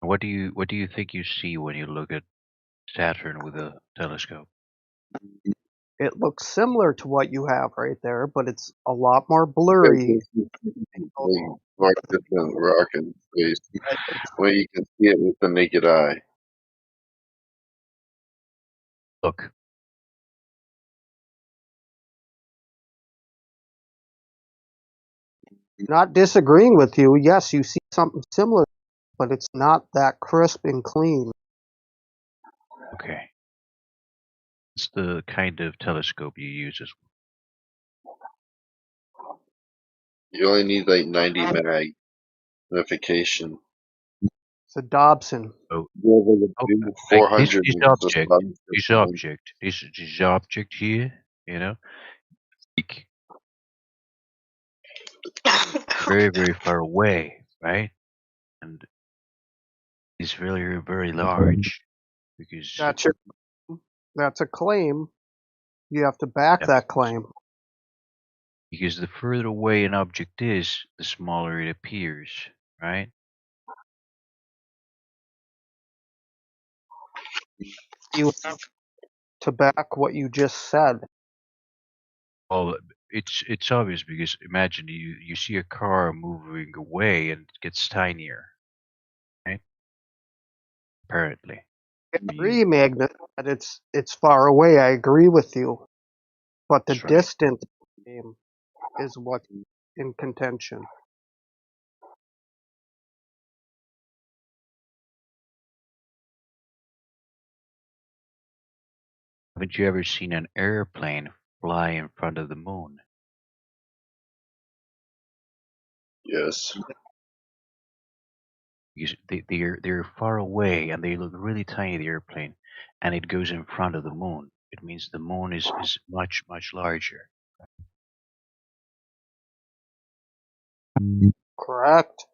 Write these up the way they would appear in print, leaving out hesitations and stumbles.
What do you think you see when you look at Saturn with a telescope? It looks similar to what you have right there, but it's a lot more Because blurry. this is like far different rock in space. Where you can see it with the naked eye. Look, Not disagreeing with you. Yes, you see something similar, but it's not that crisp and clean. okay. It's the kind of telescope you use as You only need like 90 magnification. It's a Dobson. well. You have like a Oh, big like 400 this is the object, size this difference. object, this object here, like very, very far away, right? And it's very, very large because That's a claim. You have to back yeah, that claim. because the further away an object is, the smaller it appears, right? You have to back what you just said. Well, it's obvious because imagine you see a car moving away and it gets tinier, right? Apparently. I You, agree, Magnus, that it's far away. I agree with you, but the that's right. distance is what's in contention. Haven't you ever seen an airplane fly in front of the moon? Yes. Because they're far away and they look really tiny, the airplane, and it goes in front of the moon. It means the moon is much, much larger. Correct.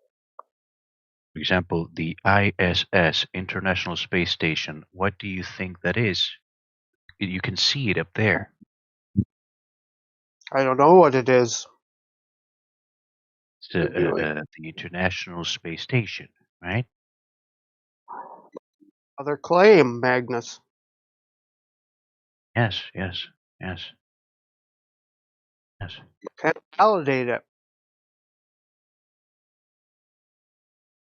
For example, the ISS, International Space Station, what do you think that is? You can see it up there. I don't know what it is. It's It'd be like the International Space Station, right? Other claim, Magnus. Yes, yes, yes, yes. Can't validate it.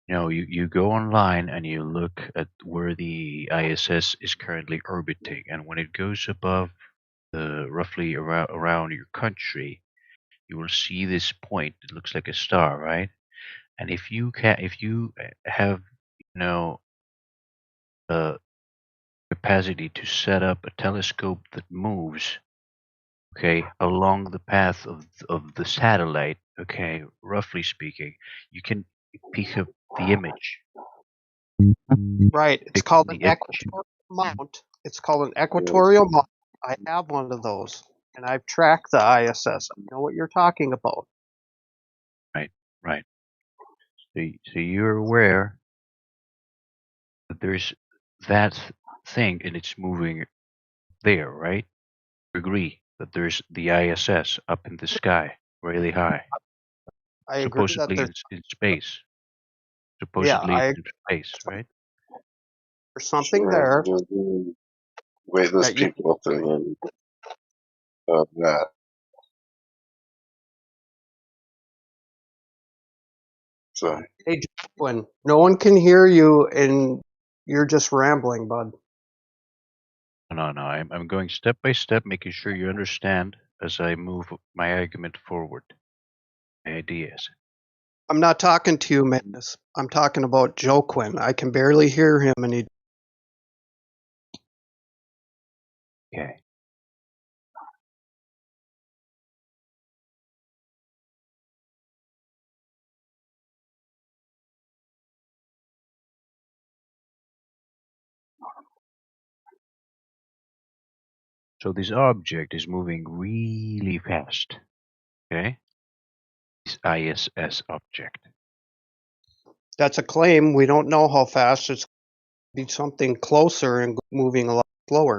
You go online and you look at where the ISS is currently orbiting, and when it goes above roughly around your country, you will see this point. It looks like a star, right? And if you have, you know, the capacity to set up a telescope that moves, okay, along the path of the satellite, okay, roughly speaking, you can pick up the image. Right. It's Pick up called an the image. equatorial mount. It's called an equatorial mount. I have one of those, and I've tracked the ISS. I know what you're talking about. Right, right. So you're aware that there's that thing and it's moving there, right? You agree that there's the ISS up in the sky, really high, I agree that supposedly in space, supposedly I in space, right? there's something sure. there Weightless that you. people up there that. So Hey, Jacqueline, no one can hear you, and you're just rambling, bud. No. I'm going step by step, making sure you understand as I move my argument forward. My ideas. I'm not talking to you, Magnus. I'm talking about Joe Quinn. I can barely hear him, and he. Okay. So this object is moving really fast. Okay. This ISS object. That's a claim. We don't know how fast it's be something closer and moving a lot slower.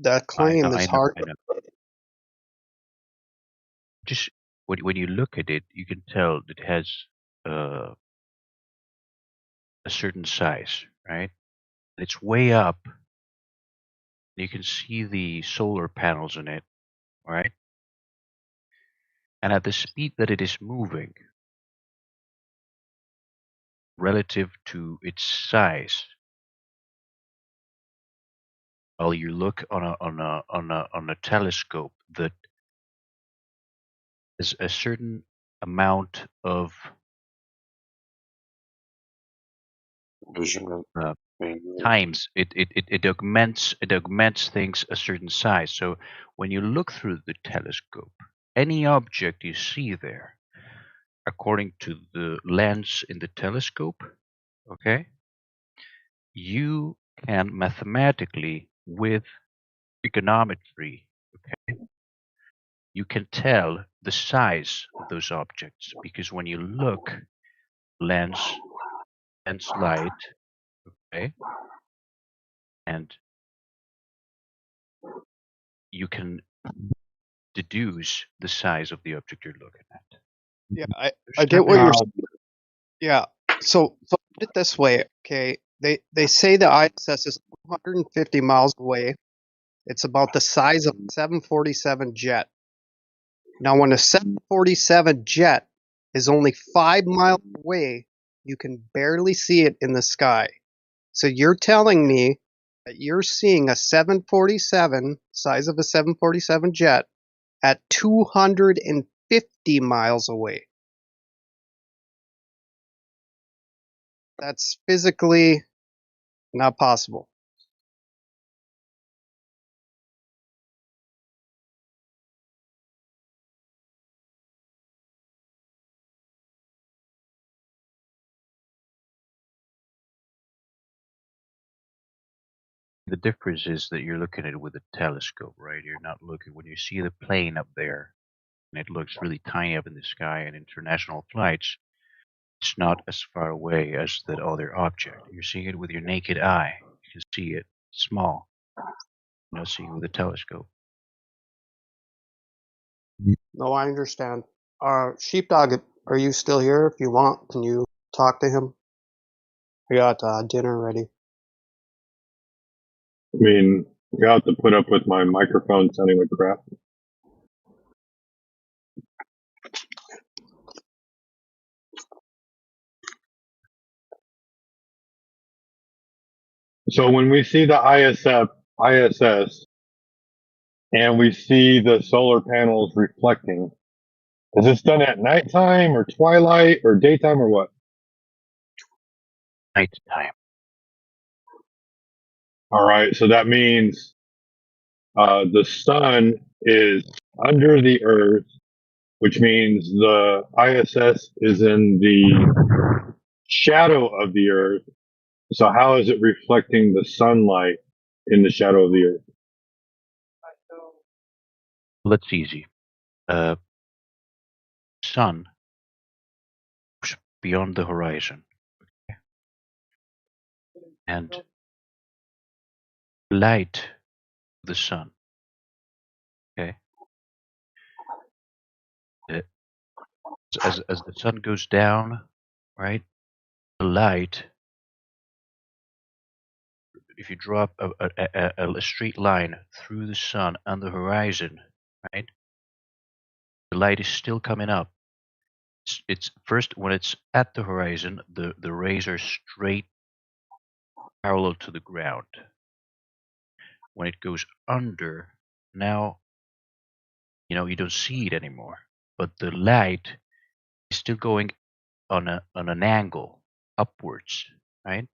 That claim I is know. hard. I know. Just when you look at it, you can tell it has uh, a certain size, right? It's way up. You can see the solar panels in it, right? And at the speed that it is moving relative to its size, while you look on a telescope that is a certain amount of Vision uh, and times it augments things a certain size. So when you look through the telescope, any object you see there, according to the lens in the telescope, okay, you can mathematically with trigonometry, okay, you can tell the size of those objects because when you look lens light, okay, and you can deduce the size of the object you're looking at. Yeah, I Understand get what that? you're saying. Yeah. So put it this way, okay? They say the ISS is 250 miles away. It's about the size of a 747 jet. Now, when a 747 jet is only 5 miles away, you can barely see it in the sky. So you're telling me that you're seeing a 747, size of a 747 jet, at 250 miles away. That's physically not possible. The difference is that you're looking at it with a telescope, right? You're not looking when you see the plane up there and it looks really tiny up in the sky in international flights, it's not as far away as that other object. You're seeing it with your naked eye. You can see it small. You're not seeing it with a telescope. No, I understand. Sheepdog, are you still here? If you want, can you talk to him? I got dinner ready. I mean, you have to put up with my microphone sounding like crap. So when we see the ISS and we see the solar panels reflecting, is this done at nighttime or twilight or daytime or what? Nighttime. All right. So that means the sun is under the earth, which means the ISS is in the shadow of the earth. So how is it reflecting the sunlight in the shadow of the earth? Well, that's easy. Sun beyond the horizon, and light of the sun. Okay, Uh, as the sun goes down, right? The light. If you draw a straight line through the sun and the horizon, right? The light is still coming up. It's first when it's at the horizon, the rays are straight parallel to the ground. When it goes under, now you don't see it anymore, but the light is still going on an angle upwards, right?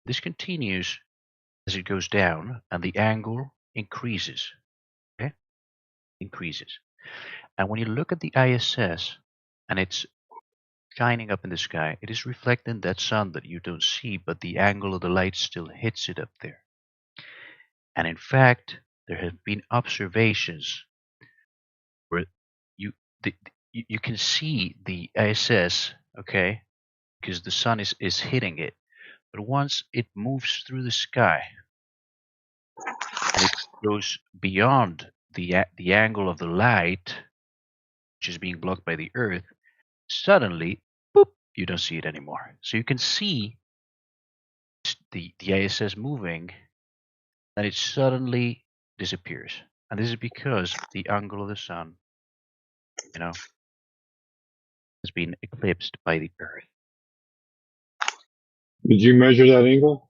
This continues as it goes down, and the angle increases. Okay, increases. And when you look at the ISS, and it's shining up in the sky, it is reflecting that sun that you don't see, but the angle of the light still hits it up there. And in fact, there have been observations where you you can see the ISS, okay, because the sun is hitting it. But once it moves through the sky and it goes beyond the angle of the light, which is being blocked by the Earth, suddenly, boop, you don't see it anymore. So you can see the ISS moving, and it suddenly disappears. And this is because the angle of the sun, has been eclipsed by the Earth. Did you measure that angle?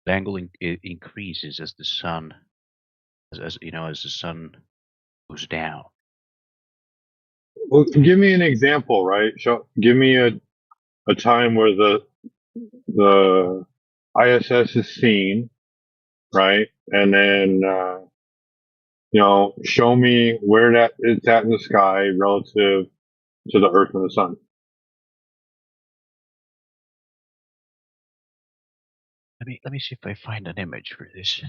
The angle increases as the sun, as the sun goes down. Well, give me an example, right? Give me a time where the ISS is seen, right? And then show me where that it's at in the sky relative to the Earth and the Sun. Let me see if I find an image for this.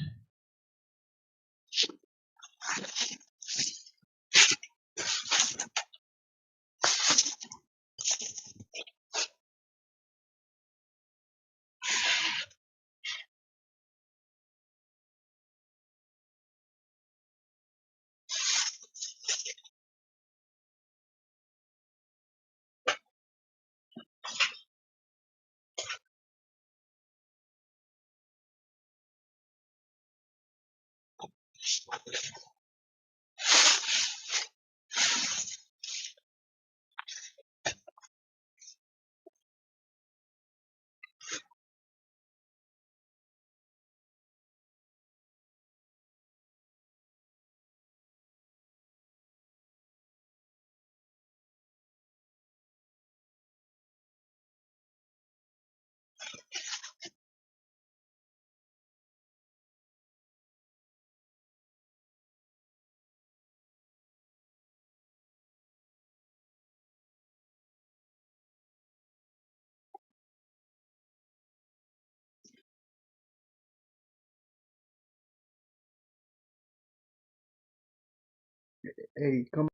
Hey, come.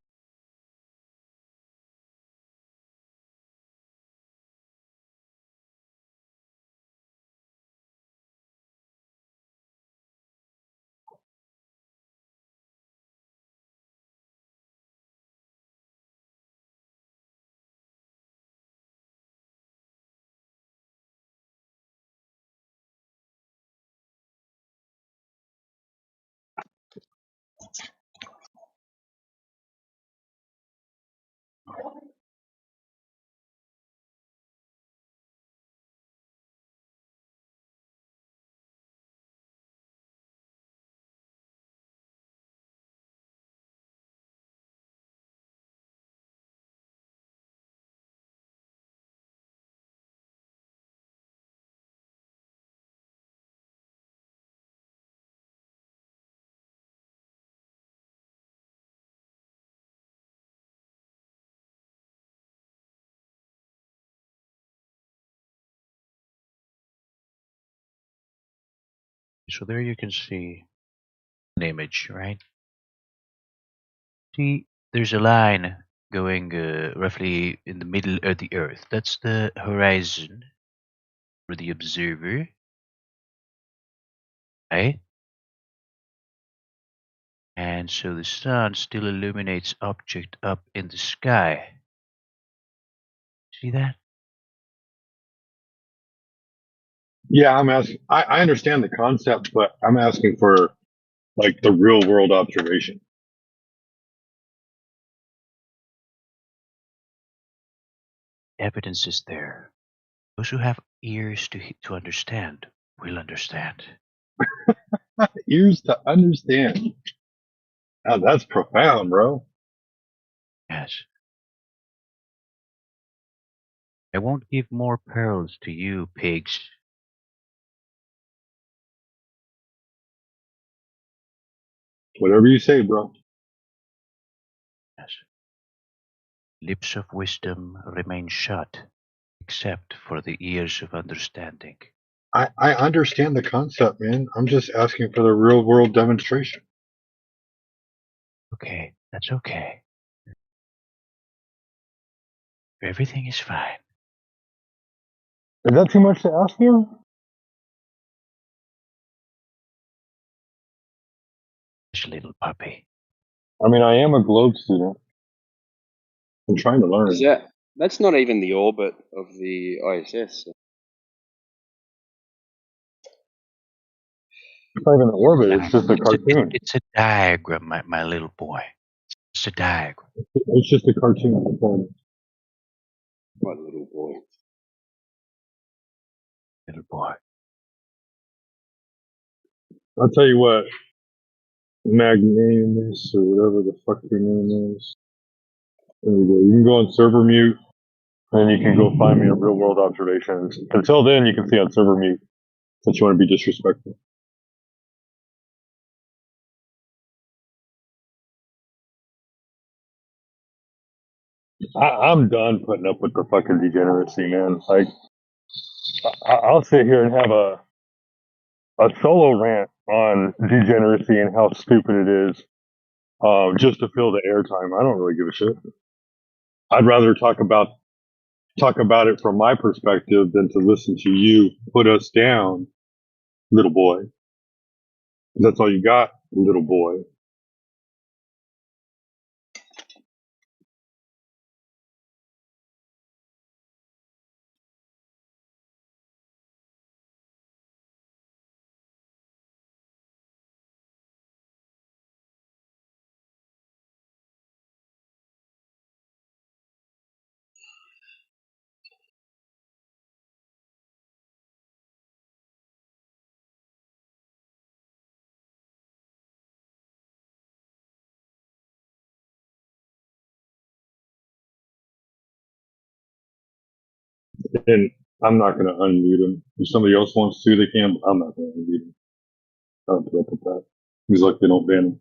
So there you can see an image, right? See, there's a line going roughly in the middle of the Earth. That's the horizon for the observer, right? And so the sun still illuminates object up in the sky. See that? Yeah, I'm asking. I understand the concept, but I'm asking for like the real world observation. Evidence is there. Those who have ears to understand will understand. Ears to understand. Now that's profound, bro. Yes. I won't give more pearls to you, pigs. Whatever you say, bro. Yes. Lips of wisdom remain shut, except for the ears of understanding. I understand the concept, man. I'm just asking for the real world demonstration. Okay, that's okay. Everything is fine. Is that too much to ask for? This little puppy. I mean, I am a globe student. I'm trying to learn. Is that's not even the orbit of the ISS. It's not even an orbit. Nah, It's just a cartoon. it's a diagram, my little boy. It's a diagram, It's just a cartoon. That's all. My little boy. little boy. I'll tell you what, Magnanimous or whatever the fuck your name is. There you go. You can go on server mute, and you can go find me on real world observations. Until then, you can see on server mute since you want to be disrespectful. I'm done putting up with the fucking degeneracy, man. Like, I'll sit here and have a solo rant on degeneracy and how stupid it is, just to fill the airtime. I don't really give a shit. I'd rather talk about it from my perspective than to listen to you put us down, little boy. That's all you got, little boy. And I'm not going to unmute him. If somebody else wants to, they can. But I'm not going to unmute him. I don't put up with that. He's like they don't ban him.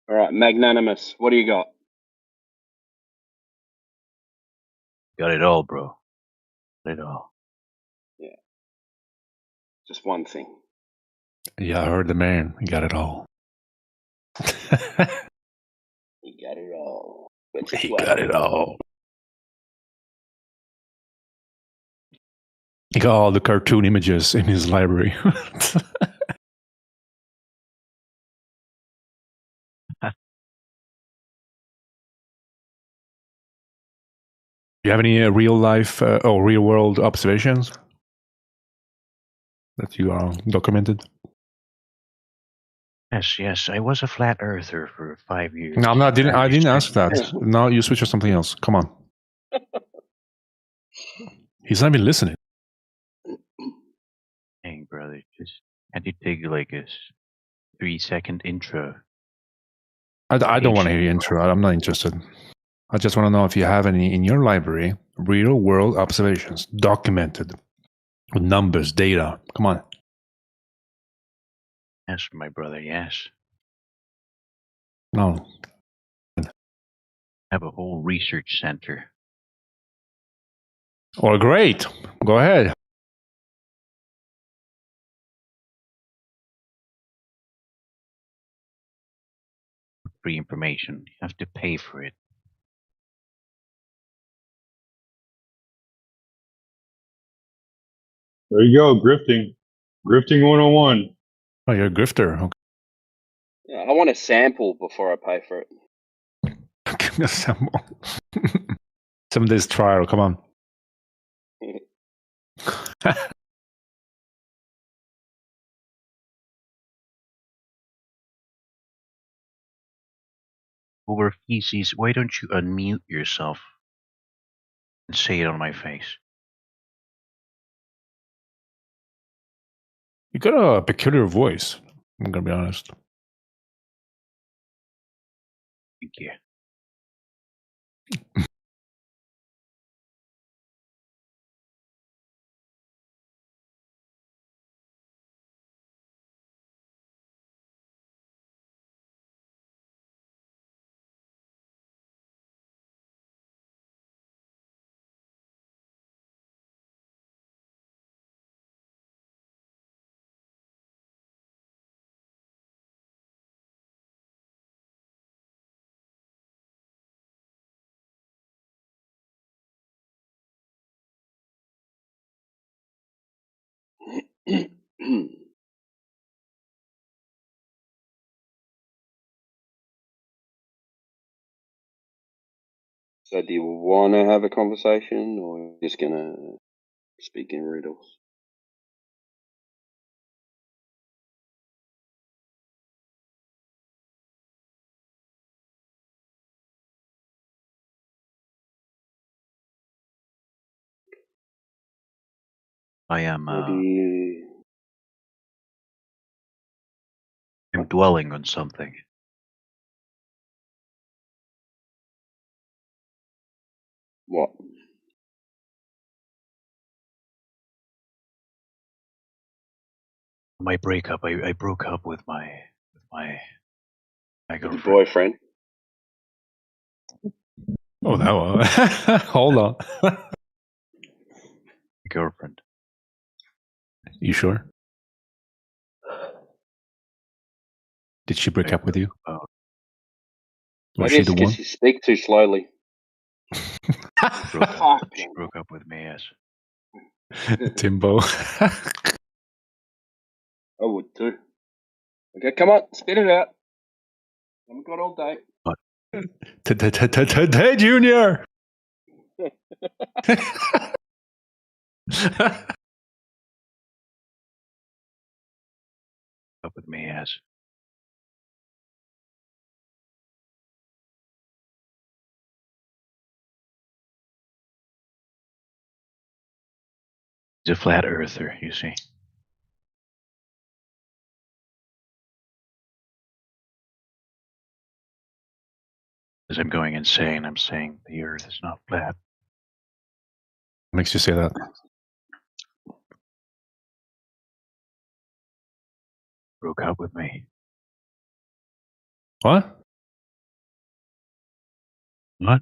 All right, Magnanimous. What do you got? Got it all, bro. Got it all. Yeah, just one thing. Yeah, I heard the man. He got it all. You got it all. But just He one got it thing. all. He got all the cartoon images in his library. You have any real life or real world observations that you documented? Yes. I was a flat earther for 5 years. No, I'm not. I didn't ask that. Yeah. No, you switch to something else. Come on. He's not even listening. Dang, brother. Just had to take like a 3-second intro. I don't want to hear your intro. I'm not interested. I just want to know if you have any in your library real world observations documented with numbers, data. Come on. Yes, my brother, yes. No. Have a whole research center. Well, great. Go ahead. Free information. You have to pay for it. There you go, grifting. Grifting 101. Oh, you're a grifter. Okay. Yeah, I want a sample before I pay for it. Give me a sample. 7 days trial. Come on. Over feces, why don't you unmute yourself and say it on my face? You got a peculiar voice. I'm gonna be honest. Thank you. So do you want to have a conversation, or are you just going to speak in riddles? I am Maybe. I'm dwelling on something. What? My breakup. I broke up with my With your girlfriend. boyfriend? Oh, that one. Hold on. Girlfriend. You sure? Did she break up with you? Was Maybe she it's the because one? you speak too slowly. She broke up with me, yes. Timbo. I would too. Okay, come on, spit it out. I haven't got all day. Hey, Junior. Up with me, yes. He's a flat earther, you see. As I'm going insane, I'm saying the earth is not flat. Makes you say that? Broke up with me. What? What?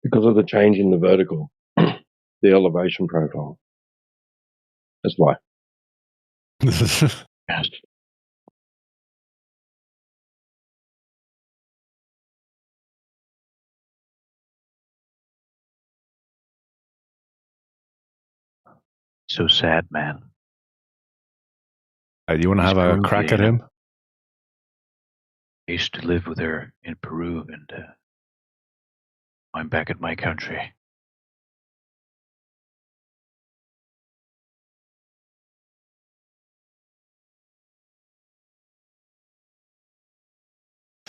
Because of the change in the vertical, the elevation profile. That's why. Yes. So sad, man. Do you want to have a crack at him? I used to live with her in Peru, and I'm back at my country. I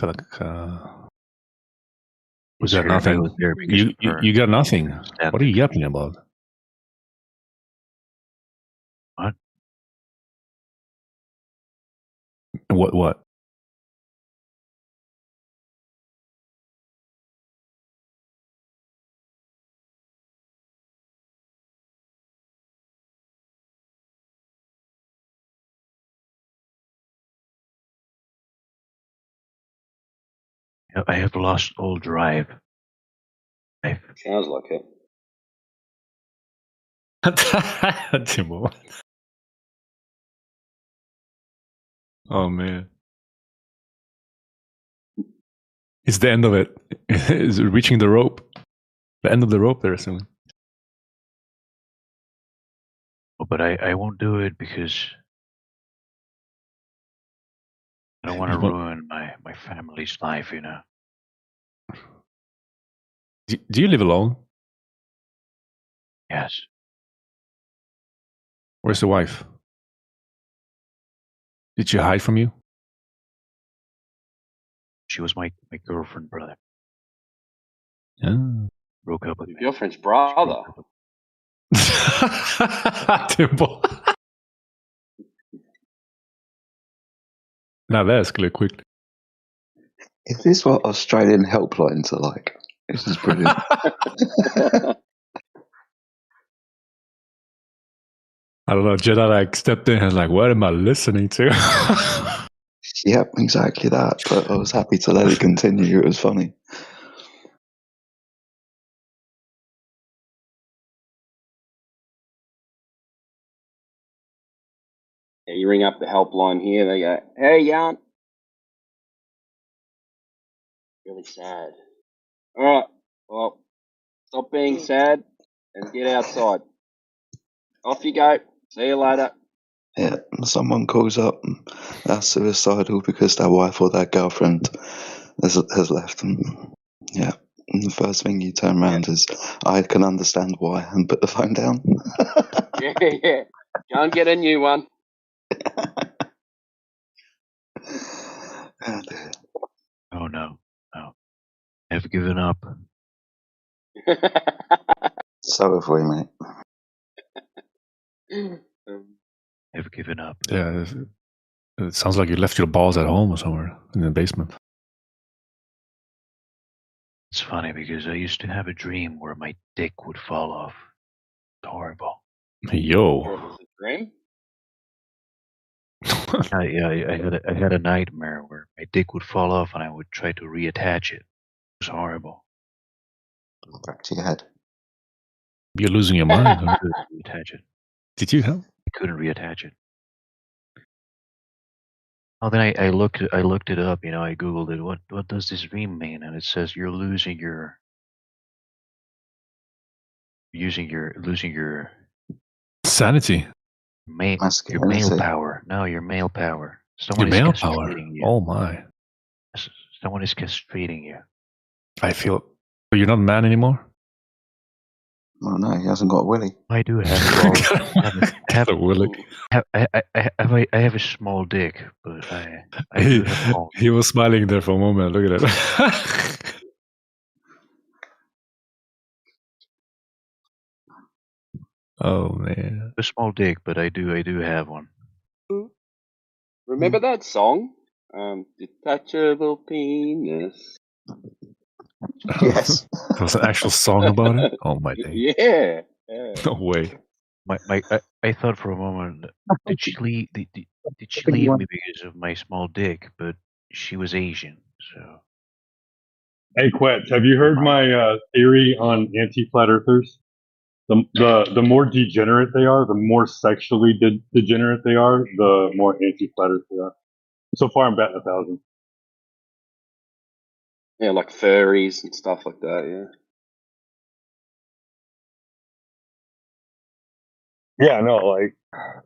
feel like we It's got her. I nothing. was there because of her. You got nothing. Sad What are you thing. yapping about? What? What? I have lost all drive. Sounds like it. Timbo. Oh man. It's the end of it. It's reaching the rope. The end of the rope there soon. But I won't do it because I don't want to ruin my family's life, you know. Do you live alone? Yes. Where's the wife? Did she hide from you? She was my girlfriend, brother. Yeah. Broke up with Your me. girlfriend's brother. Timbo. Now that escalated quickly. Is this what Australian helplines are like? This is brilliant. I don't know. Jedi like stepped in and was like, what am I listening to? Yep, exactly that. But I was happy to let it continue. It was funny. Yeah, you ring up the helpline here, they go, hey, yarn. Really sad. All right, well, stop being sad and get outside. Off you go. See you later. Yeah, someone calls up, that's suicidal because their wife or their girlfriend has left them. Yeah. And the first thing you turn around is, I can understand why, and put the phone down. Yeah. Go and get a new one. Oh, dear. Oh no, no. I've given up. So have we, mate. I've given up. Yeah, it sounds like you left your balls at home or somewhere in the basement. It's funny because I used to have a dream where my dick would fall off. It's horrible. Yo. Sure it was a dream. I had a nightmare where my dick would fall off and I would try to reattach it. It was horrible. Back to your head. You're losing your mind. I couldn't reattach it. Did you help? I couldn't reattach it. Oh, then I looked it up. You know, I googled it. What does this dream mean? And it says you're losing your Sanity. your male Masculinity. power. No, your male power. Your Someone is male power. castrating you. Oh my. Someone is castrating you. I feel. But you're not a man anymore? Oh no, he hasn't got a willy. I do have a willy. I have a small dick, but I do have balls. He was smiling there for a moment. Look at that. Oh man. A small dick, but I do have one. Remember that song? Detachable penis. Yes. There was an actual song about it? Oh my day. Yeah. No way. I thought for a moment, did she leave me because of my small dick? But she was Asian, so. Hey, Quetz, have you heard my theory on anti-flat earthers? The more degenerate they are, the more sexually degenerate they are, the more anti-flat earth they are. So far, I'm betting 1,000. Yeah, like furries and stuff like that, yeah. Yeah, no, like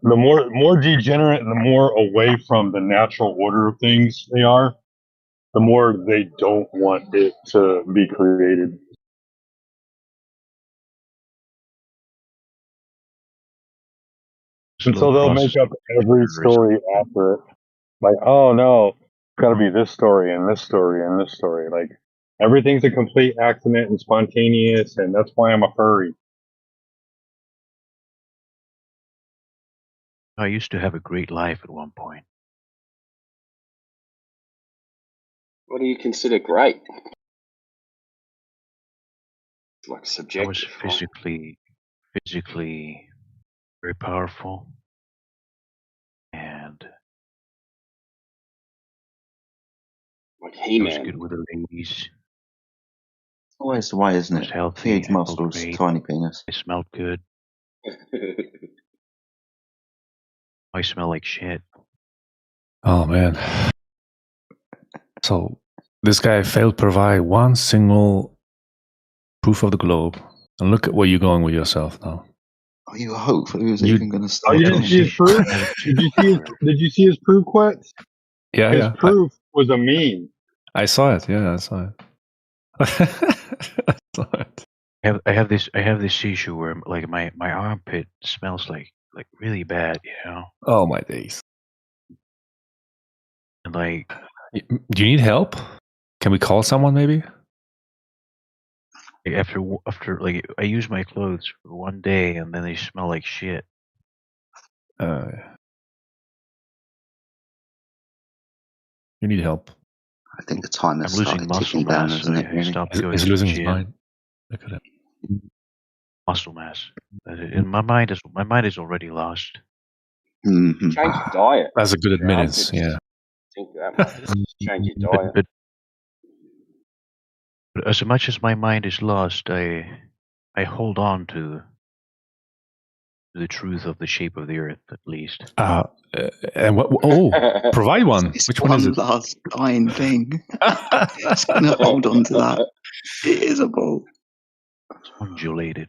the more degenerate and the more away from the natural order of things they are, the more they don't want it to be created. And so they'll make up every story after it. Like, oh no, it's got to be this story and this story and this story. Like, everything's a complete accident and spontaneous, and that's why I'm a furry. I used to have a great life at one point. What do you consider great? It's like I subjective. was physically very powerful, and like I was He-Man. good with the ladies. Always the way, isn't I was it? healthy. Huge I felt muscles, great. tiny penis. I smelled good. I smell like shit. Oh man. So this guy failed to provide one single proof of the globe. And look at where you're going with yourself now. Oh, you were hopeful he was even going to Oh, start. you didn't see his proof? Did you see his proof, Quetz? Yeah, His yeah. proof was a meme. I saw it. Yeah, I saw it. I saw it. I have this issue where like my armpit smells like really bad, you know. Oh my days. And like, do you need help? Can we call someone maybe? after like I use my clothes for one day and then they smell like shit. You need help. I think the time has I'm losing started muscle ticking down, mass. isn't it? I Really? stopped going He's to the losing his gym. mind. Look at it. Muscle mass. And my mind is already lost. Mm-hmm. Change your diet. That's a good Your admittance. armpits Yeah. Think that much. Just change your diet. But as much as my mind is lost, I hold on to the truth of the shape of the earth, at least. And what? Oh, provide one. It's Which one is it? last dying thing. It's going to hold on to that. It is a ball. It's undulated.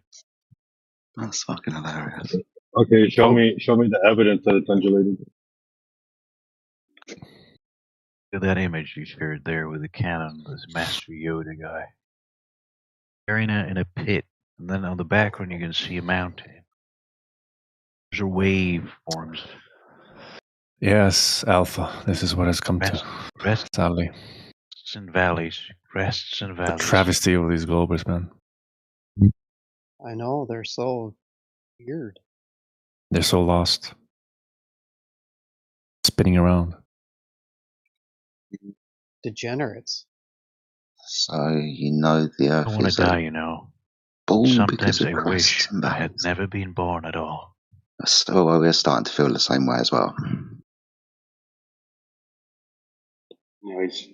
That's fucking hilarious. Okay, show me the evidence that it's undulated. Look at that image you shared there with the cannon, this Master Yoda guy. They're in a pit, and then on the background you can see a mountain. There's a wave forms. Yes, Alpha. This is what has come to. Rests Sadly, and valleys. Rests and the valleys. travesty of these Globers, man. I know, they're so weird. They're so lost. Spinning around. Degenerates. So you know the I Earth don't want is to die, a you know. ball Sometimes because of I crests wish and I had valleys. never been born at all. So we're starting to feel the same way as well. You know, he's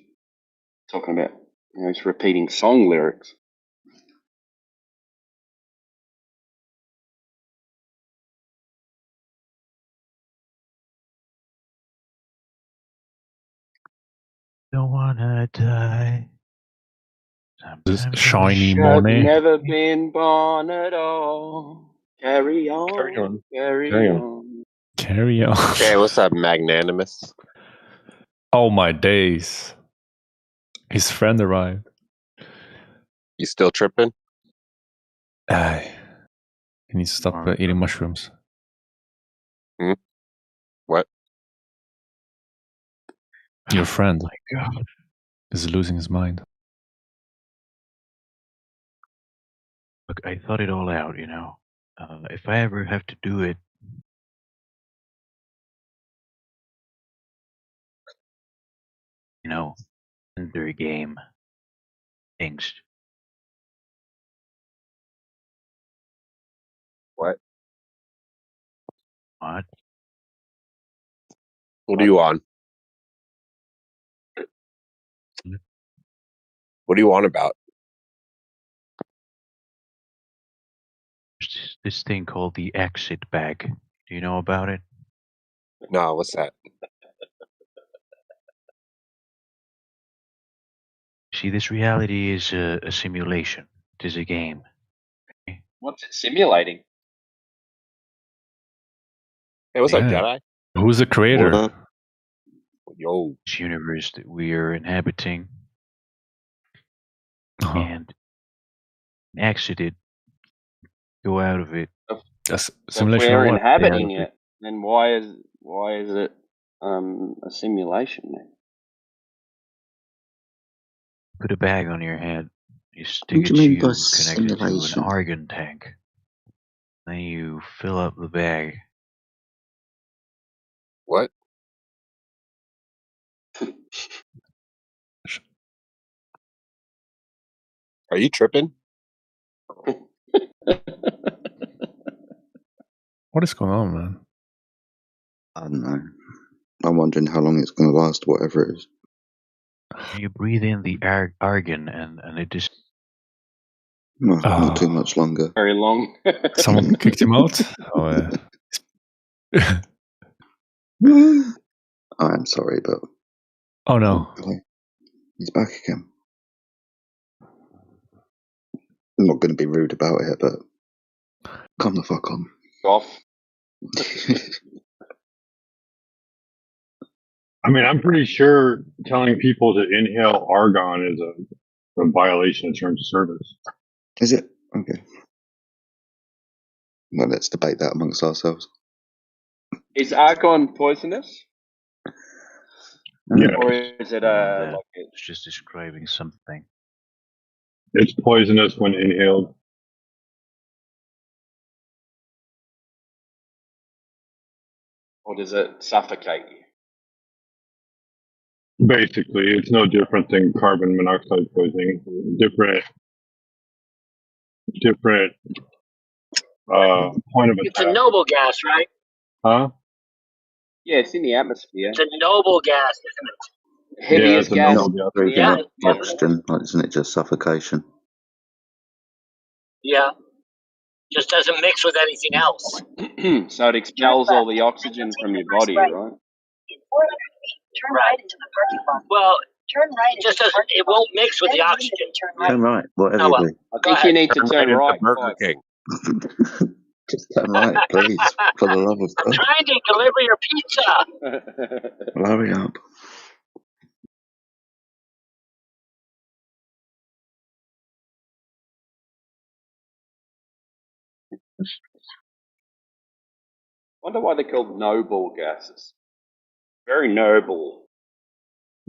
talking about, you know, he's repeating song lyrics. Don't wanna die. This Sometimes I shiny wish I've morning. never been born at all. Carry on, Carry on. carry Carry on. on. Carry on. Okay, what's up, Magnanimous? Oh my days. His friend arrived. You still tripping? Aye. He needs to stop eating mushrooms. What? Your friend Oh my God. is losing his mind. Look, I thought it all out, you know. If I ever have to do it, you know, under game things. What? What? What are you on? What do you on about? There's this thing called the exit bag. Do you know about it? No, what's that? See, this reality is a simulation. It is a game. What's it simulating? Hey, what's up, Yeah. Jedi? Who's the creator? What up? Yo. This universe that we are inhabiting Uh-huh. and exit it, go out of it. That's So if simulation we're of what? inhabiting it, then why is it a simulation then? Put a bag on your head. You What stick do a you mean by tube connected to an simulation? argon tank. Then you fill up the bag. What? Are you tripping? What is going on, man? I don't know. I'm wondering how long it's going to last, whatever it is. You breathe in the argon and it just No, not too much longer. Very long. Someone kicked him out? Oh, I'm sorry, but oh no. he's back again. I'm not going to be rude about it, but come the fuck on. Off. I mean, I'm pretty sure telling people to inhale argon is a violation of terms of service. Is it? Okay. Well, let's debate that amongst ourselves. Is argon poisonous? Yeah, Or is it that. like It's just describing something. it's poisonous when inhaled. or does it suffocate you? Basically, it's no different than carbon monoxide poisoning. Different point of It's attack. a noble gas, right? Huh? Yeah, it's in the atmosphere. It's a noble gas, isn't it? Heaviest it's a gas noble in gas. the Breathing Yeah, atmosphere. oxygen, isn't it just suffocation? Yeah. Just doesn't mix with anything else. So it expels all the oxygen from your body, right? In 400 feet, turn right into the parking lot. Well, it just doesn't. It won't mix with the oxygen. Turn right, whatever Oh, well. you I think you need to turn Right into right. Burger Like, King. do. Just turn right, please. For the love of I'm God. trying to deliver your pizza. Well, hurry up. Wonder why they're called noble gases. Very noble.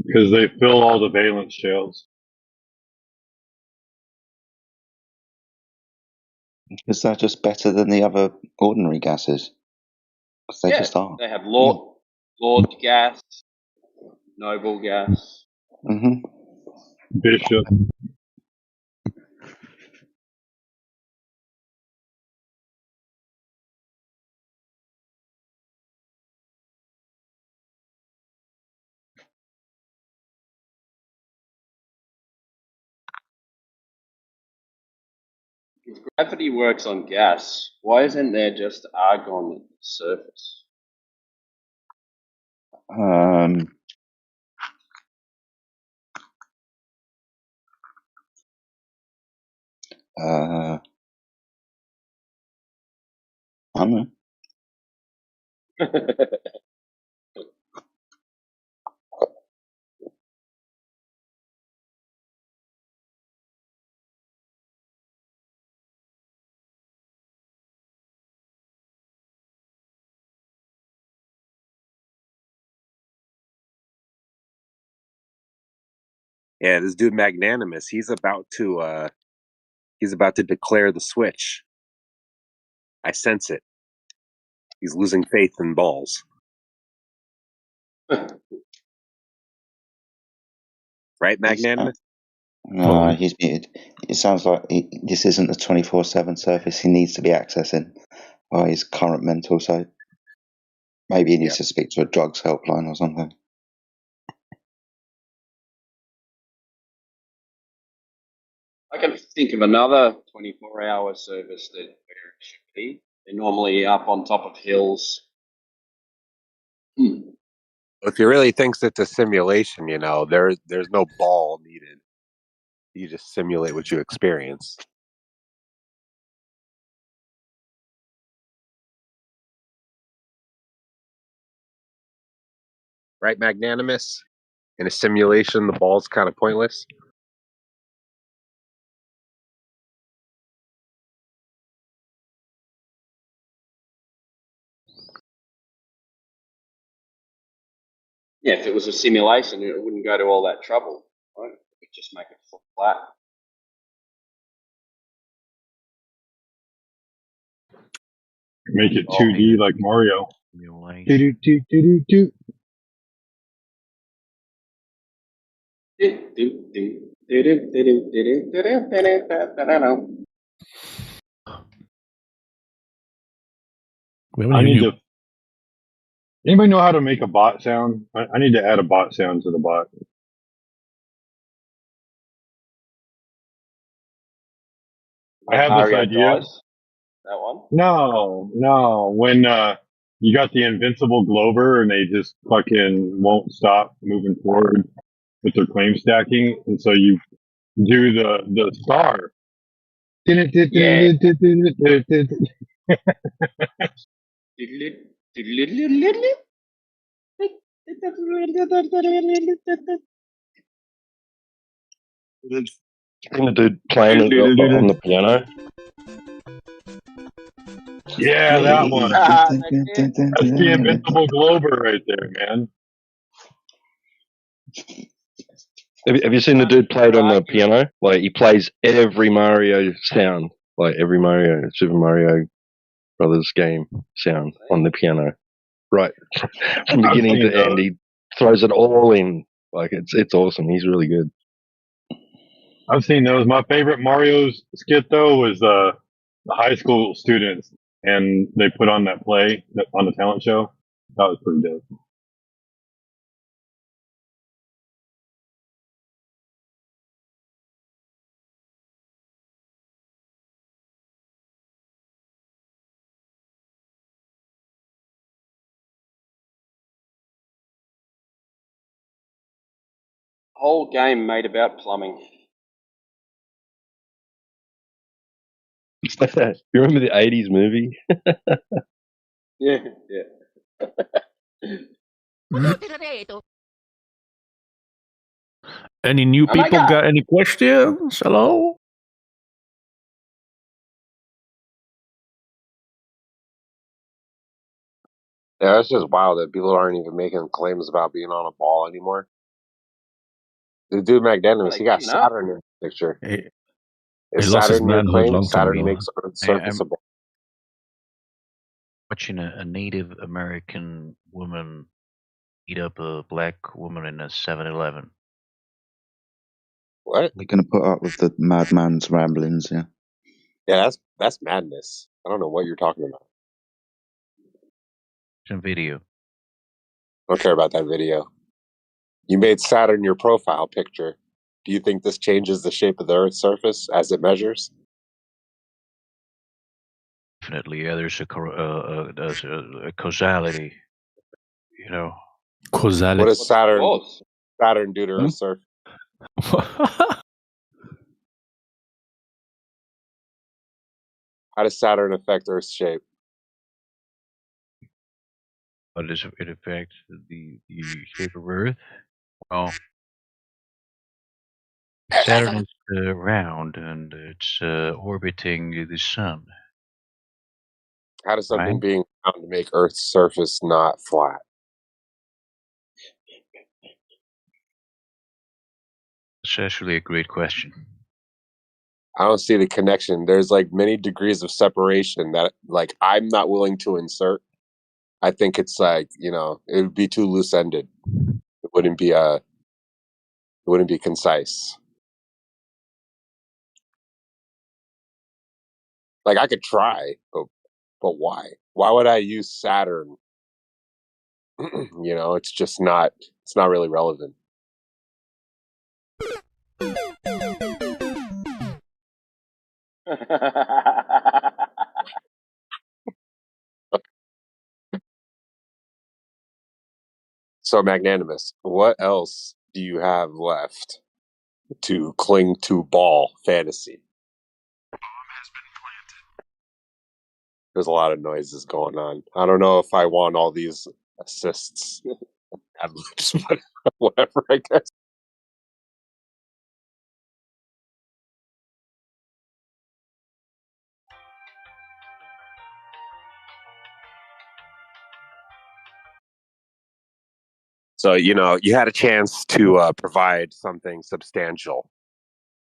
Because they fill all the valence shells. Is that just better than the other ordinary gases? Because they just are. They have Lord gas, noble gas. Mm-hmm. Bishop. If gravity works on gas, why isn't there just argon at the surface? I don't know. Yeah, this dude Magnanimous, he's about to declare the switch. I sense it. He's losing faith in balls. Right, Magnanimous? No, he's muted. It sounds like this isn't a 24/7 service he needs to be accessing by his current mental state. Maybe he needs to speak to a drugs helpline or something. I can think of another 24-hour service that where it should be. They're normally up on top of hills. If he really thinks it's a simulation, there's no ball needed. You just simulate what you experience. Right, Magnanimous? In a simulation, the ball's kind of pointless. Yeah, if it was a simulation, it wouldn't go to all that trouble. Right? It would just make it flat. Make it 2D like Mario. I need to. Anybody know how to make a bot sound? I need to add a bot sound to the bot. I have this Mario idea. dies. That one? No. When you got the invincible Glover and they just fucking won't stop moving forward with their claim stacking, and so you do the star. Yeah. Seen the dude playing it on the piano? Yeah, that one. That's the invincible Glover right there, man. Have you seen the dude play it on the piano? Like, he plays every Mario sound, like every Super Mario Brothers game sound on the piano, right from beginning to end. He throws it all in. Like, it's awesome. He's really good. I've seen those. My favorite Mario's skit though was the high school students, and they put on that play on the talent show. That was pretty dope. Whole game made about plumbing. You remember the 80s movie? Yeah, yeah. Any new Oh my people God. got any questions? Hello? Yeah, it's just wild that people aren't even making claims about being on a ball anymore. The dude Magnanimous, he got Giving up. Saturn in the picture. He Is lost his Saturn your manhood claim? long time Saturn ago. makes Earth's I- surface I'm- a ball. Watching a Native American woman beat up a black woman in a 7-Eleven. What? We're going to put up with the madman's ramblings, yeah. Yeah, that's madness. I don't know what you're talking about. Some video. I don't care about that video. You made Saturn your profile picture. Do you think this changes the shape of the Earth's surface as it measures? Definitely, yeah, there's a causality. You know, What Causality. does Saturn Was. do to Huh? Earth's surface? How does Saturn affect Earth's shape? how does it affect the shape of Earth? Well, Saturn is round and it's orbiting the sun. How does something Right? being found to make Earth's surface not flat? It's actually a great question. I don't see the connection. There's like many degrees of separation that like I'm not willing to insert. I think it's like, it would be too loose ended. It wouldn't be concise. Like I could try, but why? Why would I use Saturn? It's not really relevant. So Magnanimous, what else do you have left to cling to ball fantasy? There's a lot of noises going on. I don't know if I want all these assists. Ad libs, but whatever, I guess. So, you had a chance to provide something substantial,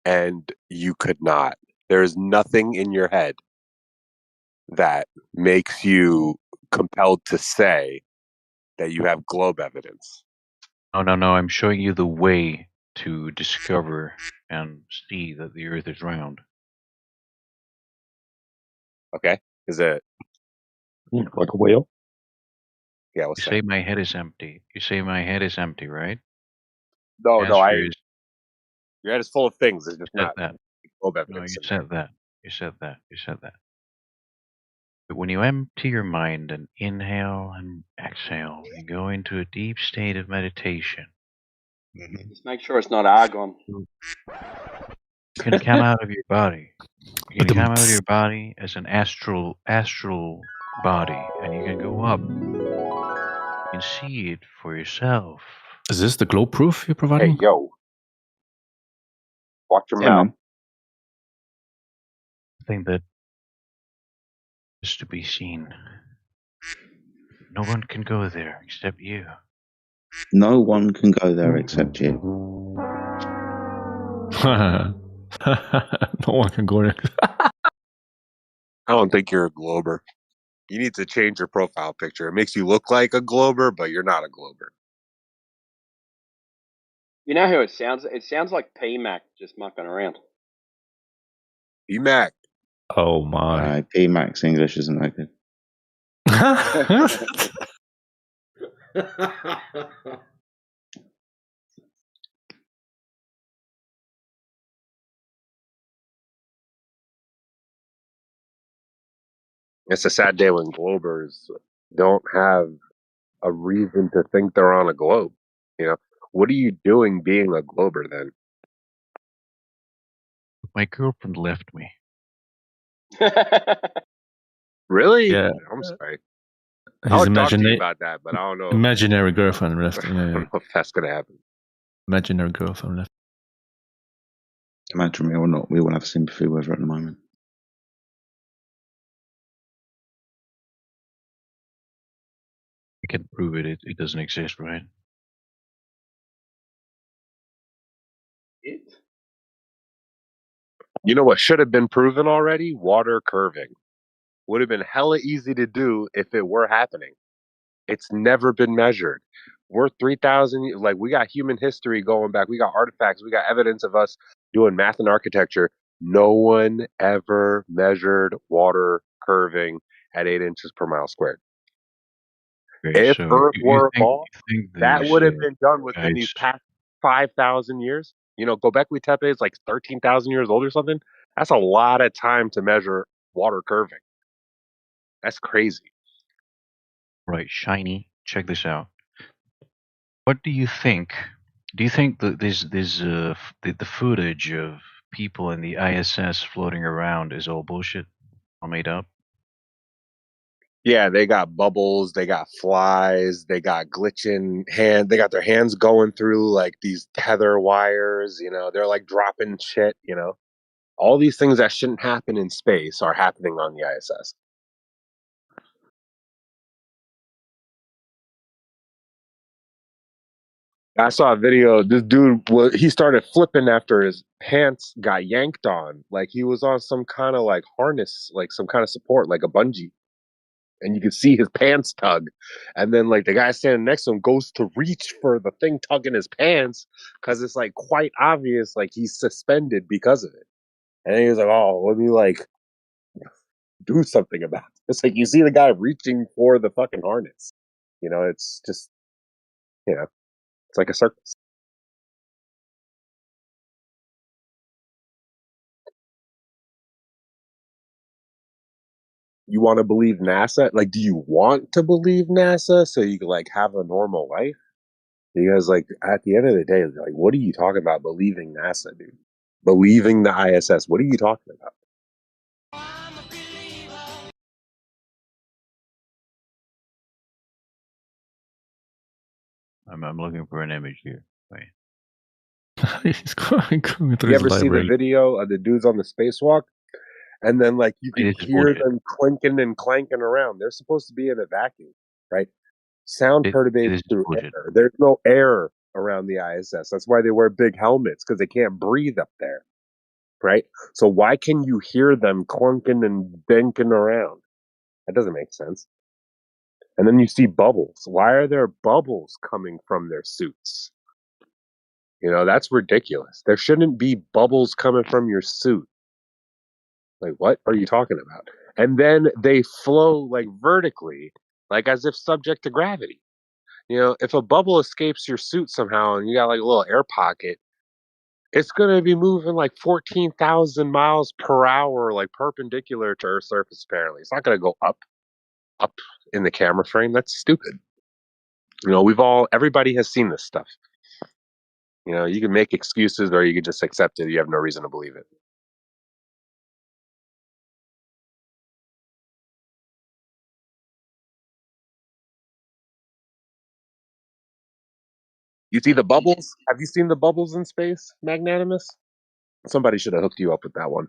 and you could not. There's nothing in your head that makes you compelled to say that you have globe evidence. No. I'm showing you the way to discover and see that the Earth is round. Okay? Is it? Like a wheel? Yeah, You what's say that? my head is empty. You say my head is empty, right? No, Answer is your head is full of things. It's just said not that. globe No, evidence. you said that. You said that. You said that. But when you empty your mind and inhale and exhale, you go into a deep state of meditation. Just make sure it's not argon. You can come out of your body. You can come out of your body as an astral body, and you can go up. You can see it for yourself. Is this the glow proof you're Hey, providing? yo. Watch your Yeah, mouth. man. Thing that is to be seen. No one can go there except you. No one can go there except you. No one can go there. I don't think you're a glober. You need to change your profile picture. It makes you look like a glober, but you're not a glober. You know who it sounds? It sounds like PMAC just mucking around. BMAC. Oh my. P-Max English isn't that good. It's a sad day when globers don't have a reason to think they're on a globe. What are you doing being a glober then? My girlfriend left me. Really? Yeah, I'm sorry. I his would talk to you about that, but I don't know. imaginary girlfriend left. I don't know if that's gonna happen. Imaginary girlfriend left. Imagine me or not, we will have sympathy with her at the moment. You can prove it. It doesn't exist, right? You know what should have been proven already? Water curving. Would have been hella easy to do if it were happening. It's never been measured. We're 3,000, like we got human history going back. We got artifacts. We got evidence of us doing math and architecture. No one ever measured water curving at 8 inches per mile squared. Okay, If so Earth were a ball, you think that these would have been done within these guys? past 5,000 years. You know, Göbekli Tepe is like 13,000 years old or something. That's a lot of time to measure water curving. That's crazy. Right, Shiny. Check this out. What do you think? Do you think that the footage of people in the ISS floating around is all bullshit, all made up? Yeah, they got bubbles, they got flies, they got glitching they got their hands going through like these tether wires, you know, they're like dropping shit, you know. All these things that shouldn't happen in space are happening on the ISS. I saw a video. This dude he started flipping after his pants got yanked on. Like he was on some kind of like harness, like some kind of support, like a bungee. And you could see his pants tug. And then like the guy standing next to him goes to reach for the thing tugging his pants because it's like quite obvious like he's suspended because of it. And he was like, "Oh, let me like do something about it." It's like you see the guy reaching for the fucking harness. You know, it's just it's like a circus. You want to believe NASA? Like, do you want to believe NASA so you can like have a normal life? Because like at the end of the day, like what are you talking about believing NASA, dude? Believing the ISS. What are you talking about? I'm looking for an image here. Wait. He's going through You his ever see the library. video of the dudes on the spacewalk? And then like you can This is hear bullshit. them clinking and clanking around. They're supposed to be in a vacuum, right? Sound perturbates This is through bullshit. air. There's no air around the ISS. That's why they wear big helmets because they can't breathe up there, right? So why can you hear them clunking and banking around? That doesn't make sense. And then you see bubbles. Why are there bubbles coming from their suits? You know, that's ridiculous. There shouldn't be bubbles coming from your suit. Like, what are you talking about? And then they flow like vertically, like as if subject to gravity. You know, if a bubble escapes your suit somehow and you got like a little air pocket, it's going to be moving like 14,000 miles per hour, like perpendicular to Earth's surface, apparently. It's not going to go up in the camera frame. That's stupid. You know, everybody has seen this stuff. You know, you can make excuses or you can just accept it. You have no reason to believe it. You see the bubbles? Have you seen the bubbles in space, Magnanimous? Somebody should have hooked you up with that one.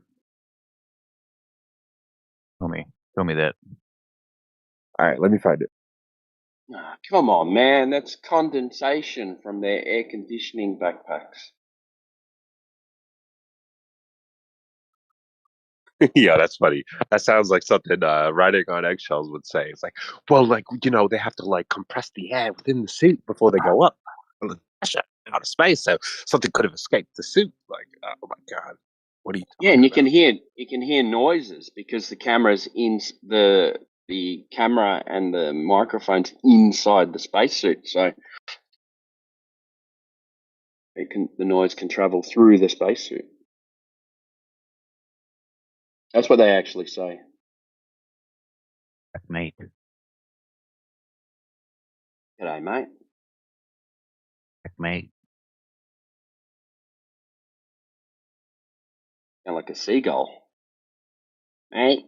Show me that. All right, let me find it. Ah, come on, man. That's condensation from their air conditioning backpacks. Yeah, that's funny. That sounds like something riding on eggshells would say. It's like, well, like you know, they have to like compress the air within the suit before they go up. Well, the pressure out of space, so something could have escaped the suit. Like, oh my god, what are you Yeah, and talking about? you can hear noises because the camera's in the camera and the microphone's inside the spacesuit, so the noise can travel through the spacesuit. That's what they actually say. Mate. G'day, mate. Mate. Sound like a seagull. Mate.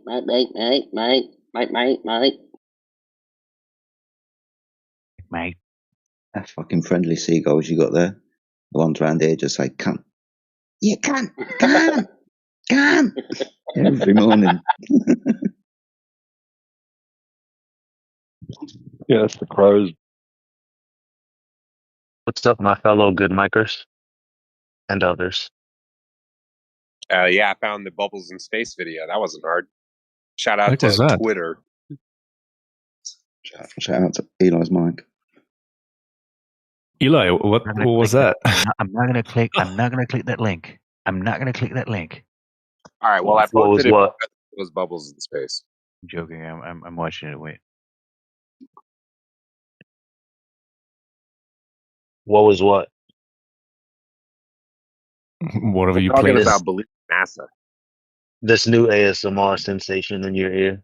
Mate. That fucking friendly seagulls you got there. The ones around here just say, "Come, you can't, come, come," every morning. Yeah, that's the crows. What's up, my fellow good micers and others? Yeah, I found the bubbles in space video. That wasn't hard. Shout out What was to that? Twitter. Shout out to Eli's mic. Eli, what I'm not gonna was click that? I'm not gonna click. I'm not gonna click that link. I'm not gonna click that link. All right, well, I What was posted it what? because those bubbles in space. I'm joking. I'm watching it. Wait. What was what? Whatever We're you talking played. This about believing NASA. this new ASMR sensation in your ear.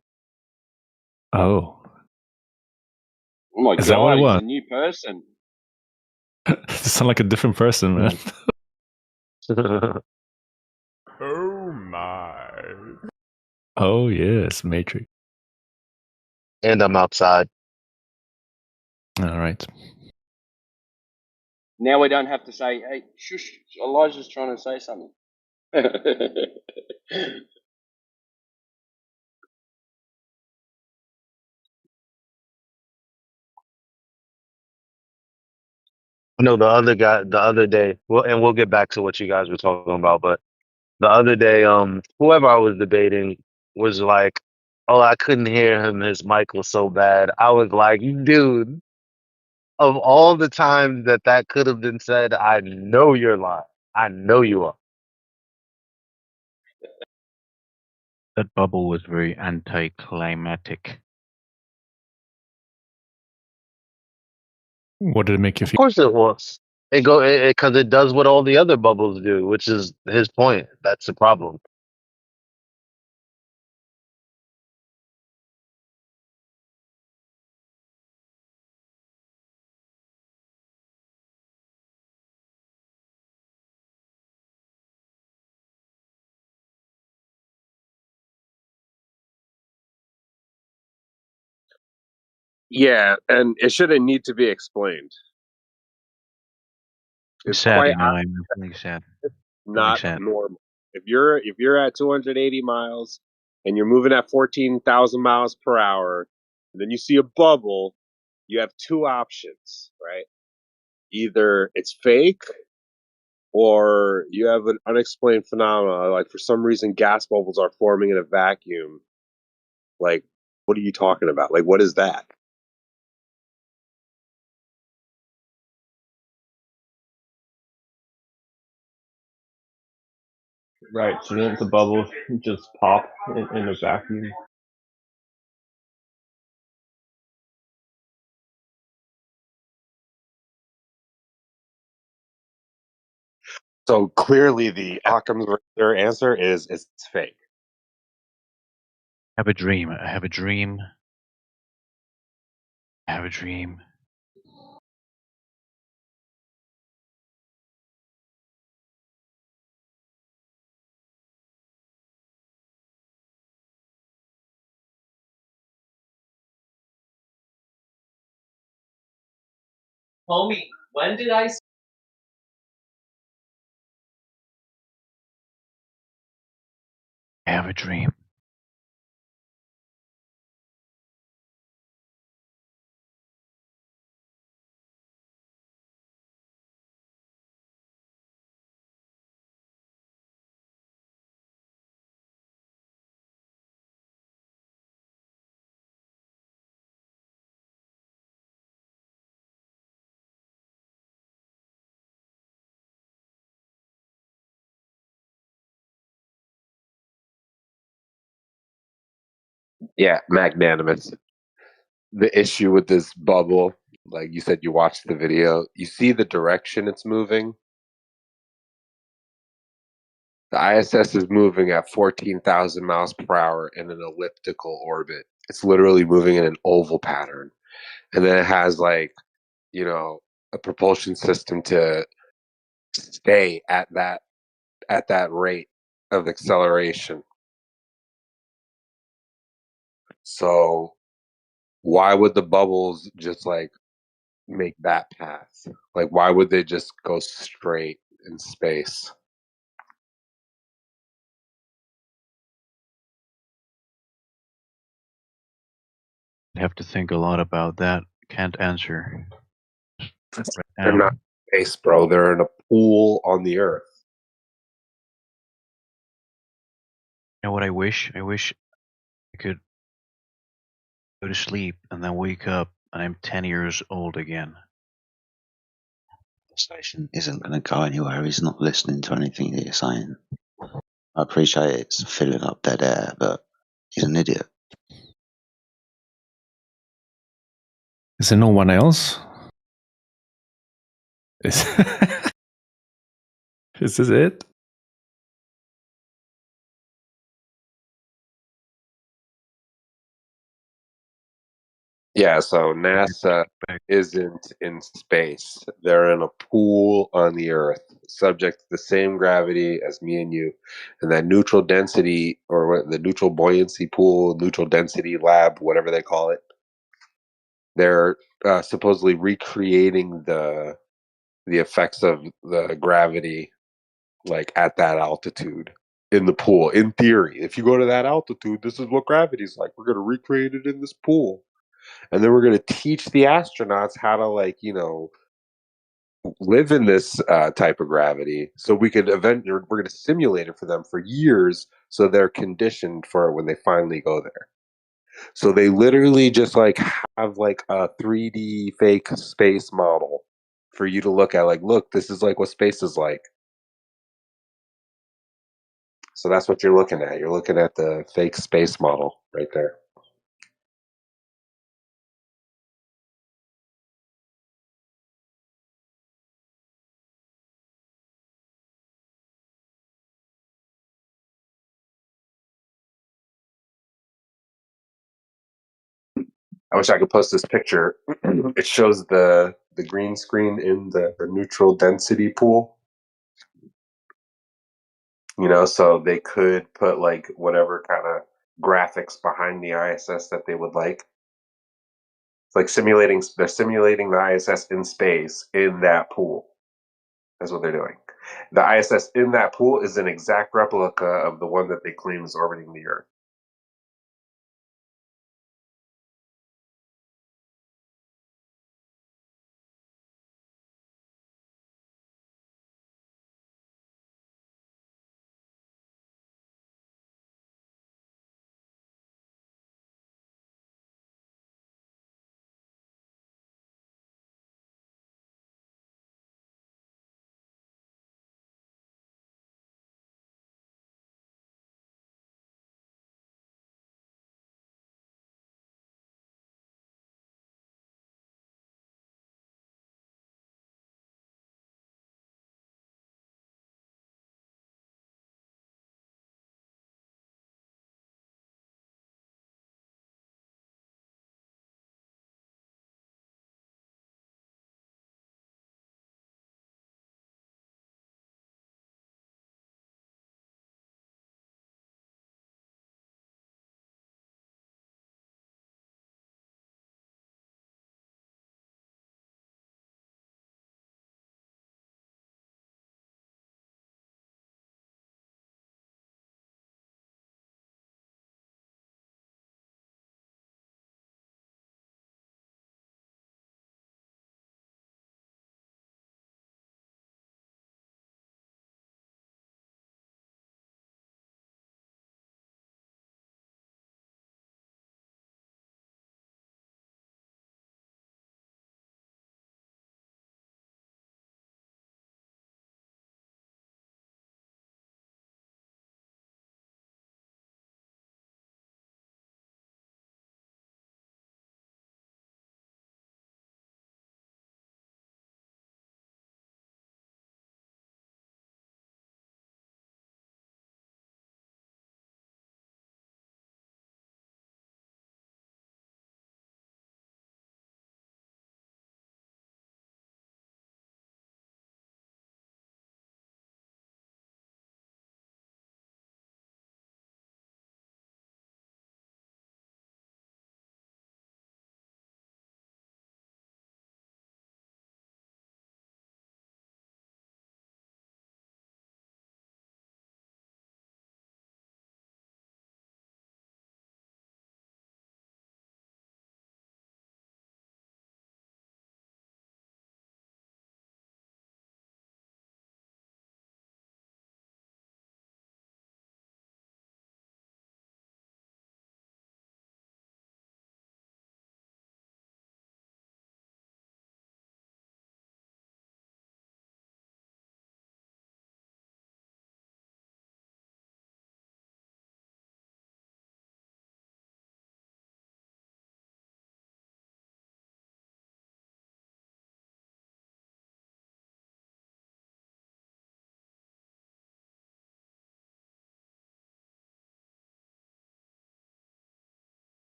Oh, Oh my is that what god, it he's was? a new person. You sound like a different person, man. Oh my. Oh yes, Matrix. And I'm outside. All right. Now we don't have to say, hey, shush, Elijah's trying to say something. No, the other day, well, and we'll get back to what you guys were talking about, but the other day, whoever I was debating was like, "Oh, I couldn't hear him. His mic was so bad." I was like, "Dude, of all the times that could have been said, I know you're lying. I know you are." That bubble was very anticlimactic. What did it make you Of feel? course it was. It go it because it does what all the other bubbles do, which is his point. That's the problem. Yeah, and it shouldn't need to be explained. I'm It's sad, quite you know. I'm really sad. Really not sad. normal. If you're at 280 miles and you're moving at 14,000 miles per hour, and then you see a bubble, you have two options, right? Either it's fake or you have an unexplained phenomena, like for some reason gas bubbles are forming in a vacuum. Like, what are you talking about? Like, what is that? Right, shouldn't the bubble just pop in a vacuum? So clearly, the Occam's razor answer is it's fake. I have a dream. I have a dream. I have a dream. Homie, when did I I have a dream. Yeah, magnanimous. The issue with this bubble, like you said, you watched the video, you see the direction it's moving. The ISS is moving at 14,000 miles per hour in an elliptical orbit. It's literally moving in an oval pattern. And then it has a propulsion system to stay at that rate of acceleration. So why would the bubbles just like make that path? Like, why would they just go straight in space? I have to think a lot about that. Can't answer right They're now. not in space, bro. They're in a pool on the Earth. You know what I wish? I wish I could go to sleep and then wake up and I'm 10 years old again. The station isn't going to go anywhere. He's not listening to anything that you're saying. I appreciate it's filling up dead air, but he's an idiot. Is there no one else? Is, is this it? Yeah, so NASA isn't in space. They're in a pool on the Earth, subject to the same gravity as me and you. And that neutral density, or what, the neutral buoyancy pool, neutral density lab, whatever they call it, they're supposedly recreating the effects of the gravity, like at that altitude in the pool. In theory, if you go to that altitude, this is what gravity's like. We're going to recreate it in this pool. And then we're going to teach the astronauts how to, like, you know, live in this type of gravity, so we could we're going to simulate it for them for years, so they're conditioned for it when they finally go there. So they literally just like have like a 3D fake space model for you to look at, like, look, this is like what space is like. So that's what you're looking at. You're looking at the fake space model right there. I wish I could post this picture. It shows the green screen in the neutral density pool. You know, so they could put like whatever kind of graphics behind the ISS that they would like. It's like they're simulating the ISS in space in that pool. That's what they're doing. The ISS in that pool is an exact replica of the one that they claim is orbiting the Earth.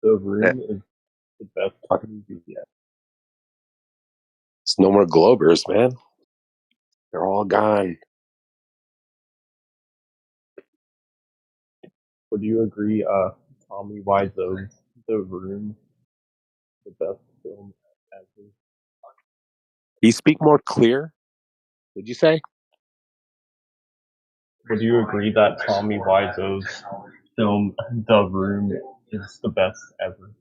The Eh, Room is the best movie yet. It's no more Globers, man. They're all gone. Would you agree, Tommy Wiseau's The Room, the best film ever? You speak more clear. Did you say? Would you agree that Tommy Wiseau's film The Room is the best ever?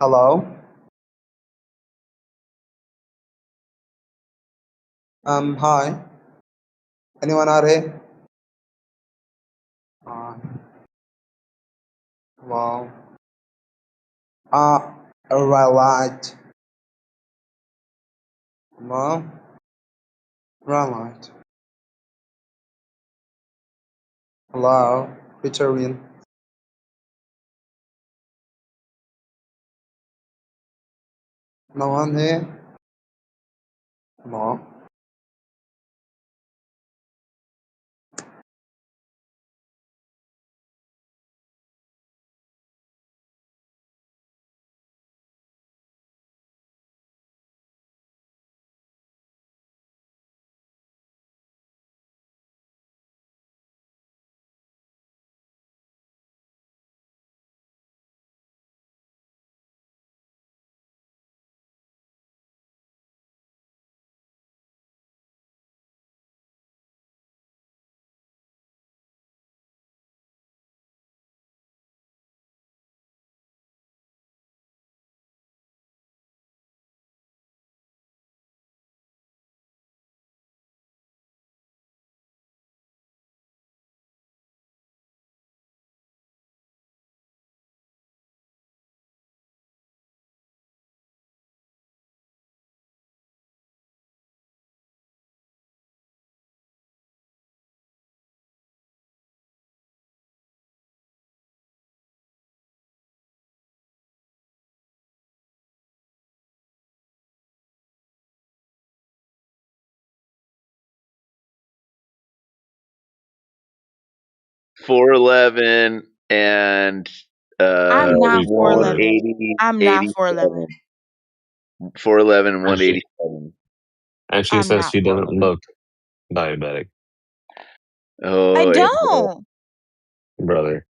Hello? Hi. Anyone out here? Wow. Right. Well, right. Hello? Victorian. No one here? No. .411 and I'm not 411. 180, I'm not 411. 411 and Actually, 187. actually I'm says not she doesn't 411. look diabetic, I Oh, don't, brother.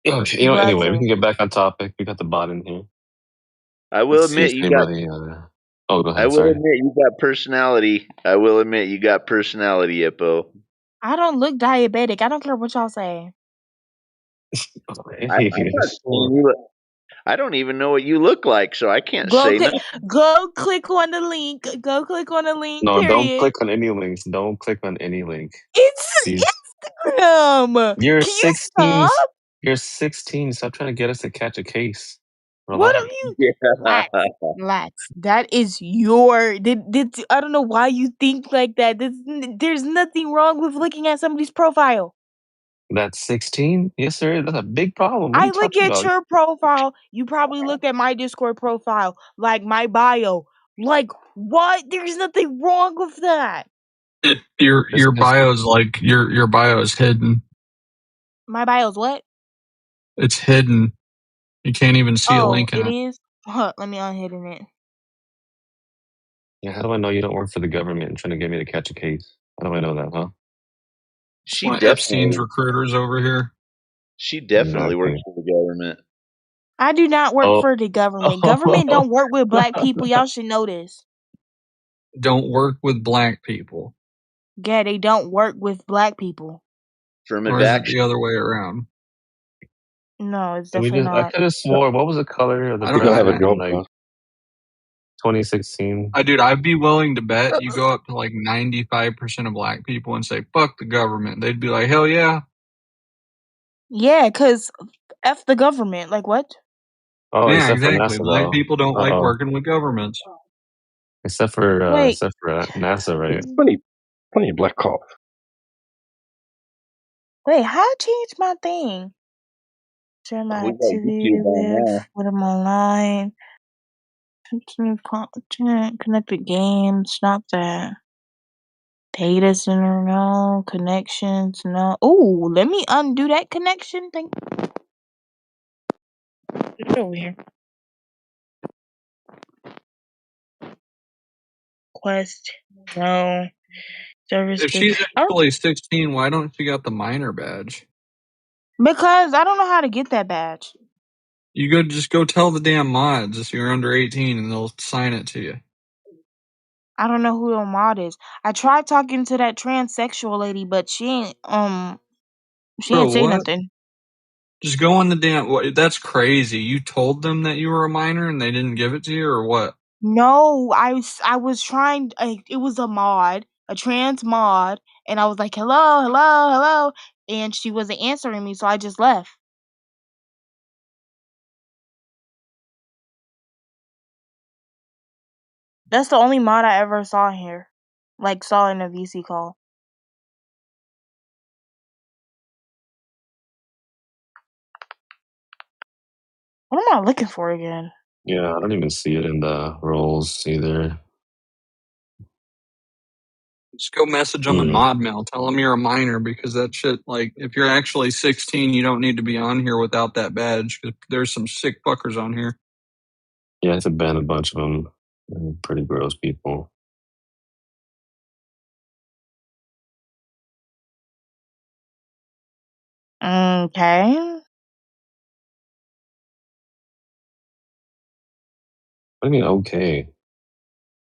Okay, anyway, we brother. can get back on topic. We got the bot in here. I will Let's see admit if you got. anybody. Oh, go I ahead. will Sorry. admit you got personality. I will admit you got personality, Ippo. I don't look diabetic. I don't care what y'all say. I'm not saying you. I don't even know what you look like, so I can't Go say click. nothing. Go click on the link. Go click on the link. No, don't Period. click on any links. Don't click on any link. It's Please. Instagram. You're Can you 16. stop? You're 16. Stop trying to get us to catch a case. What Relax. are you? Yeah. Relax. That is your. I don't know why you think like that. There's nothing wrong with looking at somebody's profile. That's 16? Yes, sir. That's a big problem. What are I you look talking at about? your profile. You probably looked at my Discord profile, like my bio. Like what? There's nothing wrong with that. Your bio is like your bio is hidden. My bio's what? It's hidden. You can't even see a Oh, link in it it. is. Huh, let me unhidden it. Yeah, how do I know you don't work for the government and trying to get me to catch a case? How do I know that, huh? She Epstein's definitely. recruiters over here. She definitely works Exactly. for the government. I do not work Oh. for the government. Government don't work with black people. Y'all should know this. Don't work with black people. Yeah, they don't work with black people. Affirmative Or is it action. the other way around? No, it's Did we definitely just, I not. could have swore, what was the color of the I You're don't. gonna have a president in job, like bro. 2016? Dude, I'd be willing to bet you go up to like 95% of black people and say "fuck the government." They'd be like, "Hell yeah!" Yeah, cause f the government. Like what? Oh, Yeah, except for exactly. NASA Black though. people don't like Uh-oh. working with governments. Except for Wait, NASA, right? Plenty of black cops. wait. How I change my thing? Share my We got activity YouTube on with. now. Put them online. Continue content. Connected games. Not that. Data center. No. Connections. No. Oh, let me undo that connection. Thank. Get over here. Quest. No. Service. If she's actually 16, why don't she got the minor badge? Because I don't know how to get that badge. You just go tell the damn mods if you're under 18 and they'll sign it to you. I don't know who the mod is. I tried talking to that transsexual lady, but she ain't Bro, say what? nothing. Just go in the damn. That's crazy. You told them that you were a minor and they didn't give it to you, or what? No, I was trying. It was a mod, a trans mod, and I was like, "Hello, hello, hello," and she wasn't answering me, so I just left. That's the only mod I ever saw here, like saw in a VC call. What am I looking for again? Yeah, I don't even see it in the roles either. Just go message on the mod mail. Tell them you're a minor, because that shit, like, if you're actually 16, you don't need to be on here without that badge, because there's some sick fuckers on here. Yeah, it's a ban a bunch of them. They're pretty gross people. Okay. What do you mean, okay?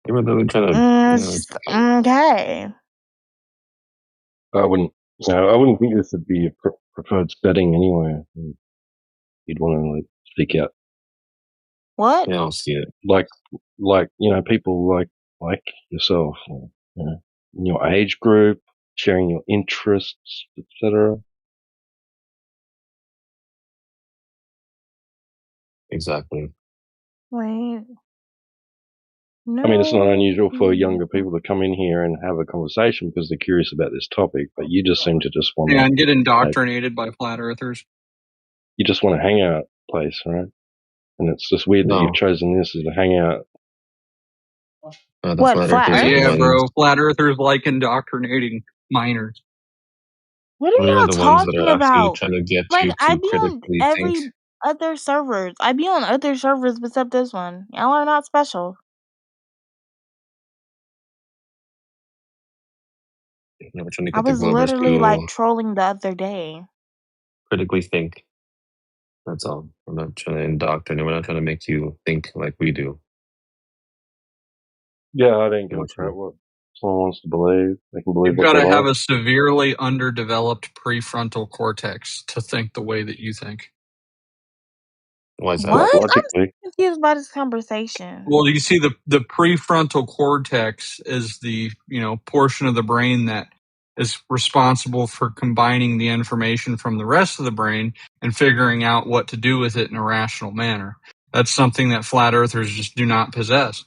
They were literally trying to. Okay. I wouldn't. I wouldn't think this would be a preferred setting anyway. You'd want to like speak out. What? Yeah, I don't see it. Like people like yourself, in your age group, sharing your interests, etc. Exactly. Wait. No. I mean, it's not unusual for younger people to come in here and have a conversation because they're curious about this topic, but you just seem to just want to. Yeah, and get indoctrinated by flat earthers. You just want a hangout place, right? And it's just weird that you've chosen this as a hangout. What, flat earth? Yeah, bro. Flat earthers like indoctrinating minors. What are We're y'all the ones that talking are actually about? trying to get Like, you I to be on critically think. every other servers. I be on other servers except this one. Y'all are not special. We're trying to I get the was Glovers literally like to trolling the other day. critically think. That's all. We're not trying to indoctrinate. We're not trying to make you think like we do. Yeah, I don't give a crap what someone wants to believe. They can believe You've what got they to have like. a severely underdeveloped prefrontal cortex to think the way that you think. Why is that? What? I'm Logically. confused by this conversation. Well, you see, the prefrontal cortex is the portion of the brain that is responsible for combining the information from the rest of the brain and figuring out what to do with it in a rational manner. That's something that flat earthers just do not possess.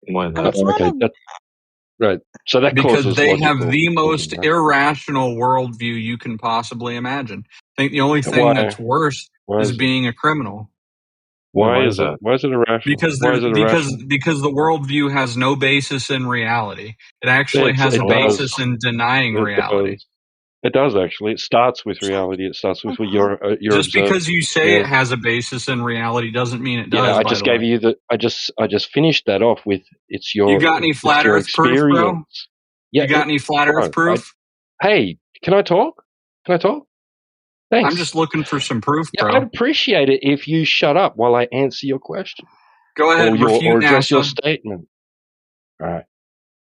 Why is I'm that? trying to. Right. So that Because causes they have logical the most thinking, right? irrational worldview you can possibly imagine. I think the only thing that's worse Why is is it? being a criminal. Why is it? Why is it irrational? Because Why is it irrational? because the worldview has no basis in reality. It actually has a It does. basis in denying It reality. does. It does actually. It starts with reality. It starts with what your Just observed. because you say it has a basis in reality doesn't mean it does. Yeah, I by just the gave way. you the. I just finished that off with it's You your got any it's flat your Earth proof, bro? experience. Yeah. You got any flat Earth proof? Hey, can I talk? Can I talk? Thanks. I'm just looking for some proof, Yeah, bro. I'd appreciate it if you shut up while I answer your question. Go ahead, or refute address your NASA. statement. All right.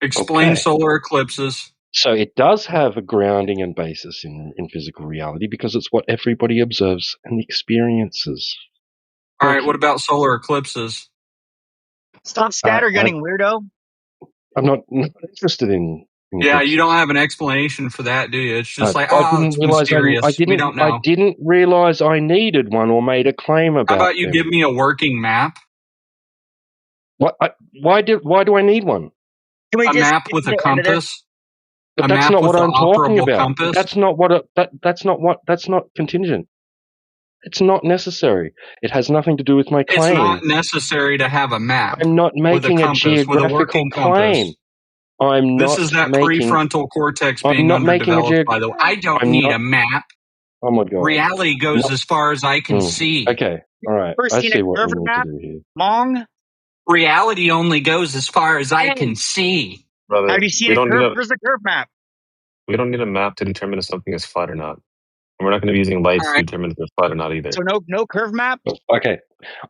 Explain Okay. solar eclipses. So it does have a grounding and basis in physical reality because it's what everybody observes and experiences. All right, what about solar eclipses? Stop scattergunning, weirdo. I'm not interested in Yeah, eclipses. you don't have an explanation for that, do you? It's just like, I didn't it's realize mysterious. We don't know. I didn't realize I needed one or made a claim about How about you them. give me a working map? What? Why do I need one? Can a map with a compass? But a that's map not with what an I'm talking operable about. compass? That's not contingent. It's not necessary. It has nothing to do with my claim. It's not necessary to have a map. I'm not making with a a compass, with a geographical working claim. compass. This is that prefrontal cortex being underdeveloped, by the way. I don't need a map. Oh my god. Reality goes as far as I can see. Okay, all right. First I seen see a what we curve need map? to do here. Mong? Reality only goes as far as I can see. Brother, Have you seen we a don't curve? need a Where's the curve map? we don't need a map to determine if something is flat or not. And we're not going to be using lights to determine if it's flat or not either. So no curve map? Okay.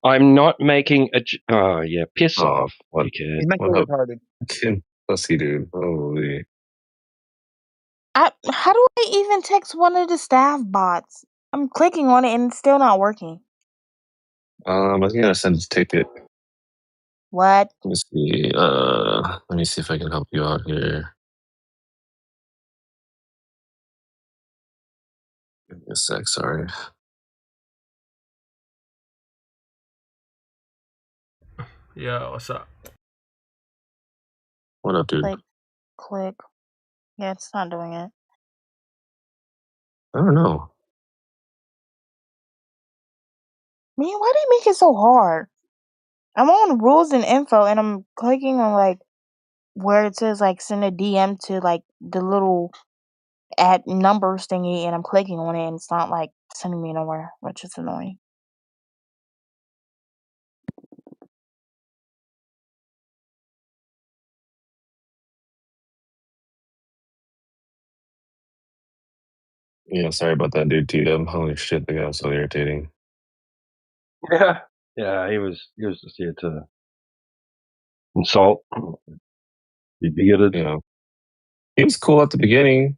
I'm not making a... Oh, yeah, piss off. What? He's mentally retarded. Pussy, dude. Holy. How do I even text one of the staff bots? I'm clicking on it and it's still not working. I was gonna send a ticket. What? Let me see if I can help you out here. Give me a sec, sorry. Yeah, what's up? What up, dude? Click. Yeah, it's not doing it. I don't know. Man, why do you make it so hard? I'm on rules and info and I'm clicking on like where it says like send a DM to like the little add numbers thingy and I'm clicking on it and it's not like sending me nowhere, which is annoying. Yeah, sorry about that, dude. T-Dub. Holy shit, the guy was so irritating. Yeah, yeah, he was just here to insult, be bigoted. You know, he was cool at the beginning.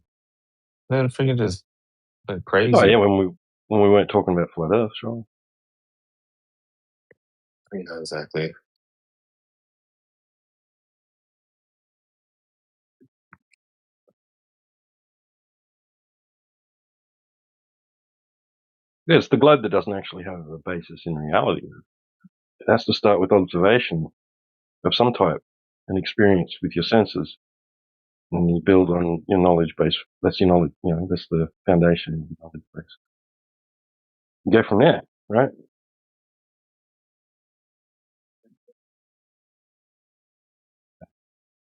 Then freaking just went crazy. Oh yeah, when we weren't talking about flat Earth, sure. Yeah, exactly. Yeah, it's the globe that doesn't actually have a basis in reality. It has to start with observation of some type and experience with your senses. And you build on your knowledge base. That's your knowledge, that's the foundation of your knowledge base. You go from there, right?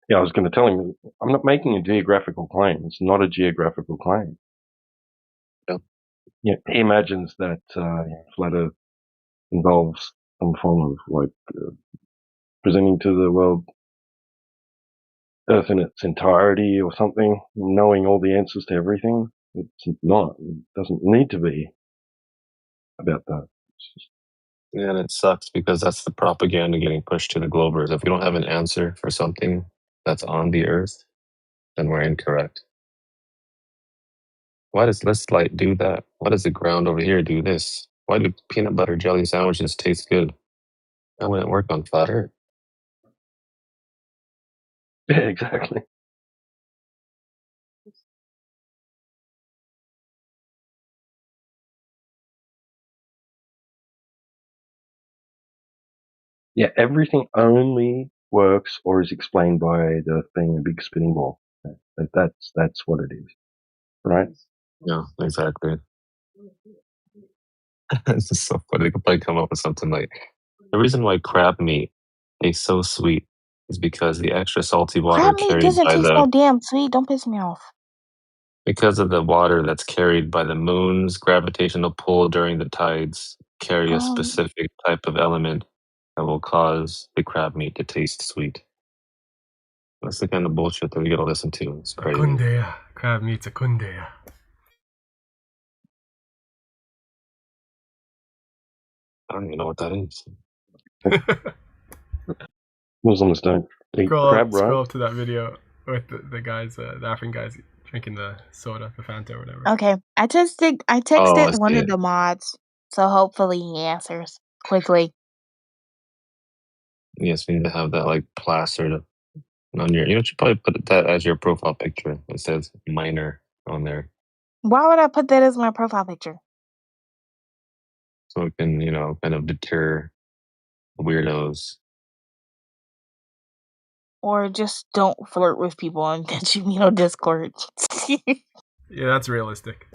Yeah, I was going to tell him, I'm not making a geographical claim. It's not a geographical claim. Yep. Yeah, he imagines that flat Earth involves some form of presenting to the world Earth in its entirety or something, knowing all the answers to everything. It's not. It doesn't need to be about that. Yeah, and it sucks because that's the propaganda getting pushed to the globers. If we don't have an answer for something that's on the earth, then we're incorrect. Why does this light do that? Why does the ground over here do this? Why do peanut butter jelly sandwiches taste good? That wouldn't work on flat Earth. Yeah, exactly. Yeah, everything only works or is explained by the Earth being a big spinning ball. That's what it is, right? Yeah, exactly. It's just so funny. They could probably come up with something like the reason why crab meat tastes so sweet is because the extra salty water Crab meat carried doesn't by taste the no damn sweet. Don't piss me off. because of the water that's carried by the moon's gravitational pull during the tides carry a specific type of element that will cause the crab meat to taste sweet. That's the kind of bullshit that we gotta listen to. It's crazy. Kundeya. Crab meat's a kundeya. I don't even know what that is. Muslims don't eat crab, right? Scroll up to that video with the guys, the African guys drinking the soda, the Fanta or whatever. Okay. I texted Oh, I one see of it. the mods, so hopefully he answers quickly. Yes, we need to have that like plastered on your. You should probably put that as your profile picture. It says minor on there, Why would I put that as my profile picture? so it can kind of deter weirdos. Or just don't flirt with people and that you meet on Discord. Yeah, that's realistic.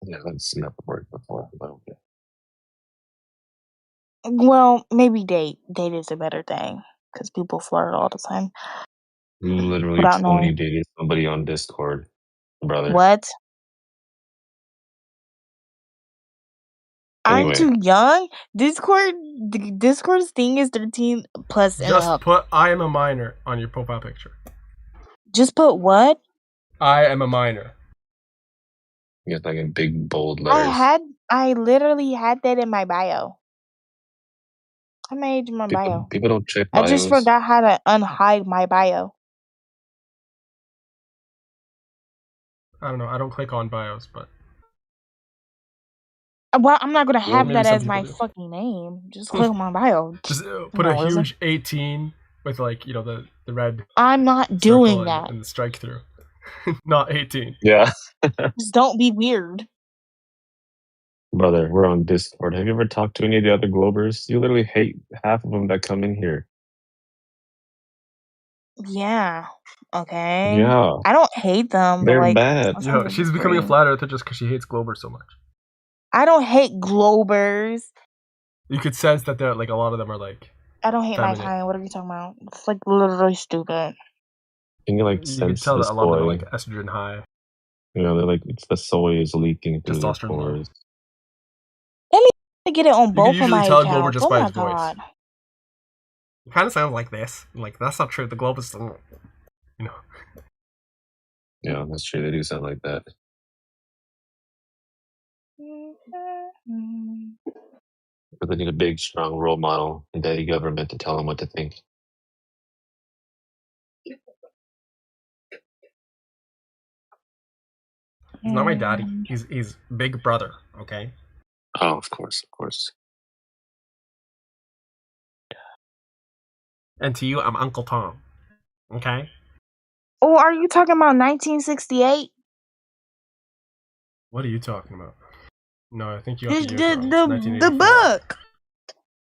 Yeah, that's never worked before. But okay. Well, maybe date. Date is a better thing because people flirt all the time. You literally Without told me knowing. you dated somebody on Discord, brother. What? I'm Anyway, too young. Discord's thing is 13 plus and Just up. put I am a minor on your profile picture. Just put what? I am a minor. you got like in big bold letters. I literally had that in my bio. I made my bio. People don't check I just bios. forgot how to unhide my bio. I don't know. I don't click on bios, but Well, I'm not gonna have maybe that some as people my do. fucking name. Just click on my bio. Just put No, a listen. huge 18 with like the red I'm not circle doing that. and the strike through. Not 18. Yeah. Just don't be weird. Brother, we're on Discord. Have you ever talked to any of the other Globers? You literally hate half of them that come in here. Yeah. Okay. Yeah. I don't hate them, but They're like bad. Yo, she's becoming a flat earther just because she hates Glober so much. I don't hate Globers. You could sense that they're like a lot of them are like. I don't hate my feminine. time. What are you talking about? It's like literally stupid. Can you like You can sense tell the that a lot of them are soy? like estrogen high. You know, they're like it's the soy is leaking through their Testosterone low. pores. Let me get it on You can both of usually my tell a Glober accounts. just Oh by my his voice. god. It kind of sounds like this. Like that's not true. The Globe is, you know. Yeah, that's true. They do sound like that. But they need a big, strong role model and daddy government to tell them what to think. He's not my daddy. He's big brother. Okay. Oh, of course, of course. And to you, I'm Uncle Tom. Okay. Oh, are you talking about 1968? What are you talking about? No, I think you The got the years wrong. It's the 1984. book.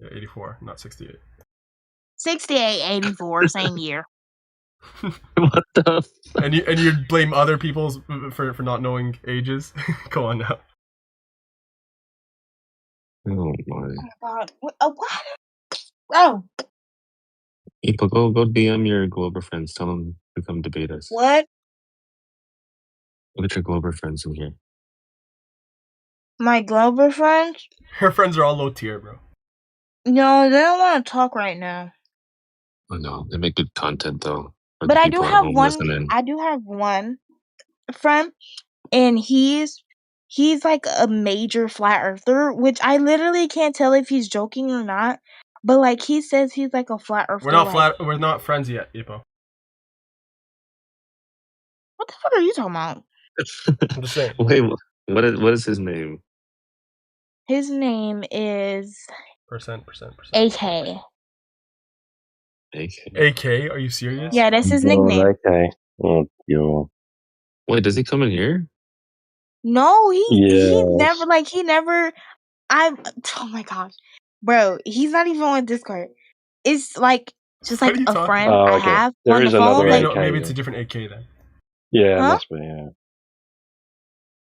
Yeah, 84, not 68. 68, 84, same year. What the? And you blame other people's for not knowing ages. Come on now. Oh my. Oh my god. What? Oh. People, go DM your Glober friends. Tell them to come debate us. What? Look at your Glober friends in here. My Glober friends? Her friends are all low tier, bro. No, they don't want to talk right now. Oh no, they make good content though. For But the I do people at have home one. listening. I do have one friend, and he's like a major flat earther, which I literally can't tell if he's joking or not. But like he says he's like a flat earther. We're not friends yet, Ipo. What the fuck are you talking about? I'm just saying. Wait, what is his name? His name is Percent. AK. AK, are you serious? Yeah, that's his Oh, nickname. okay. Oh, yo. Wait, does he come in here? No, he Yes. never. Oh my gosh, bro, he's not even on Discord. It's like just What like are you a talking friend about? Oh, I okay. have There on the is another phone. Like, AK. Maybe it's a different AK then. Yeah, it huh? must be. Yeah.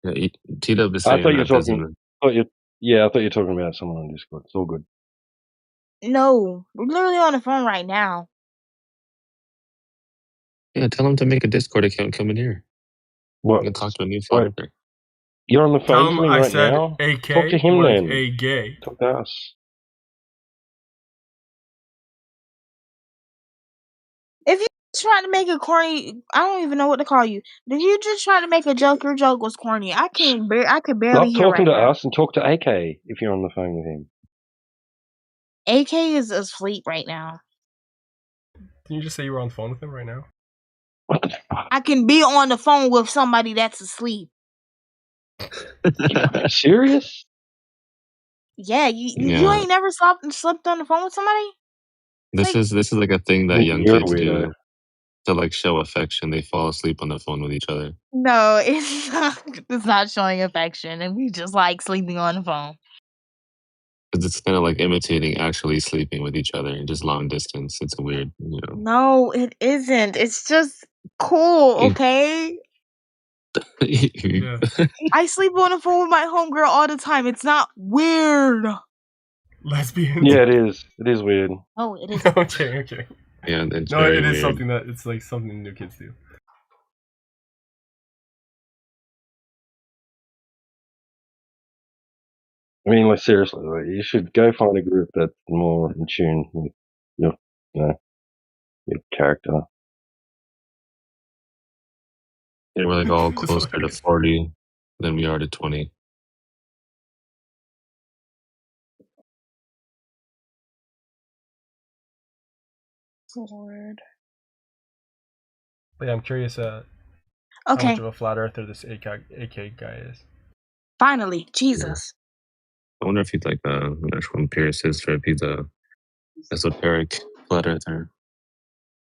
Yeah, T-Dub is I saying thought you were that talking. doesn't. Yeah, I thought you were talking about someone on Discord. It's all good. No, we're literally on the phone right now. Yeah, tell him to make a Discord account. Come in here. What? You can talk to a new Wait, fighter. you're on the Tell phone him to me I right said now? AK, Talk to him more like then. a gay. Talk to us. If you trying to make a corny, I don't even know what to call you. If you just trying to make a joke, your joke was corny. I could barely Stop hear talking right to now. us and talk to AK if you're on the phone with him. AK is asleep right now. Can you just say you were on the phone with him right now? What the fuck? I can be on the phone with somebody that's asleep. Serious? Yeah, you Yeah, ain't never slept on the phone with somebody? this is like a thing that young You're a kids weirdo. do to like show affection. They fall asleep on the phone with each other. No, it's not. It's not showing affection, and we just like sleeping on the phone. Because it's kind of like imitating actually sleeping with each other, just long distance. It's weird, you know. No, it isn't. It's just cool, okay? Yeah. I sleep on the phone with my homegirl all the time. It's not weird. Lesbians. Yeah, it is. It is weird. Oh, it is. Okay. Yeah, it's No, very it is weird. something that it's like something new kids do. I mean, like, seriously, like, you should go find a group that's more in tune with your, your character. Yeah, we're like all It's closer to hilarious. 40 than we are to 20. Lord. But yeah, I'm curious. how much Okay, of a flat earther this AK guy is. finally, Jesus. I wonder if he's like an actual empiricist or if he's a esoteric flat earther.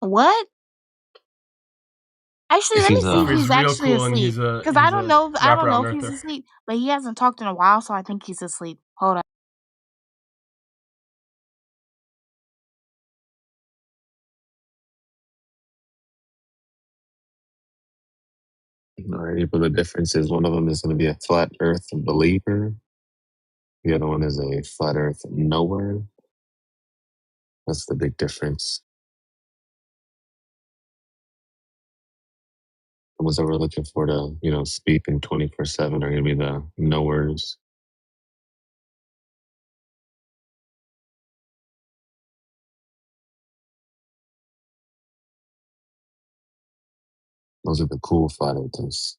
What? Actually, If let me he's see if Or he's he's real actually cool and asleep. he's a Cause I don't know. I don't know wraparound if he's earther. asleep, but he hasn't talked in a while, so I think he's asleep. Hold on. Alright, but the difference is one of them is going to be a flat Earth believer. The other one is a flat Earth knower. That's the big difference. The ones that we're looking for to, speak in 24/7 are going to be the knowers. Those are the cool flat earthers.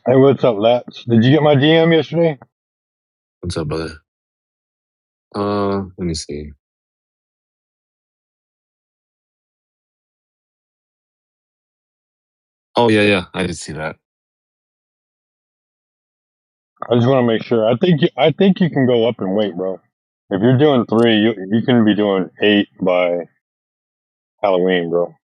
Hey, what's up, Lats? Did you get my DM yesterday? What's up, brother? Let me see. Oh yeah, I did see that. I just want to make sure. I think you can go up in weight, bro. If you're doing 3, you can be doing 8 by Halloween, bro.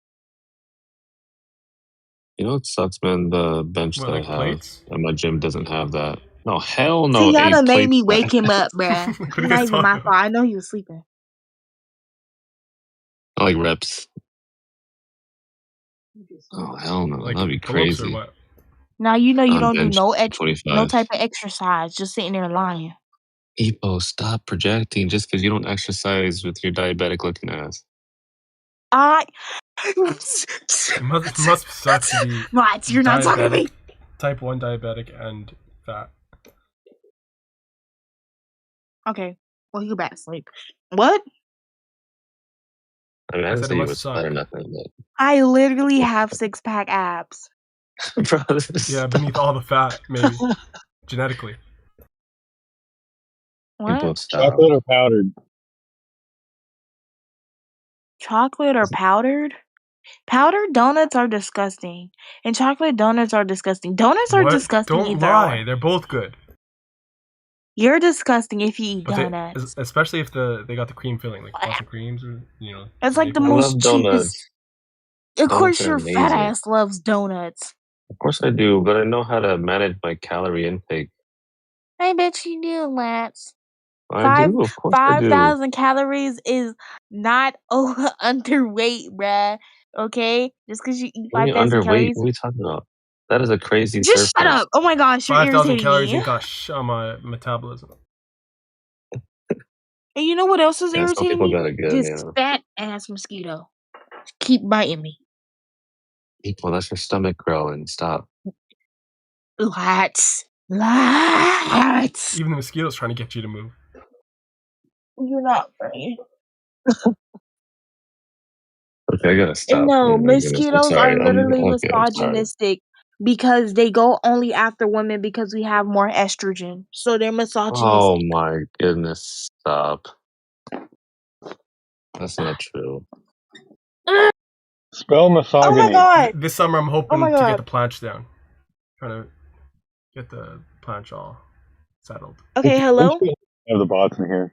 You know what sucks, man? The bench What, that I like have plates? at my gym doesn't have that. No, hell no. See, y'all 8 done made plates, me man. wake him up, bruh. What are It's you not guys even my talking fault. I know he was sleeping. I like reps. Oh hell no, Like that'd be pull-ups or crazy. what? Now you know you On don't do bench no 25. type of exercise. Just sitting there lying. Epo, stop projecting just because you don't exercise with your diabetic looking ass. I. It must suck to be What? You're not talking to me. diabetic, type 1 diabetic and fat. Okay. Well, you back to sleep. What? I mean, I I didn't said it say you must was fat or suck. nothing, I literally have 6-pack abs. but bro, Yeah, beneath all the fat, maybe. Genetically. People What? stop. Chocolate or powdered? Chocolate or powdered? Powdered donuts are disgusting. And chocolate donuts are disgusting. Donuts are What? disgusting Don't either lie. or. They're both good. You're disgusting if you eat But they, donuts. especially if they got the cream filling, like Boston creams or It's like the maple I ones. love most cheapest. donuts. Of Donuts course, are your fat amazing. ass loves donuts. Of course I do, but I know how to manage my calorie intake. I bet you do, Lance. I do, of course I do. 5,000 calories is not underweight, bruh. Okay, just because you eat What do you mean 5,000 underweight? calories. What are we talking about? That is a crazy Just shut surplus. up! Oh my gosh, you're 5,000 irritating calories me. ain't got on my metabolism. And you know what else is Yeah, some irritating people me? got it good, This fat ass mosquito. Keep biting me. People, that's your stomach growing. Stop. Lots. Even the mosquitoes trying to get you to move. You're not funny. Okay, I gotta And stop. no, Oh my goodness. I'm mosquitoes are sorry. literally I'm sorry. misogynistic because they go only after women because we have more estrogen. So they're Oh misogynistic. my goodness. Stop. That's not true. Spell Oh my misogyny. god! This summer I'm Oh hoping my to get god. the planch down. Trying to get the planch all settled. Okay, hello? Have the bots in here.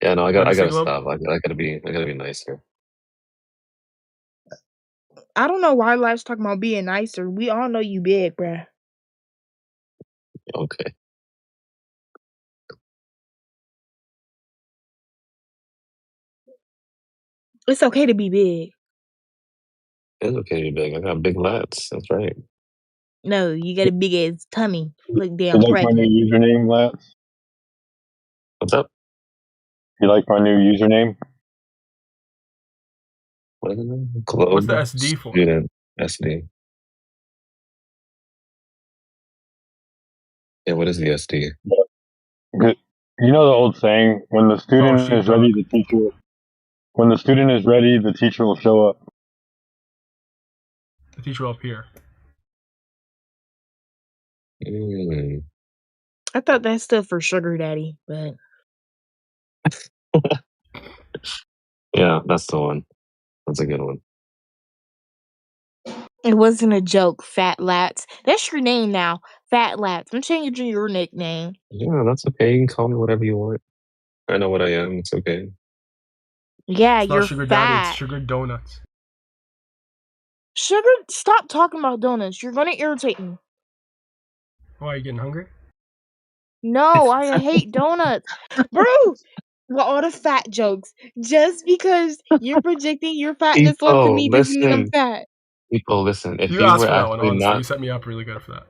Yeah, no, I What'd you say, gotta Globe? stop. I gotta be nicer. I don't know why Life's talking about being nicer. We all know you big, bruh. Okay. It's okay to be big. It's okay to be big. I got big lats. That's right. No, you got a big ass tummy. Look You damn like my new pregnant. username, Lance? What's up? You like my new username? What is it? What's Globe the SD for? student SD. Yeah, what is the SD? But you know the old saying: when the student is ready, sheepdog. the teacher. When the student is ready, the teacher will show up. The teacher will appear. I thought that stood for sugar daddy, but Yeah, that's the one. That's a good one. it wasn't a joke. Fat Lats. That's your name now. Fat Lats. I'm changing your nickname. Yeah, that's okay. You can call me whatever you want. I know what I am. It's okay. Yeah, It's not you're sugar daddy, it's fat. sugar donuts. Sugar, stop talking about donuts. You're gonna irritate me. Why, are you getting hungry? No, I hate donuts. Bro, well, all the fat jokes. Just because you're projecting your fatness onto People, me doesn't mean I'm listen. fat. People, listen. If You you asked were for that one, actually honestly. You not, set me up really good for that.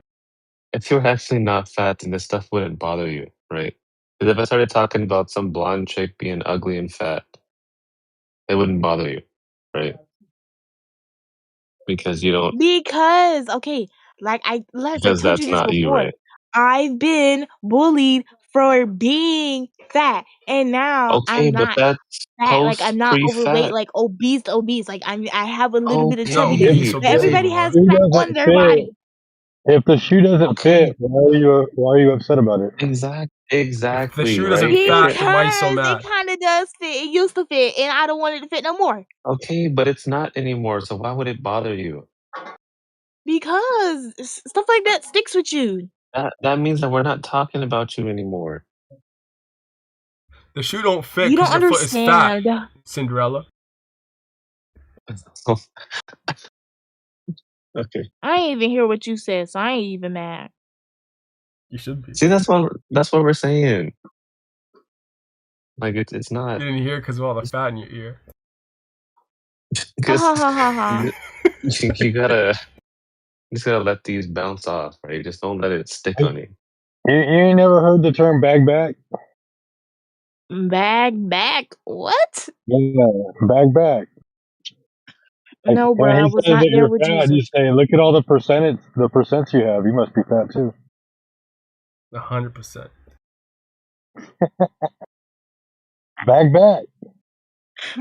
if you were actually not fat, then this stuff wouldn't bother you, right? Because if I started talking about some blonde chick being ugly and fat, it wouldn't bother you, right? Because you don't. Because, okay, I Because told you that's this not you, before. right? I've been bullied for being fat, and now Okay, I'm but not that's fat. Like I'm post not overweight, pre-fat. like obese. Like I have a little bit of You're not chubby. Okay, obese, But obese everybody anymore. has Shoe fat on doesn't their fit. body. If the shoe doesn't okay, fit, why are you upset about it? If the exactly, shoe doesn't right? If you're fit, then why are you so Because it mad? kind of does fit. It used to fit, and I don't want it to fit no more. okay, but it's not anymore. So why would it bother you? Because stuff like that sticks with you. That means that we're not talking about you anymore. The shoe don't fit You because don't your foot is fat, understand. Cinderella. Okay. I ain't even hear what you said, so I ain't even mad. You should be. See, that's what we're saying. Like it's not You didn't hear because of all the fat in your ear. Ha because ha ha ha ha. you gotta you just gotta let these bounce off, right? Just don't let it stick on you. You ain't never heard the term bag back? Bag back? What? Yeah, bag back. Like No, bro, when I he was says not that there you're with fat, you Jesus. say, "Look at all the percents you have. You must be fat too." 100%. Bag back.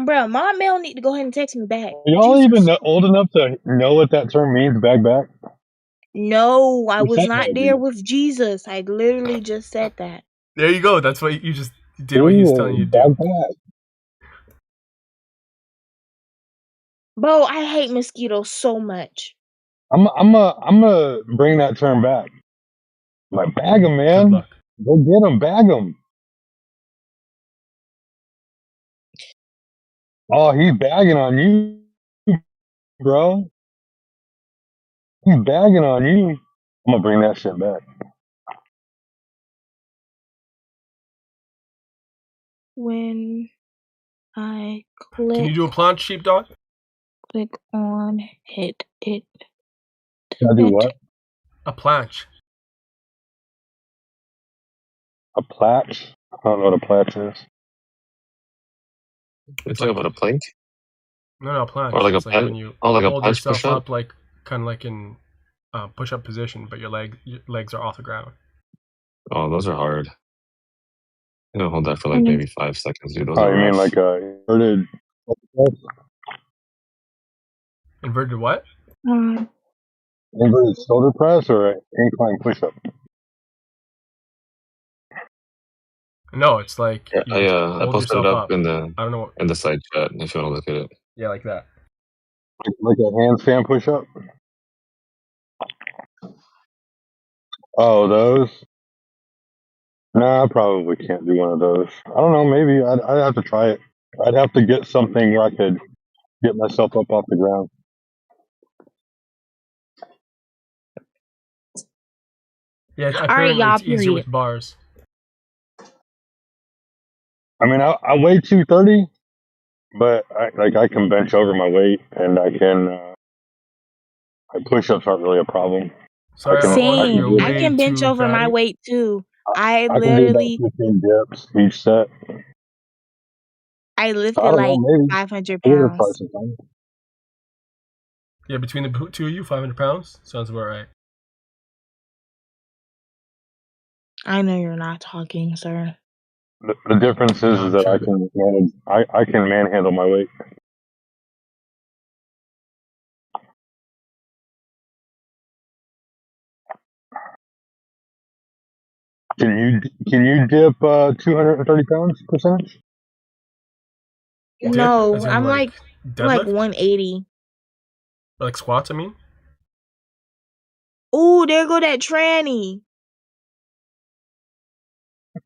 Bro, my mail need to go ahead and text me back. Are y'all even Jesus. old enough to know what that term means? Bag back. No, I Your was son not might there be. with Jesus. I literally just said that. There you go. That's what you just did what he was telling Ooh, you to do. bag back. Bro, I hate mosquitoes so much. I'm gonna bring that term back. Like bag 'em, Good man. luck. Go get 'em, bag 'em. Oh, he's bagging on you, bro. He's bagging on you. I'm gonna bring that shit back. When I Can you click do a plant, sheepdog? on it, Can I do what? A planche. A platch? I don't know what a platch is. We're It's talking like about a plank no or planche. like a It's like punch, when you like a hold punch yourself push up. up, like kind of like in push-up position, but your legs are off the ground. Oh, those are hard. You don't hold that for like Mm. maybe 5 seconds, dude. Those Oh, are you mean rough. like a inverted? Inverted what? Inverted shoulder press or an incline push up? No, it's like Yeah, you I hold posted it yourself up up. I don't know what. in the side chat if you want to look at it. Yeah, like that. Like a handstand push up? Oh, those? No, I probably can't do one of those. I don't know. Maybe I'd have to try it. I'd have to get something where I could get myself up off the ground. Yeah, All right, apparently y'all. it's easier Period. with bars. I mean, I weigh 230, but I can bench over my weight and I can. My push-ups aren't really a problem. I Sorry, can. I Ora, can Same. you're do I about. way can bench too over my fatty. weight too. I I can do about literally, 15 dips each set. I I lifted don't know. like Maybe 500 I gotta try pounds. sometime. Yeah, between the two of you, 500 pounds sounds about right. I know you're not talking, sir. The difference is that I can manage. I can manhandle my weight. Can you dip 230 pounds percentage? No, as in, I'm like, like deadlift? 180. Like squats, I mean? Ooh, there go that tranny.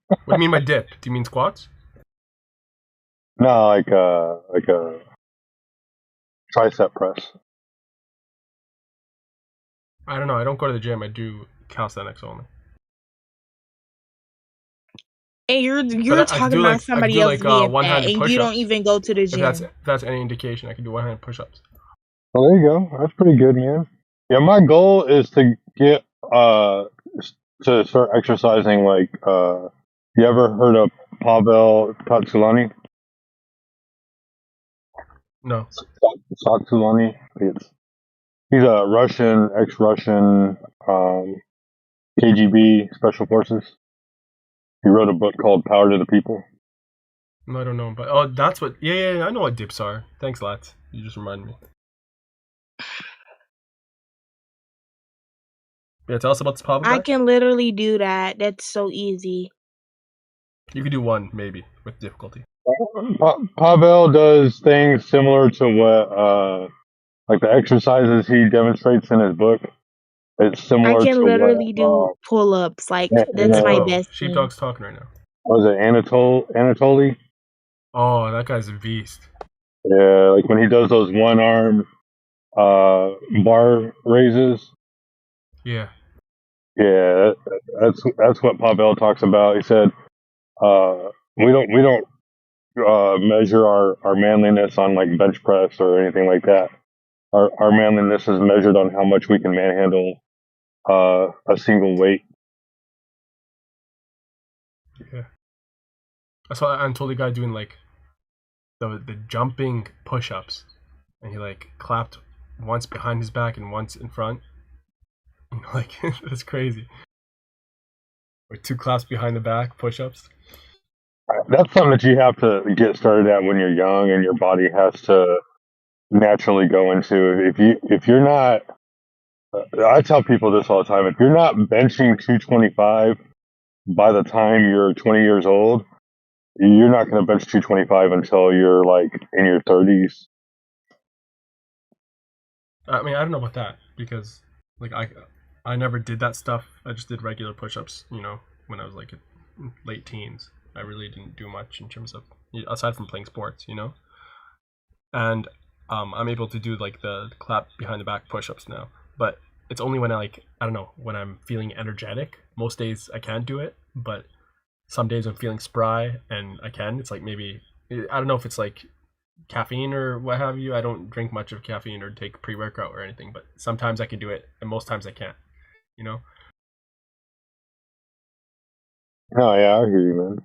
What do you mean by dip? Do you mean squats? No, like a tricep press. I don't know. I don't go to the gym. I do calisthenics only. And you're But I could talking do about like somebody else being fat, one-handed and you don't push-ups. even go to the If that's gym. any indication, I can do one-handed push-ups. Well, there you go. That's pretty good, man. Yeah, my goal is to get to start exercising. Like, you ever heard of Pavel Tsatsouline? No. Tsatsouline. He's a Russian, ex-Russian, KGB Special Forces. He wrote a book called Power to the People. No, I don't know. But that's what. Yeah. I know what dips are. Thanks, lads. You just reminded me. Yeah, tell us about this Pavel I guy. can literally do that. That's so easy. You could do one maybe with difficulty. Pavel does things similar to what, like the exercises he demonstrates in his book. It's I similar can to literally do what pull-ups. Like, that's Hey, my bro, best thing. Sheepdog's talking right now. was it Anatoly? Oh, that guy's a beast. Yeah, like when he does those one arm bar raises. Yeah. Yeah, that's what Pavel talks about. He said, we don't measure our manliness on like bench press or anything like that. Our manliness is measured on how much we can manhandle a single weight. Yeah. I saw that Anatoly guy doing like the jumping push-ups, and he like clapped once behind his back and once in front. Like that's crazy. Or 2 claps behind the back push-ups. That's something that you have to get started at when you're young, and your body has to naturally go into. If you're not, I tell people this all the time. If you're not benching 225 by the time you're 20 years old, you're not going to bench 225 until you're like in your 30s. I mean, I don't know about that because like I never did that stuff. I just did regular push-ups, when I was like late teens. I really didn't do much in terms of aside from playing sports, And I'm able to do like the clap behind the back push-ups now, but it's only when I don't know, when I'm feeling energetic. Most days I can't do it, but some days I'm feeling spry and I can. It's like maybe I don't know if it's like caffeine or what have you. I don't drink much of caffeine or take pre-workout or anything, but sometimes I can do it and most times I can't. Oh yeah, I hear you, man.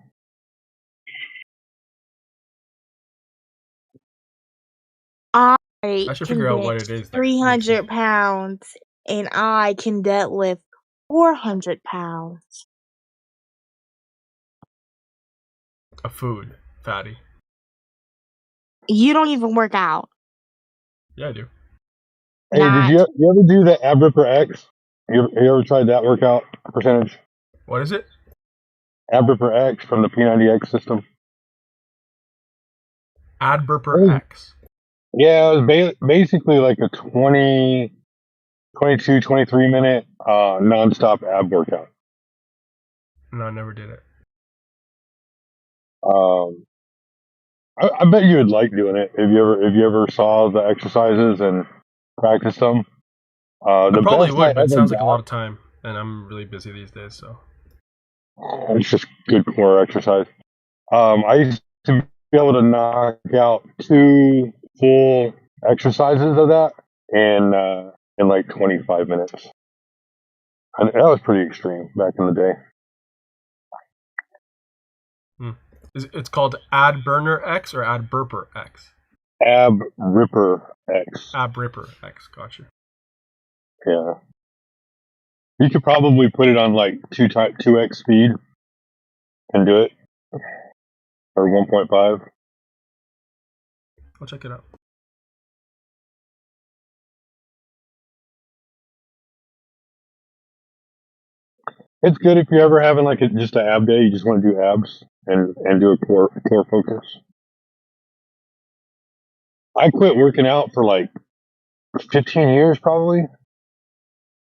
I I should can figure out what bench it is that makes me 300 pounds, and I can deadlift 400 pounds. a food fatty. You don't even work out. Yeah, I do. Hey, did you ever do the ab ripper X? You ever tried that workout percentage? What is it? Ab ripper X from the P90X system. Ad burper X. Yeah, it was basically like a 22, 23 minute nonstop ab workout. No, I never did it. I bet you would like doing it if you ever saw the exercises and practiced them. I The probably best I would, but it ever sounds like a got, lot of time, and I'm really busy these days. So it's just good core exercise. I used to be able to knock out 2 full exercises of that in like 25 minutes. And that was pretty extreme back in the day. It's called Ad Burner X or Ad Burper X. Ab Ripper X. Ab Ripper X. Gotcha. Yeah. You could probably put it on like 2x speed and do it, or 1.5. I'll check it out. It's good if you're ever having like just an ab day. You just want to do abs and do a core focus. I quit working out for like 15 years probably,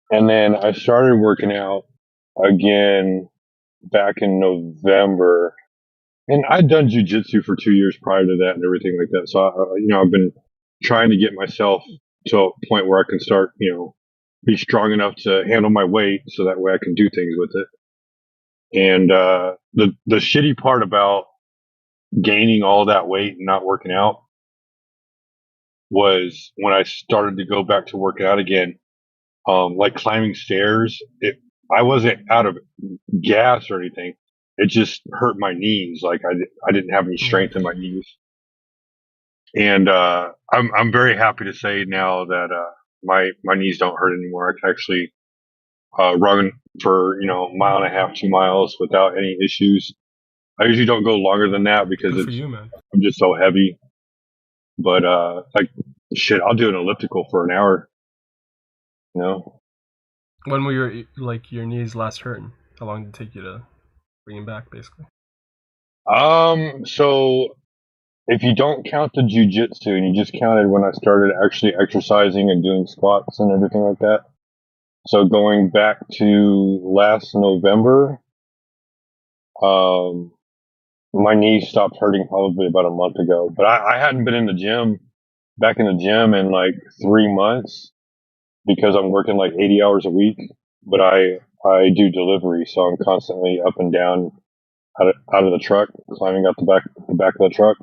and then I started working out again back in November. And I'd done jujitsu for 2 years prior to that and everything like that. So I've been trying to get myself to a point where I can start, be strong enough to handle my weight, so that way I can do things with it. And the shitty part about gaining all that weight and not working out was when I started to go back to working out again, like climbing stairs. I wasn't out of gas or anything. It just hurt my knees. Like I didn't have any strength in my knees. And I'm very happy to say now that my knees don't hurt anymore. I can actually run for a mile and a half, 2 miles without any issues. I usually don't go longer than that because Good for you, man. I'm just so heavy. But like shit, I'll do an elliptical for an hour. When were your knees last hurting? How long did it take you to bring them back, basically? So if you don't count the jujitsu and you just counted when I started actually exercising and doing squats and everything like that. So going back to last November, my knees stopped hurting probably about a month ago. But I hadn't been back in the gym in like 3 months because I'm working like 80 hours a week. But I do delivery, so I'm constantly up and down out of the truck, climbing out the back of the truck.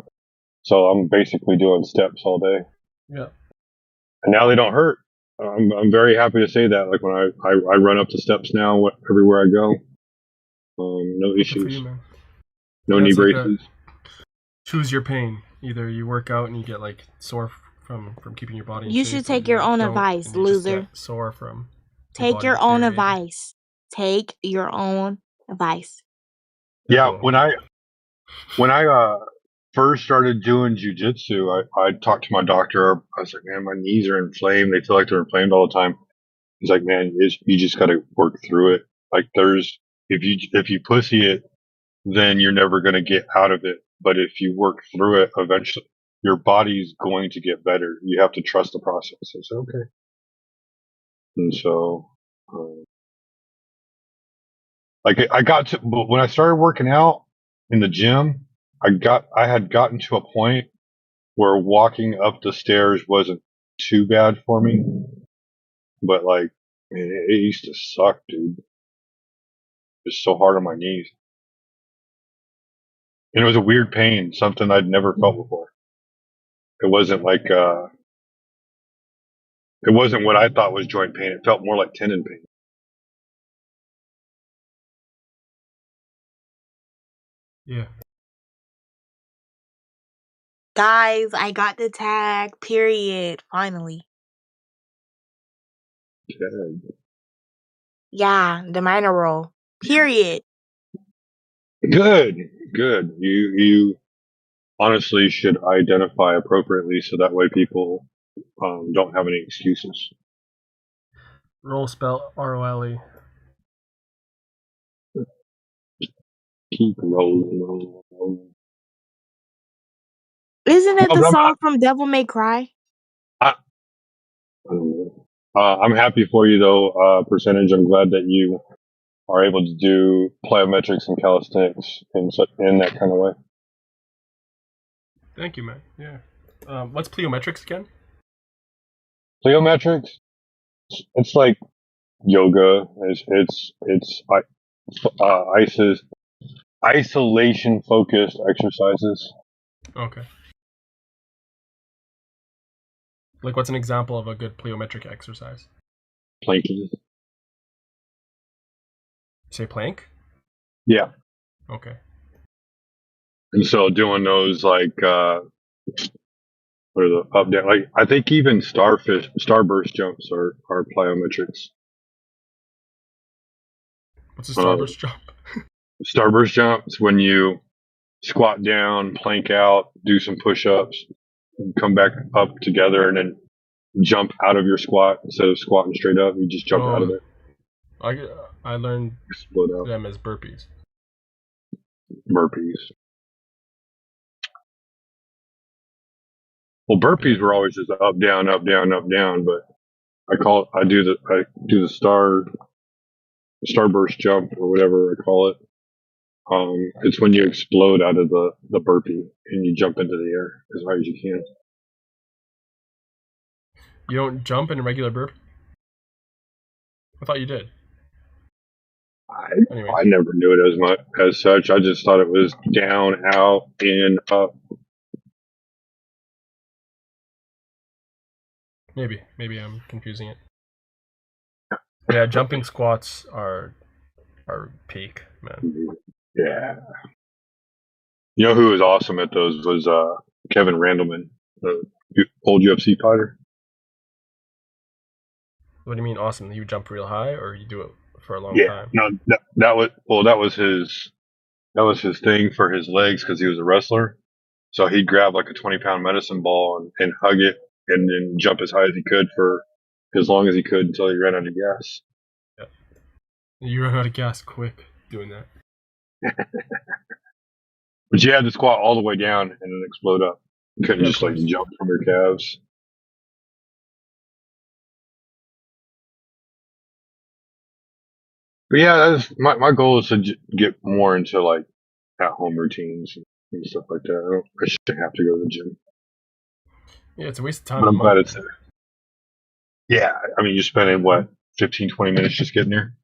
So I'm basically doing steps all day. Yeah. And now they don't hurt. I'm very happy to say that. Like when I run up the steps now everywhere I go, no issues. Good for you, man. No knee braces. Choose your pain. Either you work out and you get like sore from keeping your body in You shape, should take your own advice, loser. Sore from take your own advice. Take your own advice. Yeah, when I first started doing jujitsu, I talked to my doctor. I was like, man, my knees are inflamed. They feel like they're inflamed all the time. He's like, man, you just got to work through it. Like if you pussy it, then you're never going to get out of it. But if you work through it, eventually your body's going to get better. You have to trust the process. I said, okay. And so, like when I started working out in the gym, I had gotten to a point where walking up the stairs wasn't too bad for me. But like, man, it used to suck, dude. It's so hard on my knees. And it was a weird pain, something I'd never felt before. It wasn't like, it wasn't what I thought was joint pain. It felt more like tendon pain. Yeah. Guys, I got the tag, period. Finally. Tag. Yeah, the minor role. Period. Good. You honestly should identify appropriately so that way people don't have any excuses. Roll spell ROLE. Keep rolling. Isn't it the song from Devil May Cry? I'm happy for you though, Percentage. I'm glad that you are able to do plyometrics and calisthenics in that kind of way. Thank you, man. Yeah. What's plyometrics again? Plyometrics, it's like yoga. It's isolation focused exercises. Okay. Like, what's an example of a good plyometric exercise? Planking. Say plank? Yeah. Okay. And so doing those like what are the up down, like I think even starburst jumps are plyometrics. What's a starburst jump? Starburst jump is when you squat down, plank out, do some push-ups, come back up together, and then jump out of your squat instead of squatting straight up. You just jump out of it. I learned Explode out. them as burpees. Burpees. Well, burpees were always just up, down, up, down, up, down. But I do the starburst jump or whatever I call it. It's when you explode out of the burpee and you jump into the air as high as you can. You don't jump in a regular burpee? I thought you did. I never knew it as much as such. I just thought it was down, out, in, up. Maybe I'm confusing it. Yeah, jumping squats are peak, man. Yeah. You know who was awesome at those was Kevin Randleman, the old UFC fighter. What do you mean awesome? You jump real high, or you do it for a long time? No, that was his thing for his legs because he was a wrestler. So he'd grab like a 20-pound medicine ball and hug it, and then jump as high as he could for as long as he could until he ran out of gas. Yeah. You run out of gas quick doing that. But you had to squat all the way down and then explode up. You couldn't just like jump from your calves. But yeah, that's, my goal is to get more into like at-home routines and stuff like that. I shouldn't have to go to the gym. Yeah, it's a waste of time. But I'm glad it's there. Yeah, I mean, you're spending what, 15, 20 minutes just getting there?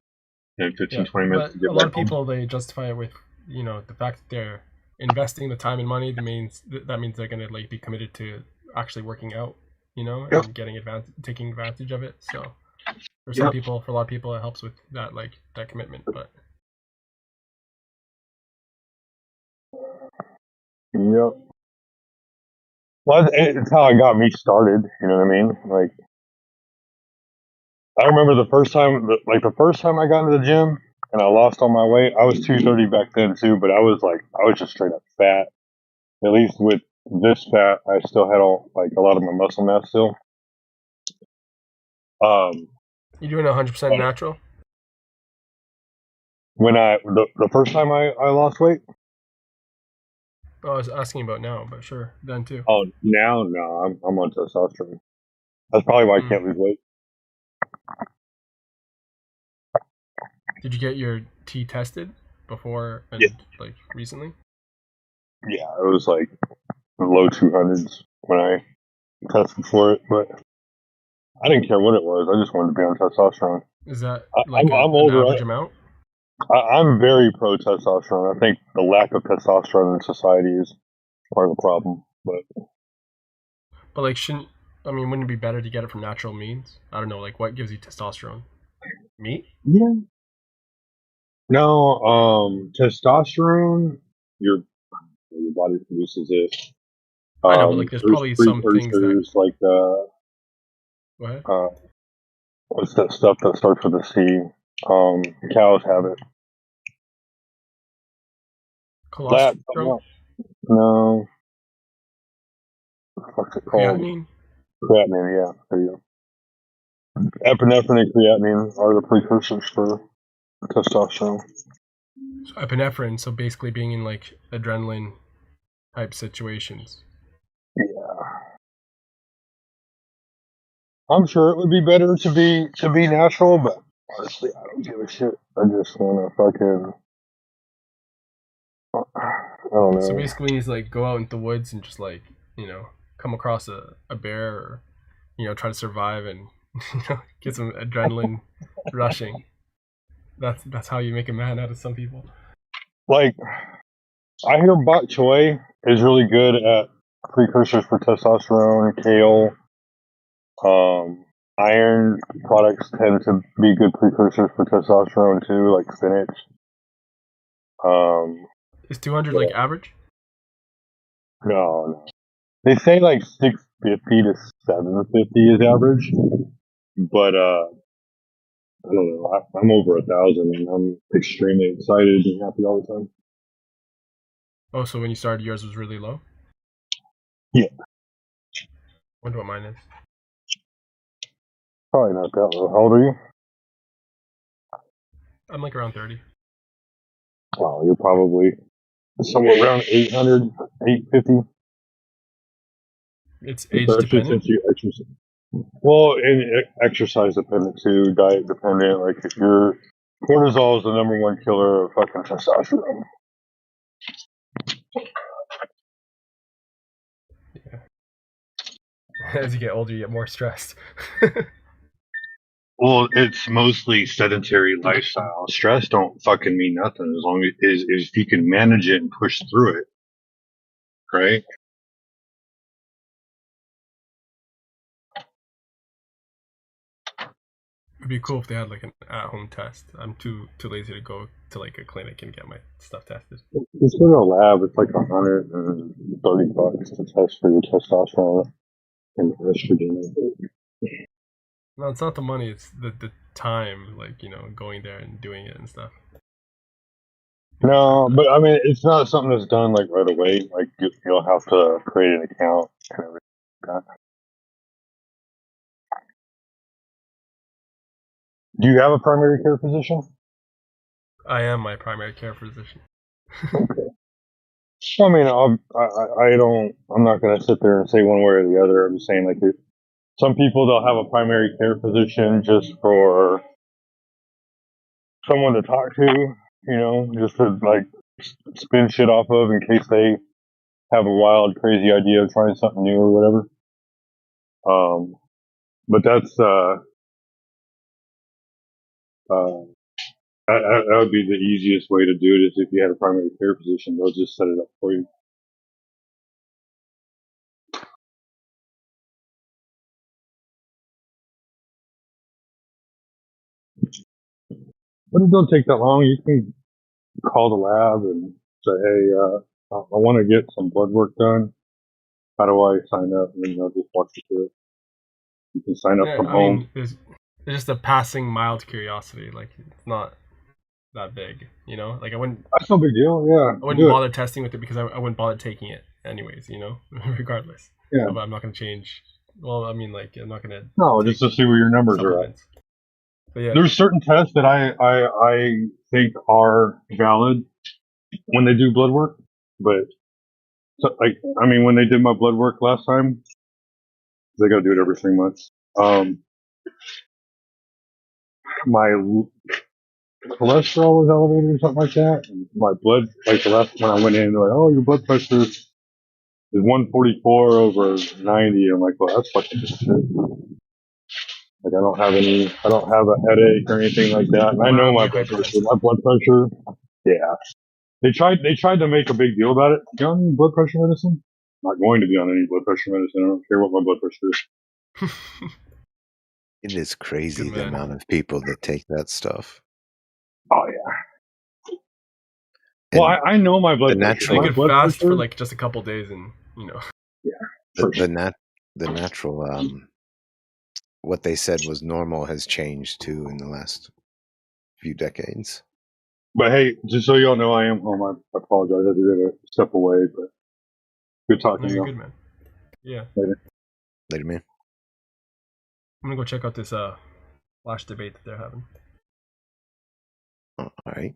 And 15, 20 minutes to get a lot of people, they justify it with, the fact that they're investing the time and money. That means they're going to like be committed to actually working out, and taking advantage of it. So for a lot of people, it helps with that, like that commitment. But yep. Well, it's how it got me started. You know what I mean? Like, I remember the first time I got into the gym and I lost all my weight. I was 230 back then too, but I was just straight up fat. At least with this fat, I still had a lot of my muscle mass still. You doing 100% natural? When the first time I lost weight. Oh, I was asking about now, but sure, then too. Oh, now no, I'm on testosterone. That's probably why I can't lose weight. Did you get your T tested before like recently? Yeah, it was like low 200s when I tested for it, but I didn't care what it was. I just wanted to be on testosterone. Is that like an average amount? I'm very pro testosterone. I think the lack of testosterone in society is part of the problem. But like, wouldn't it be better to get it from natural means? I don't know, like what gives you testosterone? Meat? Yeah. No, testosterone, your body produces it. I know, but like there's probably some things that like what's that stuff that starts with a C? Cows have it. Colostrum? No. What's it called? Creatinine? Creatinine, yeah. There you go. Epinephrine and creatinine are the precursors for testosterone. So epinephrine, so basically being in like adrenaline type situations. Yeah. I'm sure it would be better to be natural, but honestly, I don't give a shit. I just want to fucking, I don't know. So basically, he's like go out into the woods and just like come across a bear or try to survive and get some adrenaline rushing. That's how you make a man out of some people. Like, I hear bok choy is really good at precursors for testosterone. Kale, iron products tend to be good precursors for testosterone too, like spinach. Is 200 like average? No. They say like 650 to 750 is average, but I don't know. I'm over 1,000, and I'm extremely excited and happy all the time. Oh, so when you started, yours was really low? Yeah. Wonder what mine is. Probably not that low. How old are you? I'm like around 30. Oh, you're probably somewhere around 800, 850. It's age Especially dependent? since you exercise. Well, and exercise dependent too, diet dependent. Like if your cortisol is the number one killer of fucking testosterone. Yeah. As you get older, you get more stressed. Well, it's mostly sedentary lifestyle. Stress don't fucking mean nothing as long as if you can manage it and push through it, right? It'd be cool if they had like an at-home test. I'm too lazy to go to like a clinic and get my stuff tested. Just go to a lab. It's like $130 to test for your testosterone and estrogen. No, it's not the money. It's the time, like, you know, going there and doing it and stuff. No, but I mean, it's not something that's done like right away. Like you'll have to create an account and everything like that. Do you have a primary care physician? I am my primary care physician. Okay. I mean, I'm not going to sit there and say one way or the other. I'm just saying, like, some people they'll have a primary care physician just for someone to talk to, you know, just to like spin shit off of in case they have a wild, crazy idea of trying something new or whatever. But that would be the easiest way to do it is if you had a primary care physician, they'll just set it up for you. But it don't take that long. You can call the lab and say, hey, I want to get some blood work done. How do I sign up? And then they'll just walk you through it. You can sign up Yeah, from I mean, home. it's just a passing mild curiosity. Like, it's not that big, you know? Like, That's no big deal. Yeah. I wouldn't bother testing with it because I wouldn't bother taking it anyways, you know? Regardless. Yeah. But I'm not going to change. Well, I mean, like, I'm not going to. No, just to see where your numbers are at. But yeah. There's certain tests that I think are valid when they do blood work, but like, I mean, when they did my blood work last time, they got to do it every 3 months. My cholesterol was elevated or something like that. And my blood, like the last time I went in, they're like, oh, your blood pressure is 144 over 90. I'm like, well, that's fucking just shit. Like, I don't have a headache or anything like that. And I know my blood pressure. Yeah. They tried to make a big deal about it. You on any blood pressure medicine? I'm not going to be on any blood pressure medicine. I don't care what my blood pressure is. It is crazy the amount of people that take that stuff. Oh yeah. Well, I know my blood pressure. You My could blood fast pressure, for like just a couple days, and you know. Yeah. The natural what they said was normal has changed too in the last few decades. But hey, just so y'all know, I am home. I apologize. I did step away, but good talking No, to you're y'all. good, man. Yeah. Later, man. I'm gonna go check out this Flash debate that they're having. All right.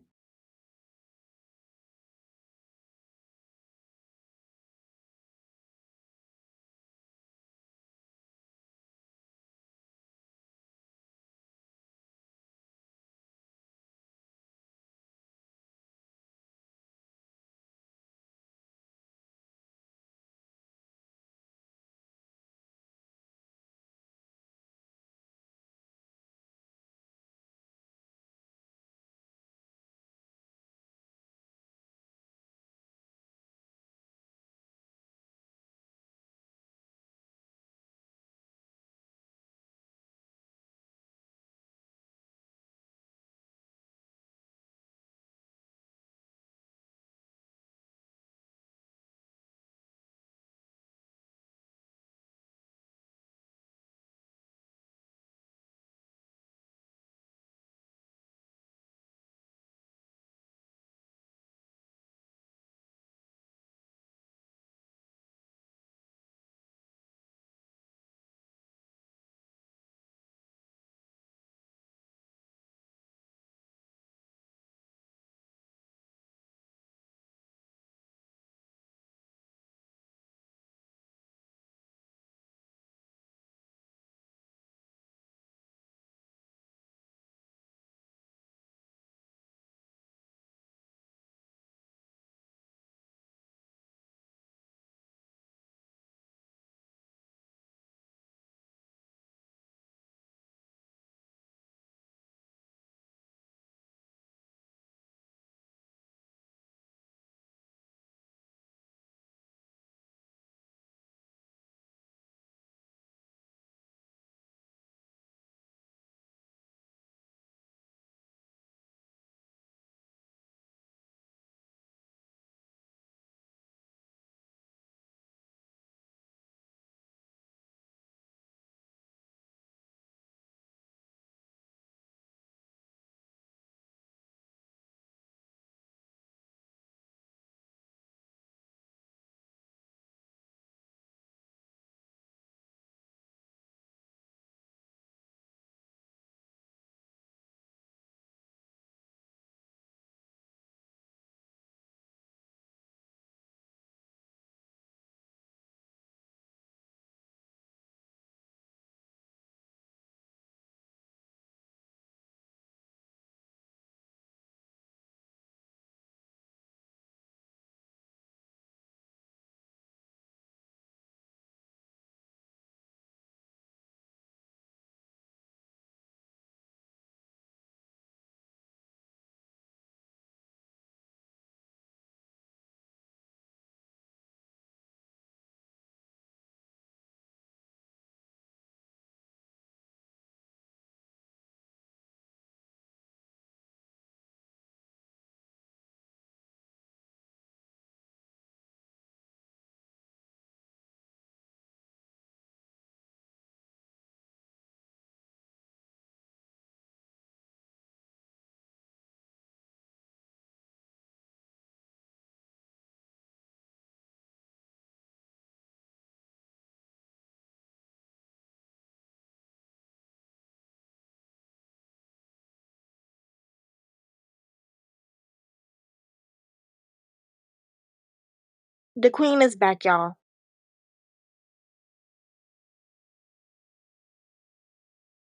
The queen is back, y'all.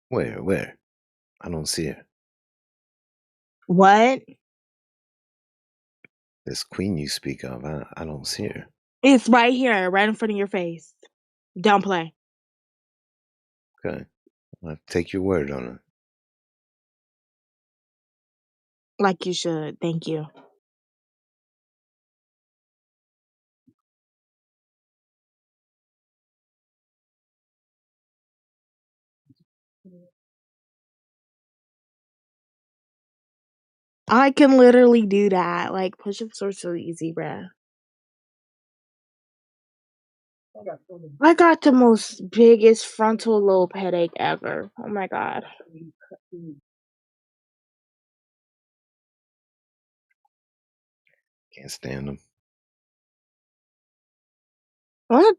Where? I don't see her. What? This queen you speak of, I don't see her. It's right here, right in front of your face. Don't play. Okay. I'll take your word on it. Like you should. Thank you. I can literally do that. Like, push-ups are so easy, bruh. I got the most biggest frontal lobe headache ever. Oh my god. Can't stand them. What?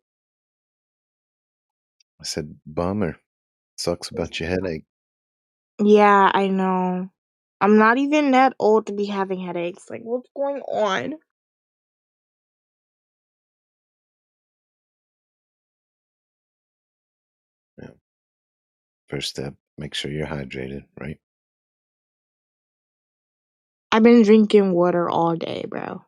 I said, bummer. Sucks about your headache. Yeah, I know. I'm not even that old to be having headaches. Like, what's going on? Yeah. First step, make sure you're hydrated, right? I've been drinking water all day, bro.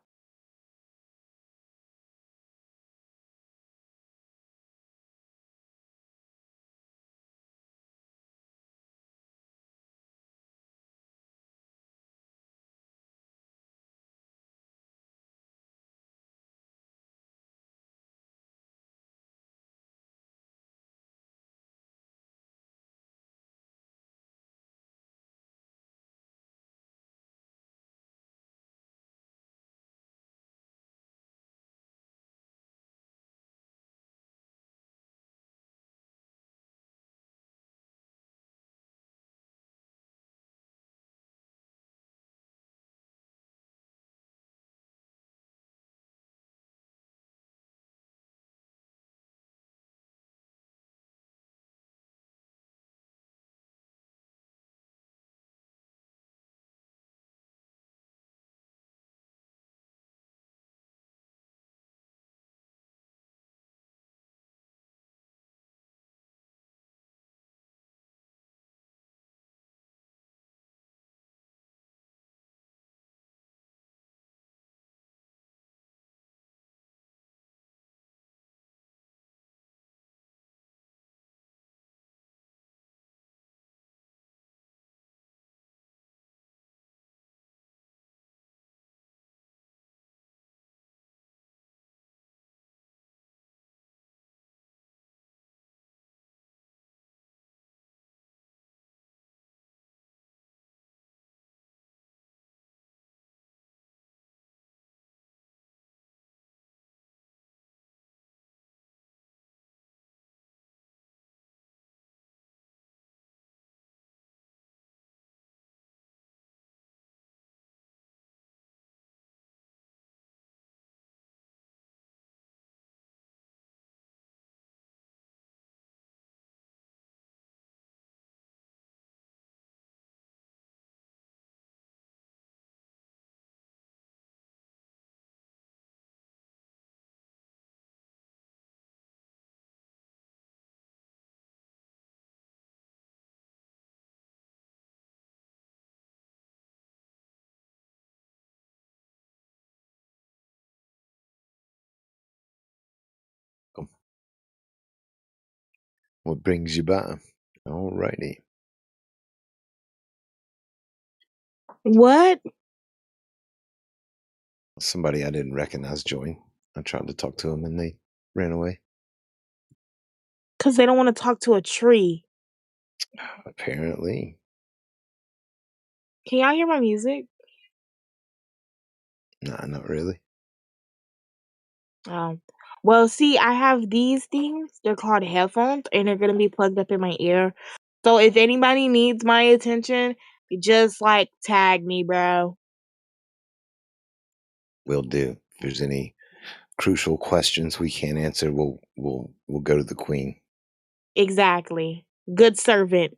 What brings you by? Alrighty. What? Somebody I didn't recognize joined. I tried to talk to them and they ran away. Because they don't want to talk to a tree. Apparently. Can y'all hear my music? Nah, not really. Oh. Well, see, I have these things. They're called headphones, and they're going to be plugged up in my ear. So if anybody needs my attention, just, like, tag me, bro. Will do. If there's any crucial questions we can't answer, we'll go to the queen. Exactly. Good servant.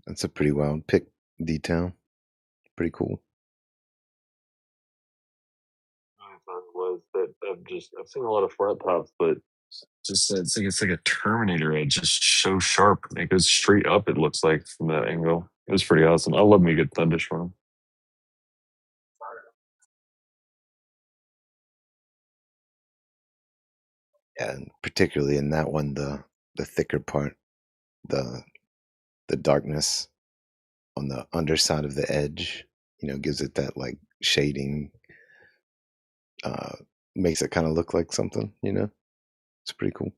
It's a pretty wild pick detail. Pretty cool. Was that I've seen a lot of flat tops, but just it's like a Terminator edge, just so sharp. It goes straight up. It looks like from that angle. It was pretty awesome. I love me a good thunderstorm. Yeah, and particularly in that one, the thicker part, the darkness on the underside of the edge, gives it that like shading. Makes it kind of look like something. It's pretty cool.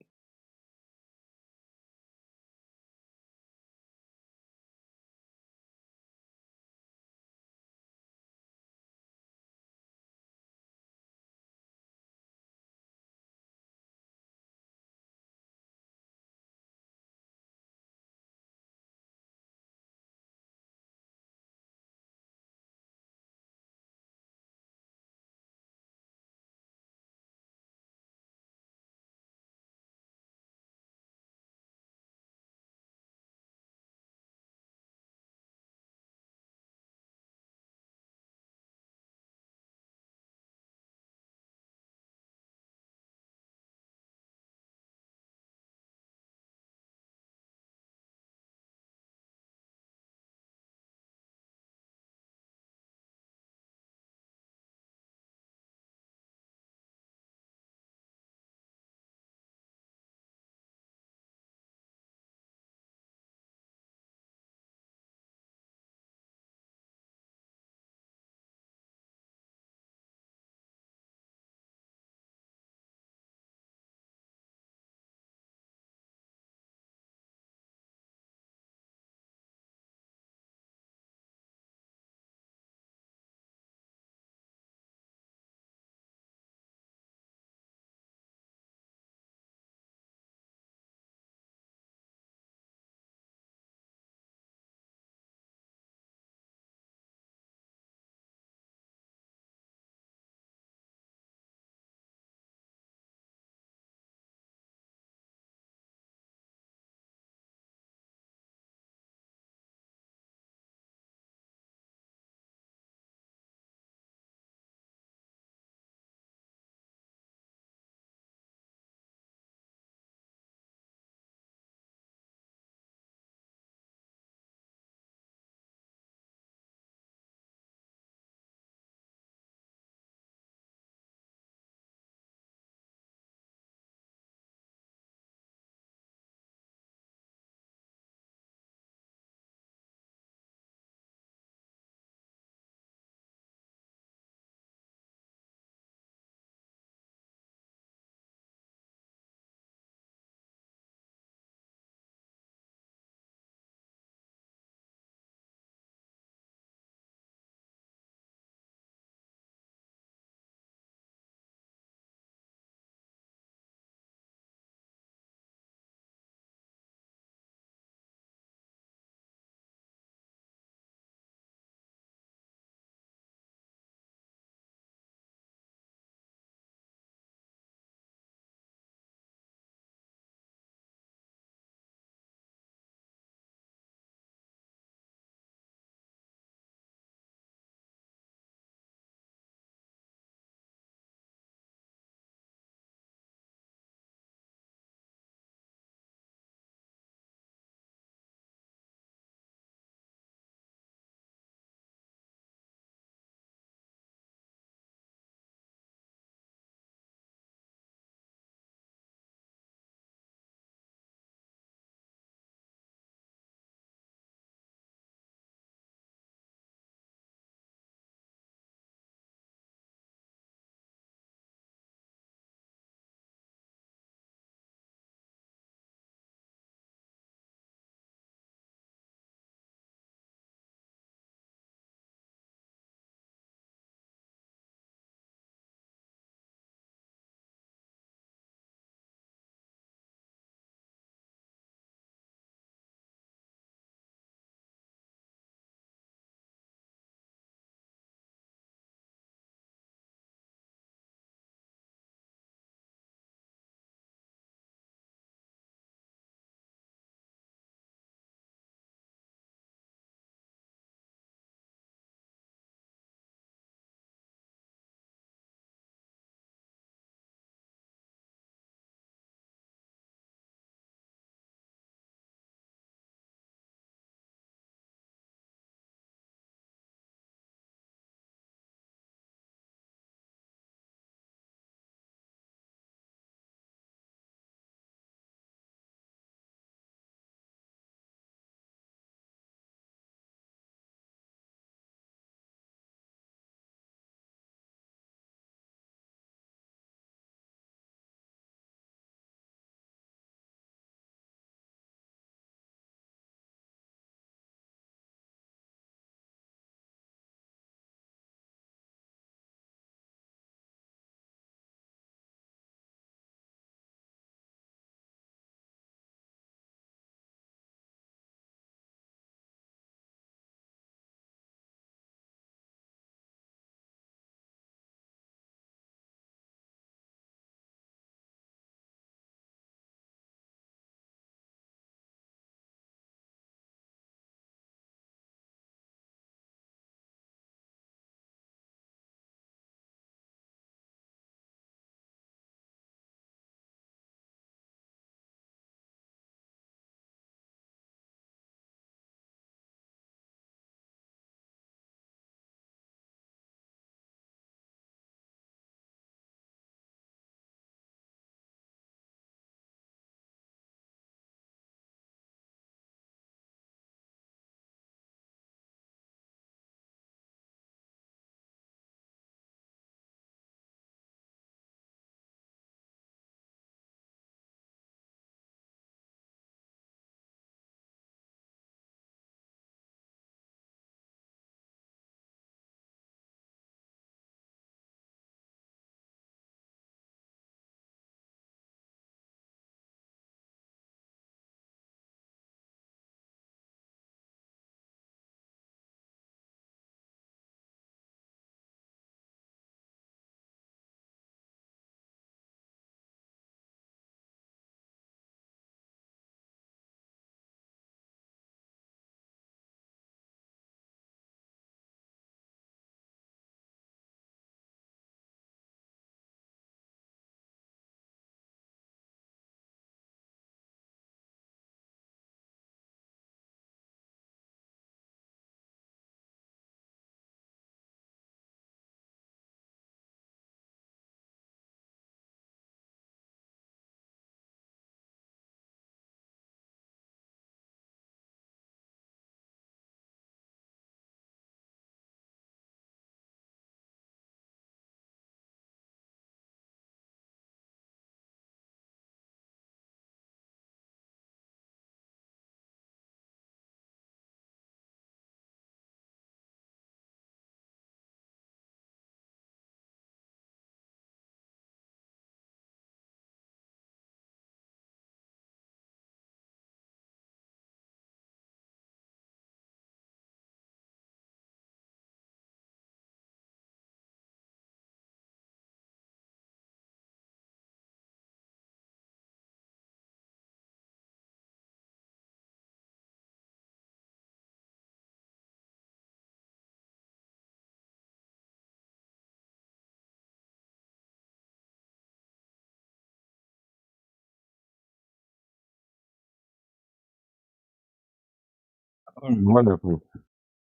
Wonderful.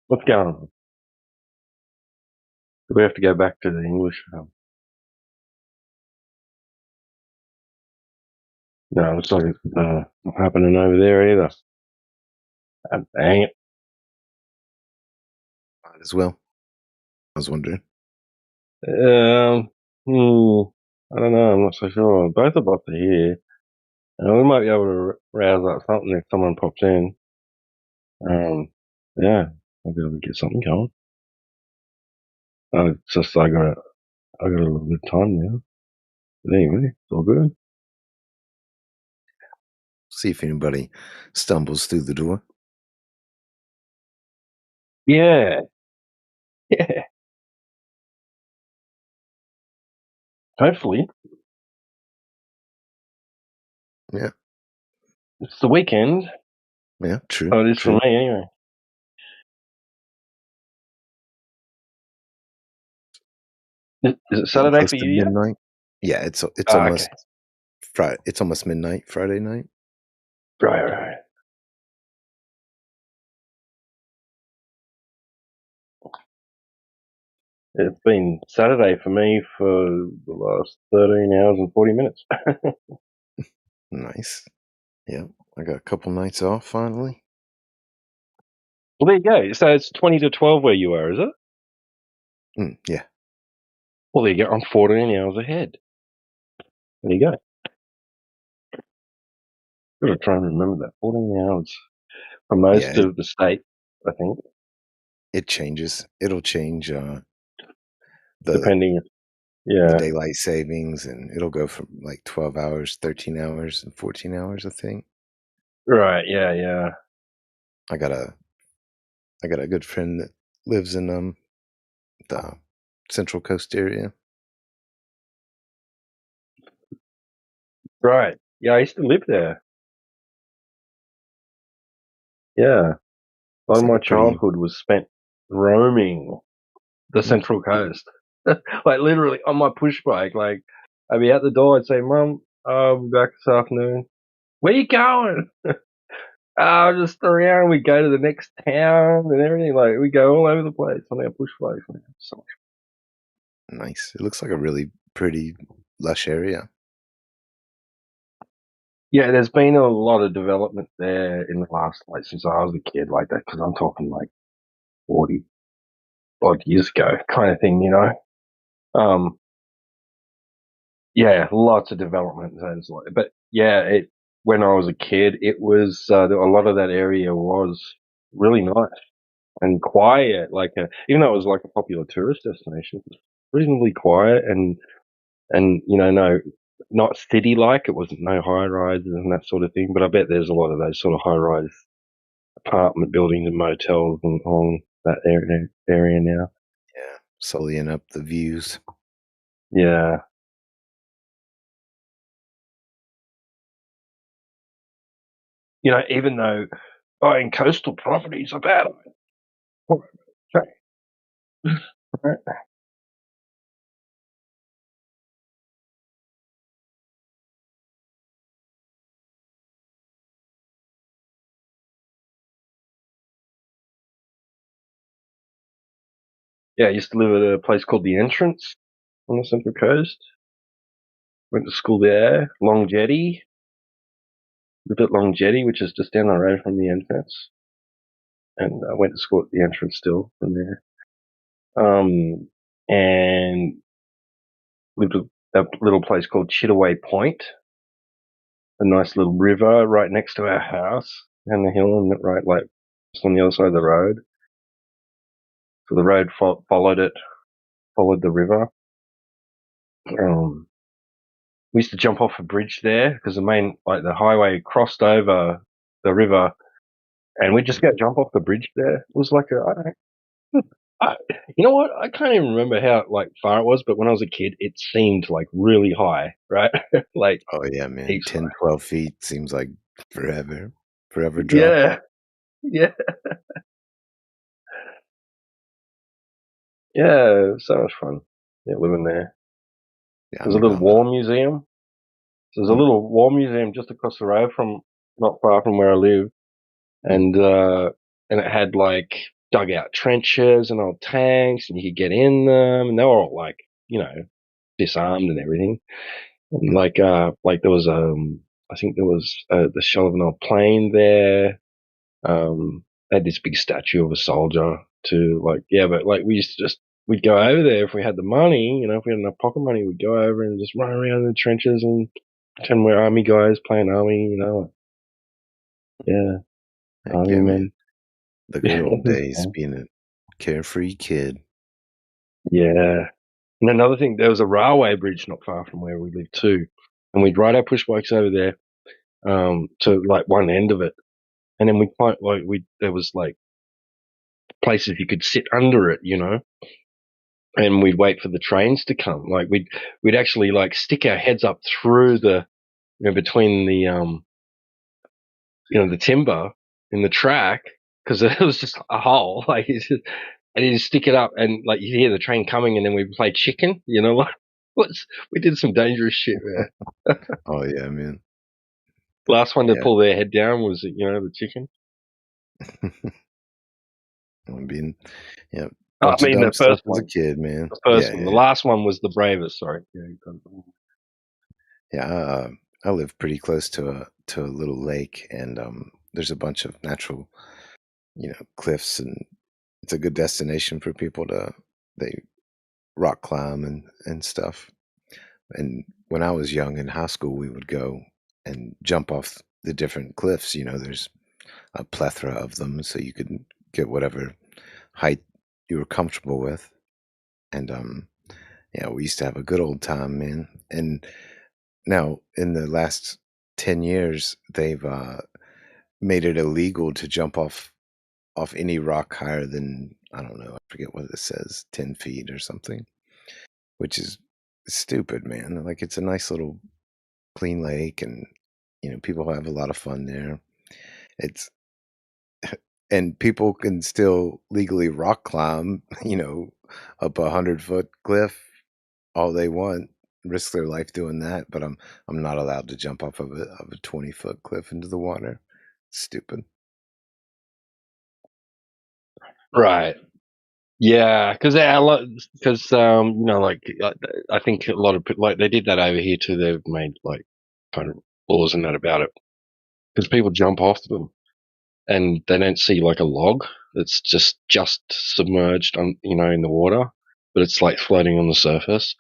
What's going on? Do we have to go back to the English? No, looks like it's not happening over there either. Dang it. Might as well. I was wondering. I don't know. I'm not so sure. Both of us are here. We might be able to rouse up something if someone pops in. Yeah, I'll be able to get something going. It's just I got a little bit of time now. But anyway, it's all good. See if anybody stumbles through the door. Yeah. Yeah. Hopefully. Yeah. It's the weekend. Yeah, true. Oh, it is true. for me anyway. Is it Saturday Close for to you yet? midnight. Yeah, it's almost Okay. Friday. It's almost midnight Friday night. Right. It's been Saturday for me for the last 13 hours and 40 minutes. Nice. Yeah, I got a couple nights off finally. Well, there you go. So it's 20 to 12 where you are, is it? Yeah. Well, there you go. I'm 14 hours ahead. There you go. Gotta try and remember that. 14 hours for most Yeah, of the state, I think. it changes. It'll change the Depending. the Yeah. daylight savings, and it'll go from like 12 hours, 13 hours, and 14 hours, I think. Right. Yeah. I got a good friend that lives in the Central Coast area. Right. Yeah, I used to live there. Yeah. A lot It's of like my a pretty. childhood was spent roaming the Central Coast. Like literally on my push bike. Like I'd be out the door, I'd say, Mum, I'll be back this afternoon. Where you going? Just around. We go to the next town and everything. Like we go all over the place on our push bikes. So Nice. It looks like a really pretty, lush area. yeah, there's been a lot of development there in the last, like, since I was a kid, like that, because I'm talking like 40 odd years ago, kind of thing, you know. Yeah, lots of development zones, but yeah, when I was a kid, it was a lot of that area was really nice and quiet. Like, even though it was like a popular tourist destination, it was reasonably quiet and you know, not city like. It wasn't no high rises and that sort of thing. But I bet there's a lot of those sort of high rise apartment buildings and motels and all that area now. Yeah, sullying up the views. Yeah. You know, even though buying coastal properties are bad. Right. Yeah, I used to live at a place called The Entrance on the Central Coast. Went to school there. Long Jetty. Lived at Long Jetty, which is just down the road from The Entrance. And I went to school at The Entrance still from there. And lived at a little place called Chittaway Point, a nice little river right next to our house and the hill, and right like just on the other side of the road. So the road followed the river. We used to jump off a bridge there because the highway crossed over the river, and we'd just jump off the bridge there. It was like you know what? I can't even remember how far it was, but when I was a kid, it seemed like really high, right? Like, oh yeah, man, 10, 12 feet seems like forever drop. Yeah. Yeah, so much fun. Yeah, living there. Yeah, There's a little war museum. So there's a little war museum just across the road not far from where I live. And and it had like dugout trenches and old tanks, and you could get in them, and they were all like, disarmed and everything. And like there was I think there was the shell of an old plane there. They had this big statue of a soldier too. Like, yeah, but like we used to we'd go over there if we had the money, if we had enough pocket money, we'd go over and just run around in the trenches and pretend we're army guys playing army, yeah, army Yeah, man. men. The good old days, being a carefree kid. Yeah. And another thing, there was a railway bridge not far from where we lived too, and we'd ride our push bikes over there to like one end of it, and then we'd find there was like places you could sit under it, and we'd wait for the trains to come. Like we'd actually like stick our heads up through the between the the timber in the track, because it was just a hole. Like and you stick it up, and like you hear the train coming, and then we play chicken. Like we did some dangerous shit, man. Oh yeah, man. Last one to Yeah. pull their head down was the chicken. Yeah. I Bunch of mean, dumb the stuff first as a one. kid, man. The first Yeah, one. yeah. The last one was the bravest. Sorry. Yeah, I live pretty close to a little lake, and there's a bunch of natural, cliffs, and it's a good destination for people they rock climb and stuff. And when I was young in high school, we would go and jump off the different cliffs. There's a plethora of them, so you could get whatever height you were comfortable with. And yeah, we used to have a good old time, man. And now in the last 10 years, they've made it illegal to jump off any rock higher than, I don't know, I forget what it says, 10 feet or something, which is stupid, man. Like, it's a nice little clean lake, and people have a lot of fun there. It's and people can still legally rock climb, up 100-foot cliff all they want, risk their life doing that. But I'm not allowed to jump off of a 20-foot cliff into the water. Stupid. Right. Yeah, because like I think a lot of people, like they did that over here too. They've made like kind of laws and that about it, because people jump off them and they don't see like a log that's just submerged on in the water, but it's like floating on the surface.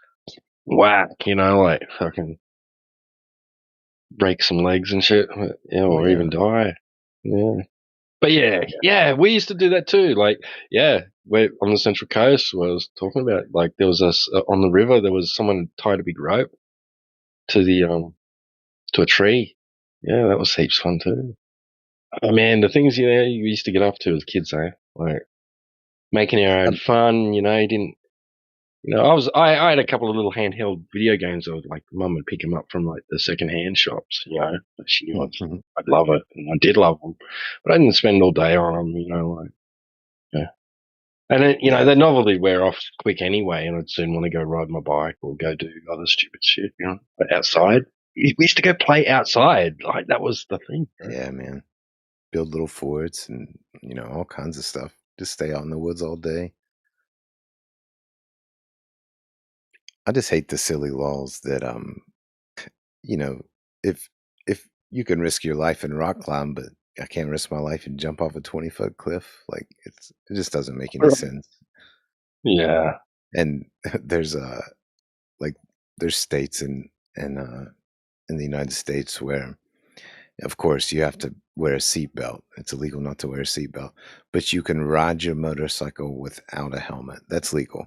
Whack, like fucking break some legs and shit, or yeah. even die. Yeah. But yeah, we used to do that too. Like, yeah, we're on the Central Coast, where I was talking about, like, there was on the river, there was someone tied a big rope to to a tree. Yeah, that was heaps fun too. Oh man, the things you used to get up to as kids, like making our own fun. You didn't. I had a couple of little handheld video games. I would like mum would pick them up from like the second-hand shops. She knew I'd love it, and I did love them, but I didn't spend all day on them. Like, yeah. And then, the novelty wear off quick anyway, and I'd soon want to go ride my bike or go do other stupid shit, But outside, we used to go play outside. Like, that was the thing. Right? Yeah, man. Build little forts and, all kinds of stuff. Just stay out in the woods all day. I just hate the silly laws that, if you can risk your life and rock climb, but I can't risk my life and jump off a 20-foot cliff. Like, it just doesn't make any sense. Yeah. And there's there's states in the United States where, of course, you have to wear a seatbelt. It's illegal not to wear a seatbelt, but you can ride your motorcycle without a helmet. That's legal.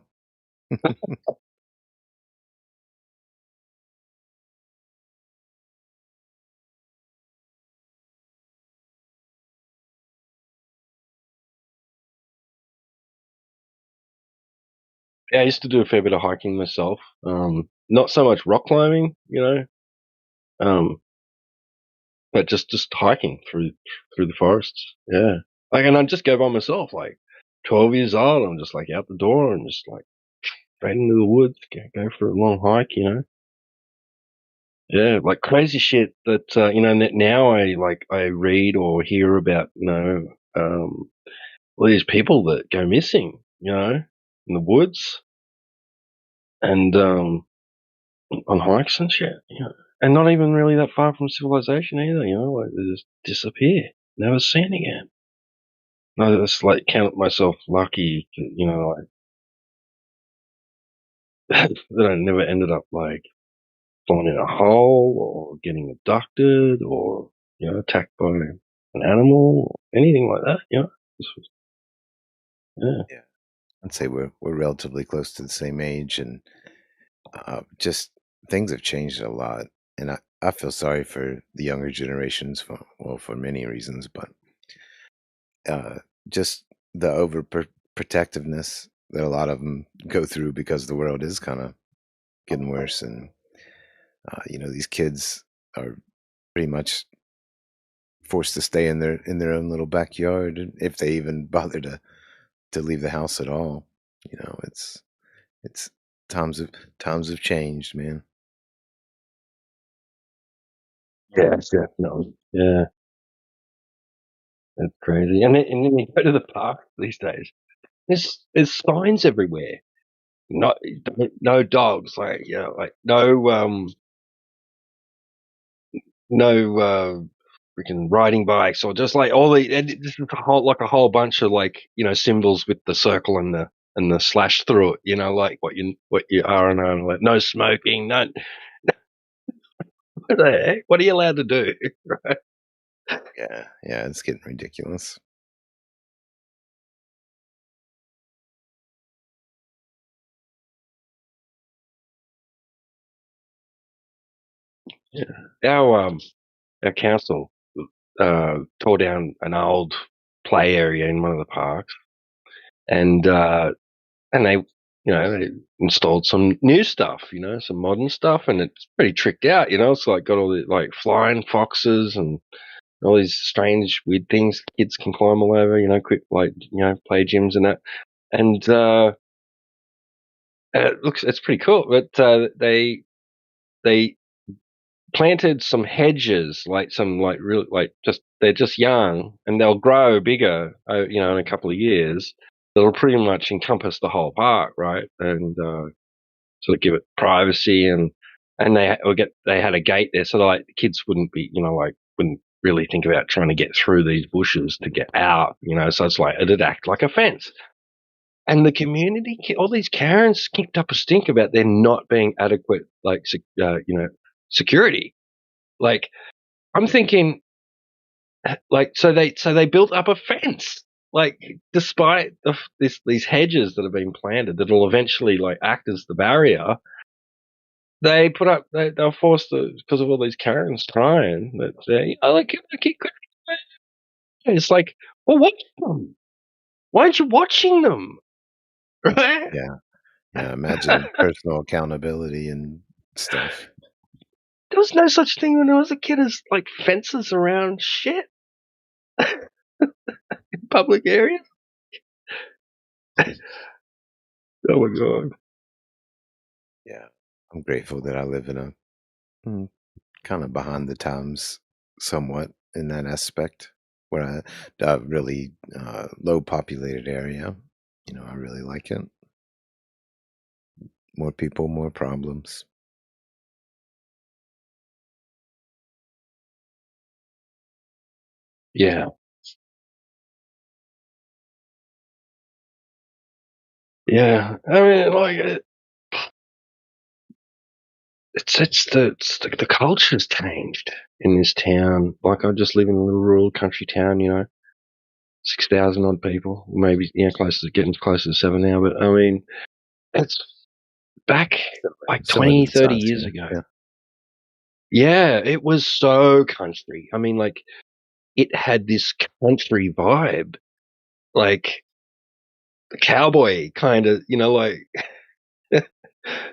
Yeah, I used to do a fair bit of hiking myself. Not so much rock climbing, but just hiking through the forests. Yeah, like, and I'd just go by myself, like 12 years old. I'm just like out the door and just like straight into the woods, go for a long hike, Yeah, like crazy shit that that now I read or hear about, all these people that go missing, in the woods and on hikes and shit, and not even really that far from civilization either, like they just disappear, never seen again. I just like count myself lucky, like that I never ended up like falling in a hole or getting abducted or attacked by an animal or anything like that. Yeah, I'd say we're relatively close to the same age, and just things have changed a lot. And I feel sorry for the younger generations for many reasons, but just the protectiveness that a lot of them go through because the world is kind of getting worse, and these kids are pretty much forced to stay in their own little backyard if they even bother to leave the house at all. It's times have changed, man. Yeah, definitely. Yeah, that's crazy. And then you go to the park these days. There's signs everywhere. No dogs, like no freaking riding bikes, or just like all the and this is a whole bunch of like symbols with the circle and the slash through it. Like what you are and are, like no smoking, no. What the heck? What are you allowed to do? Right? Yeah, it's getting ridiculous. Yeah. Our council tore down an old play area in one of the parks, and they they installed some new stuff, some modern stuff, and it's pretty tricked out, it's like got all the like flying foxes and all these strange weird things kids can climb all over, quick like play gyms and that, and it's pretty cool, but they planted some hedges, like some like real like just they're just young and they'll grow bigger, in a couple of years. That'll pretty much encompass the whole park, right? And sort of give it privacy, and they had a gate there, so like the kids wouldn't be, like wouldn't really think about trying to get through these bushes to get out, so it's like it'd act like a fence. And the community, all these Karens kicked up a stink about there not being adequate, like, security. Like, I'm thinking, like, so they built up a fence, like, despite these hedges that have been planted that will eventually like act as the barrier. They put up, they're forced to, because of all these Karens trying. That it's like, well, watch them. Why aren't you watching them? Right? Yeah, imagine personal accountability and stuff. There was no such thing when I was a kid as like fences around shit in public areas. Oh my god. Yeah, I'm grateful that I live in a kind of behind the times, somewhat in that aspect, where a really low populated area. I really like it. More people, more problems. Yeah. Yeah. I mean, like, the culture's changed in this town. Like, I just live in a little rural country town, 6,000 odd people, maybe, getting close to 7 now. But I mean, it's back like Similar to 20, the 30 size, years yeah. ago. Yeah, it was so country. I mean, like, it had this country vibe, like the cowboy kind of, like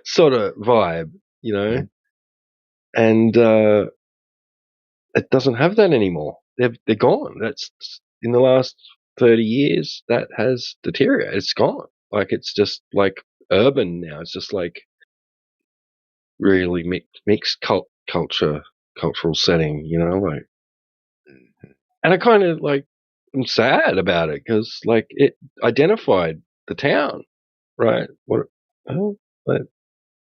sort of vibe, and it doesn't have that anymore. They're gone. That's in the last 30 years that has deteriorated. It's gone. Like, it's just like urban now. It's just like really mixed cultural setting, like, and I kind of like I'm sad about it because like it identified the town, right? What? Oh, but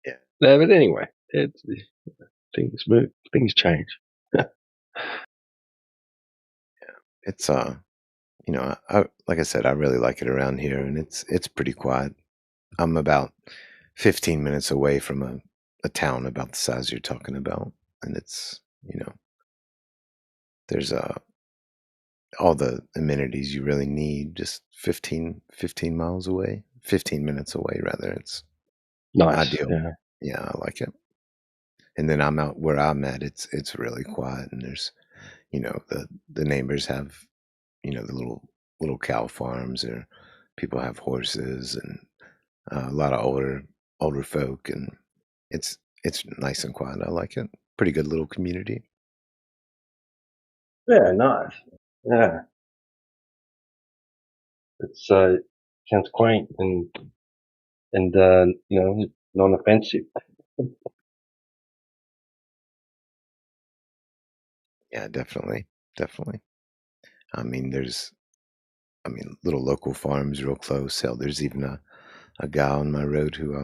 Yeah. no, but anyway, it's things move, things change. It's you know, like I said, I really like it around here, and it's pretty quiet. I'm about 15 minutes away from a town about the size you're talking about, and it's there's all the amenities you really need just 15 miles away, 15 minutes away rather. It's Nice, ideal. yeah. Yeah, I like it. And then I'm out where I'm at. It's really quiet, and there's the neighbors have the little cow farms, or people have horses, and a lot of older folk, and it's nice and quiet. I like it. Pretty good little community. Yeah, nice. Yeah, it's sounds quaint and non-offensive. Yeah, definitely, definitely. I mean, little local farms real close. Hell, there's even a guy on my road who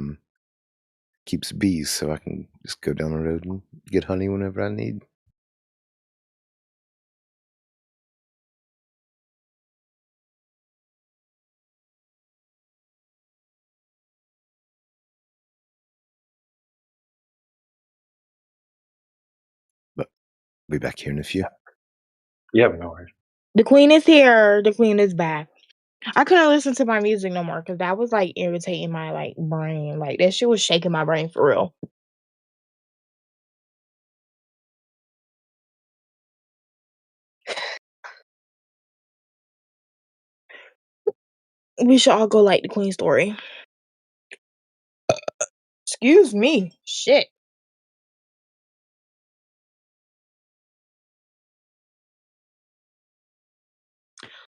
keeps bees, so I can just go down the road and get honey whenever I need. But we'll be back here in a few. Yeah, no worries. The queen is here. The queen is back. I couldn't listen to my music no more because that was like irritating my like brain. Like that shit was shaking my brain for real. We should all go like the queen story. Excuse me. Shit.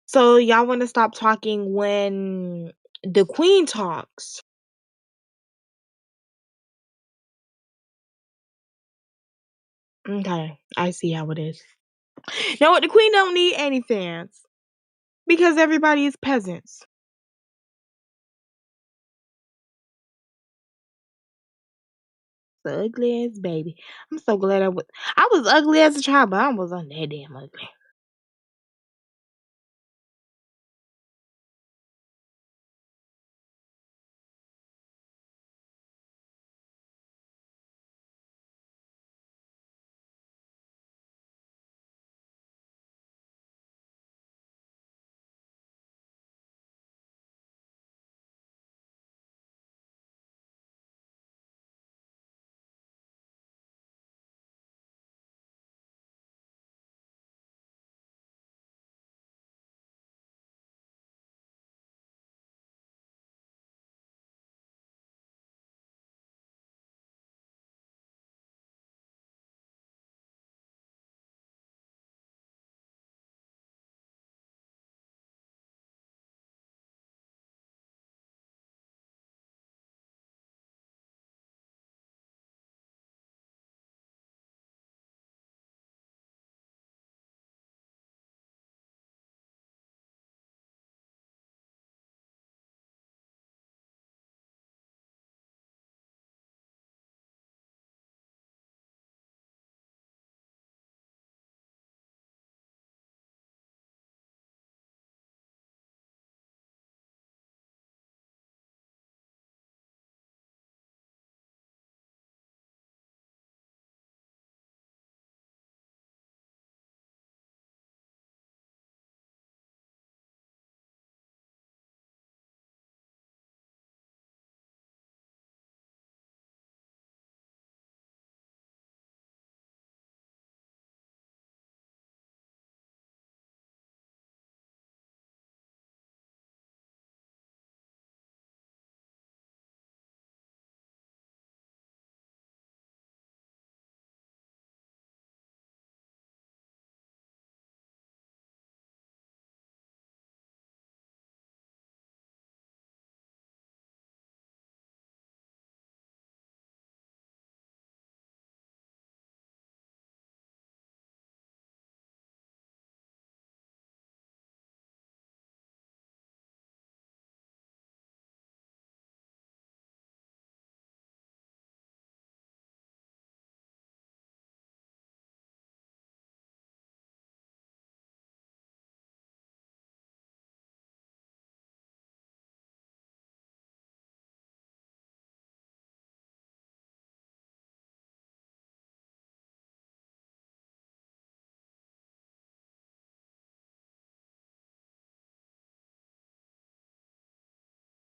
So y'all want to stop talking when the queen talks? Okay, I see how it is. You know what? The queen don't need any fans because everybody is peasants. The ugly ass baby. I'm so glad I was ugly as a child, but I wasn't that damn ugly.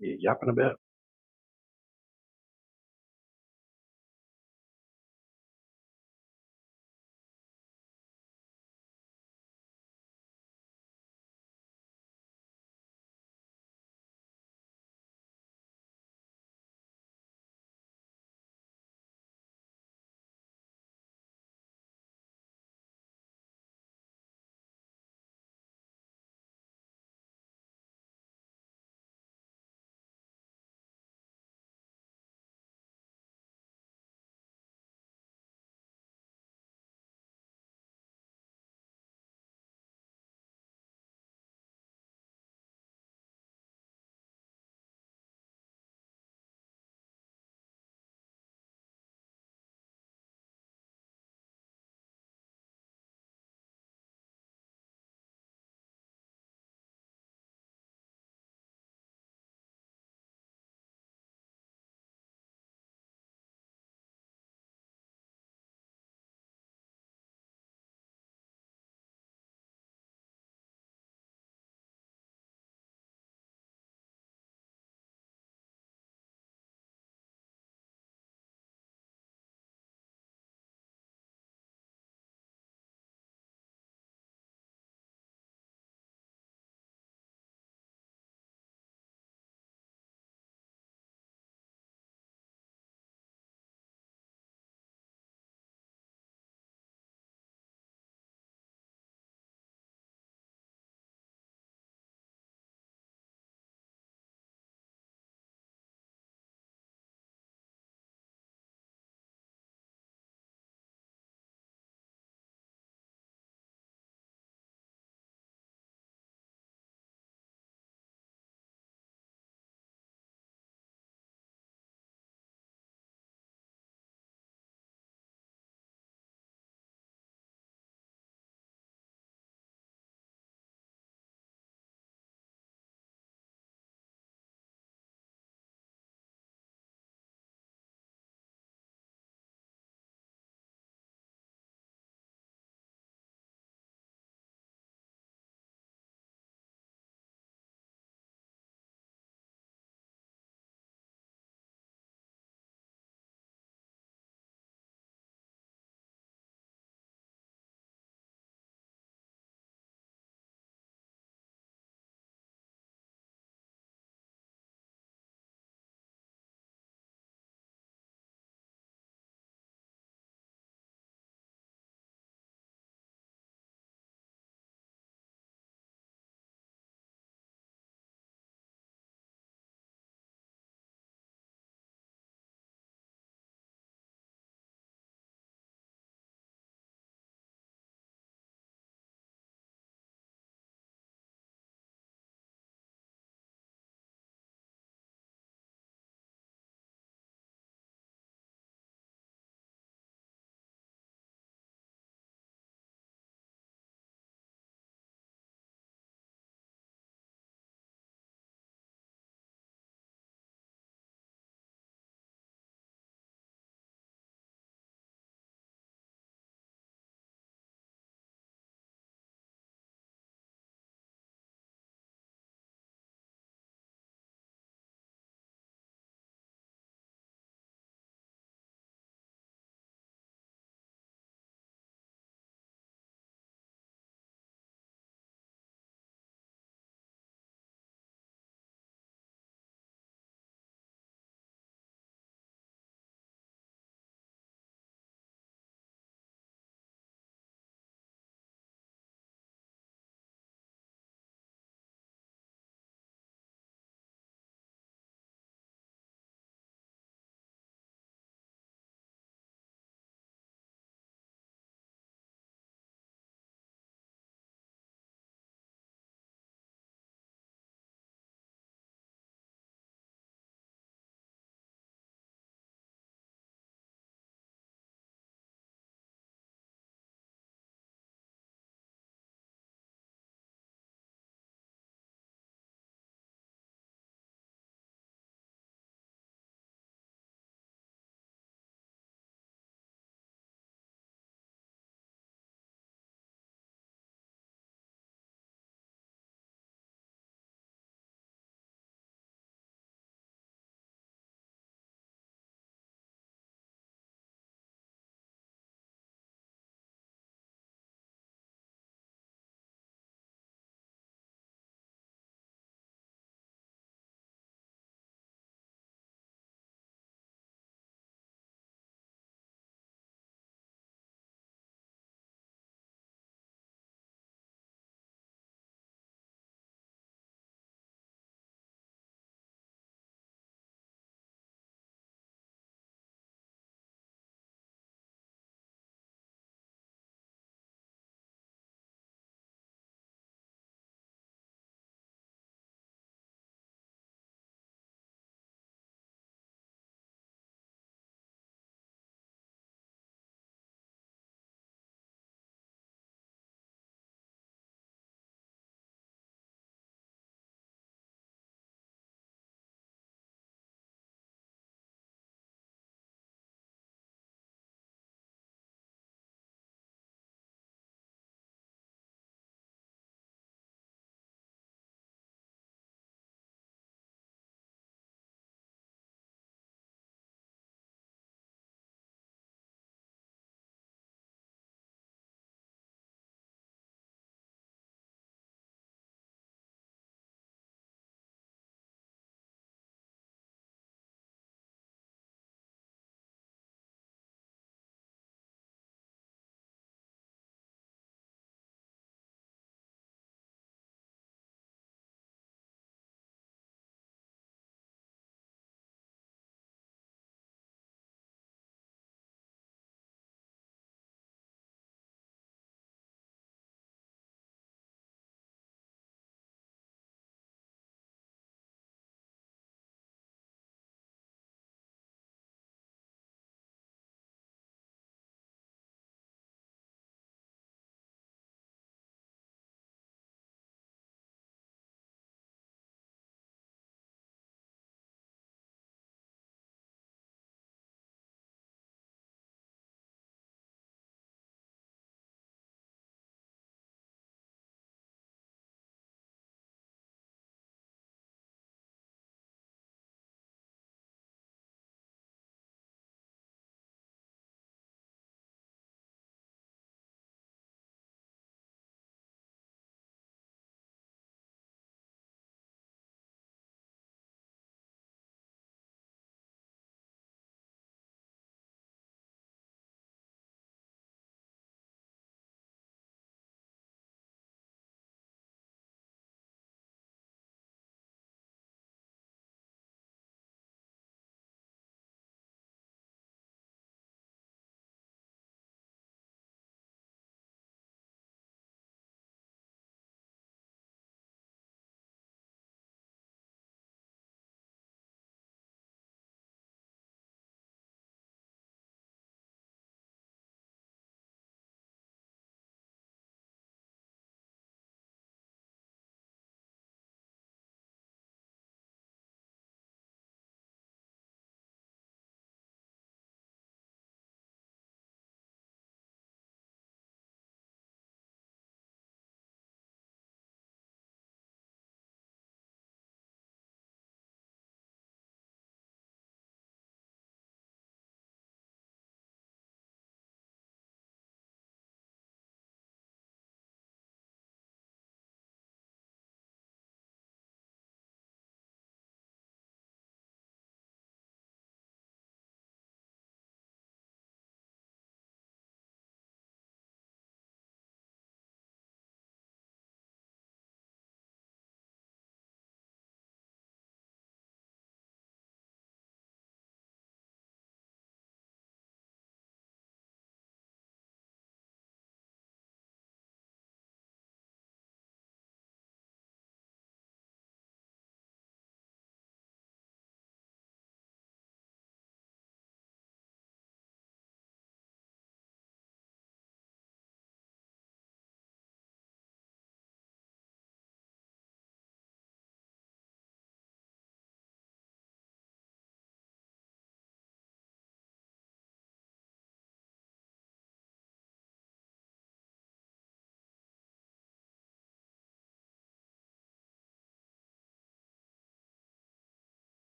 yapping a bit.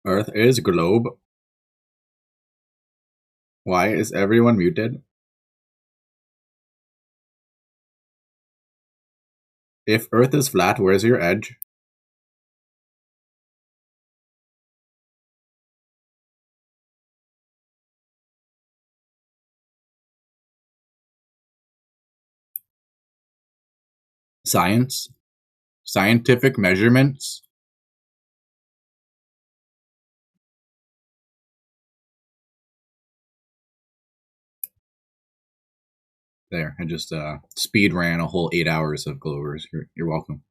Earth is globe. Why is everyone muted? If Earth is flat, where's your edge? Science. Scientific measurements. There, I just speed ran a whole 8 hours of Glovers. You're welcome.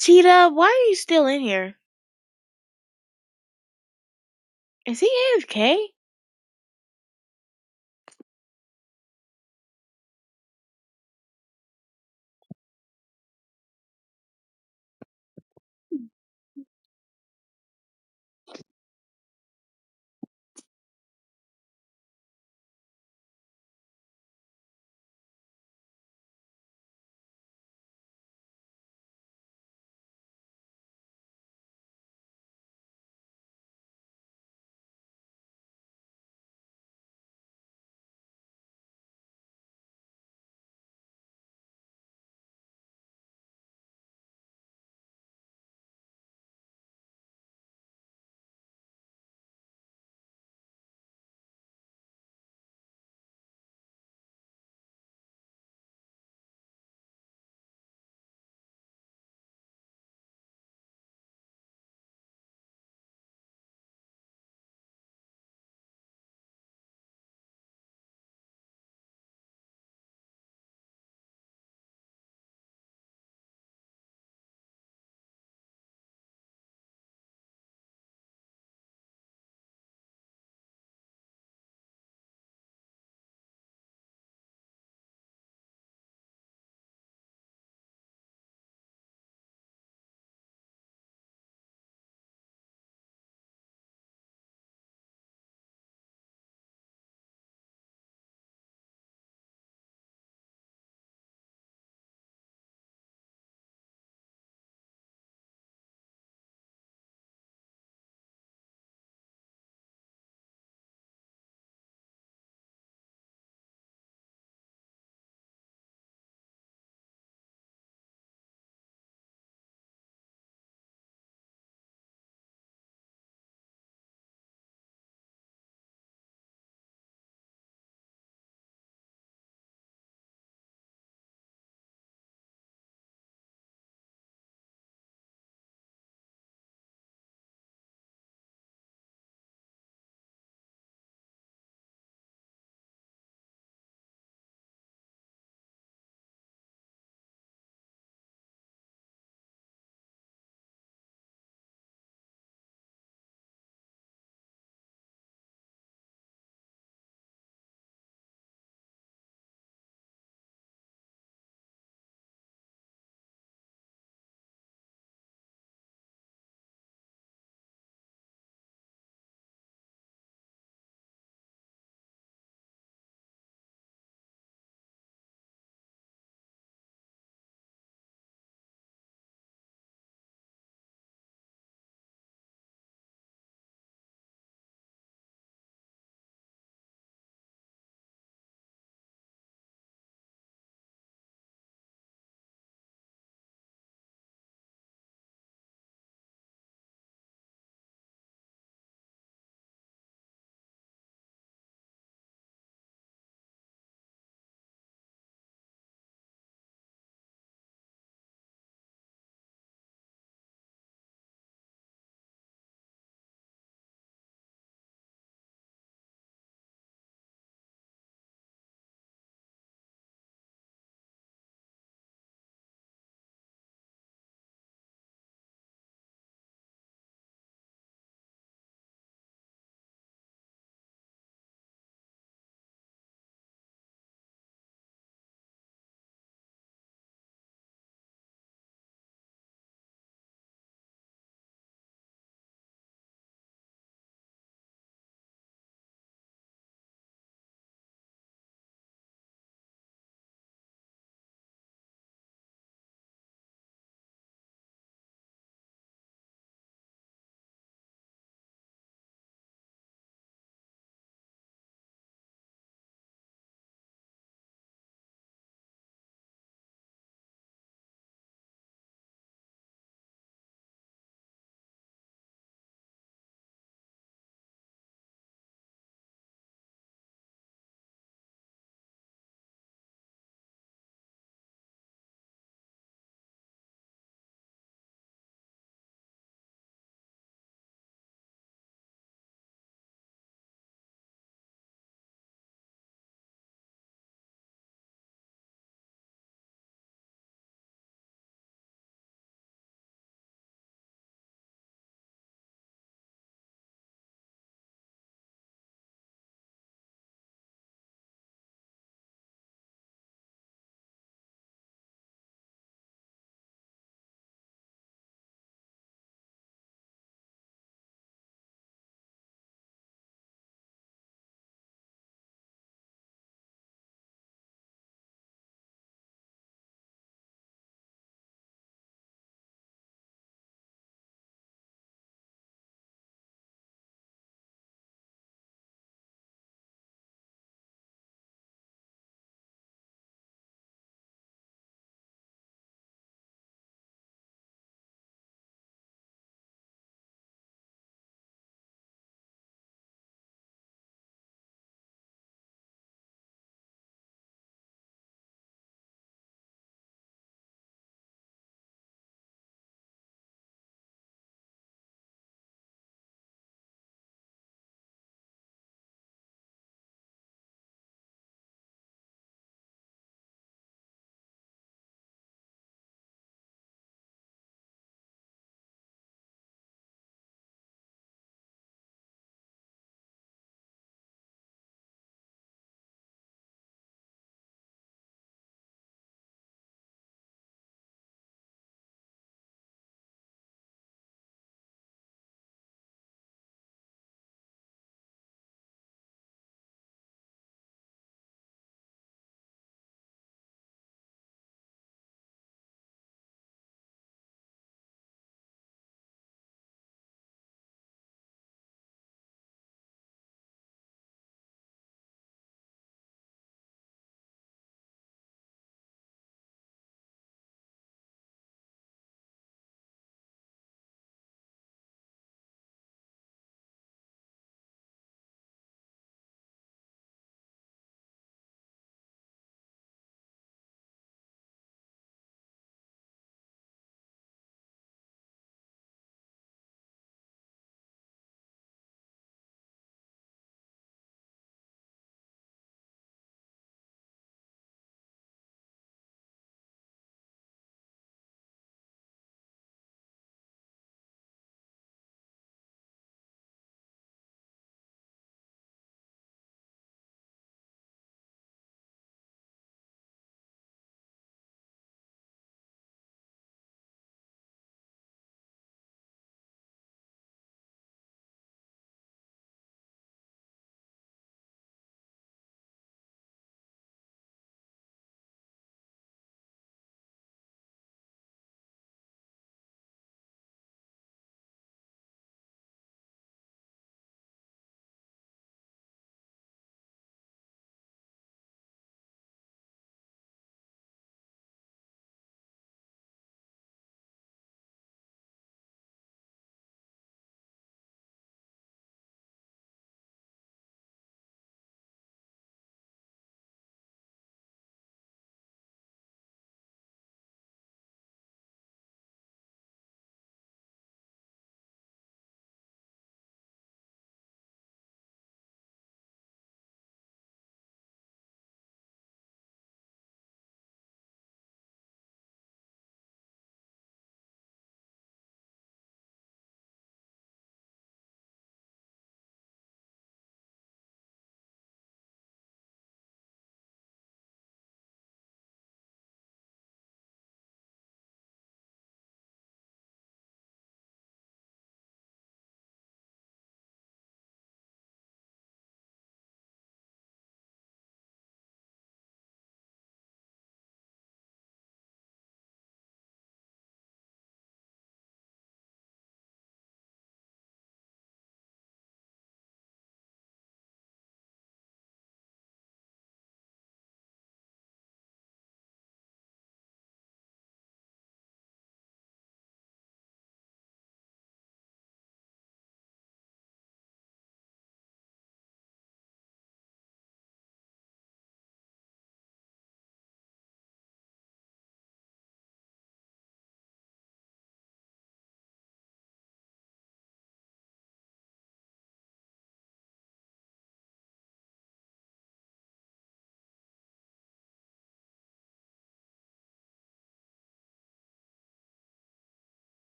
Cheetah, why are you still in here? Is he AFK?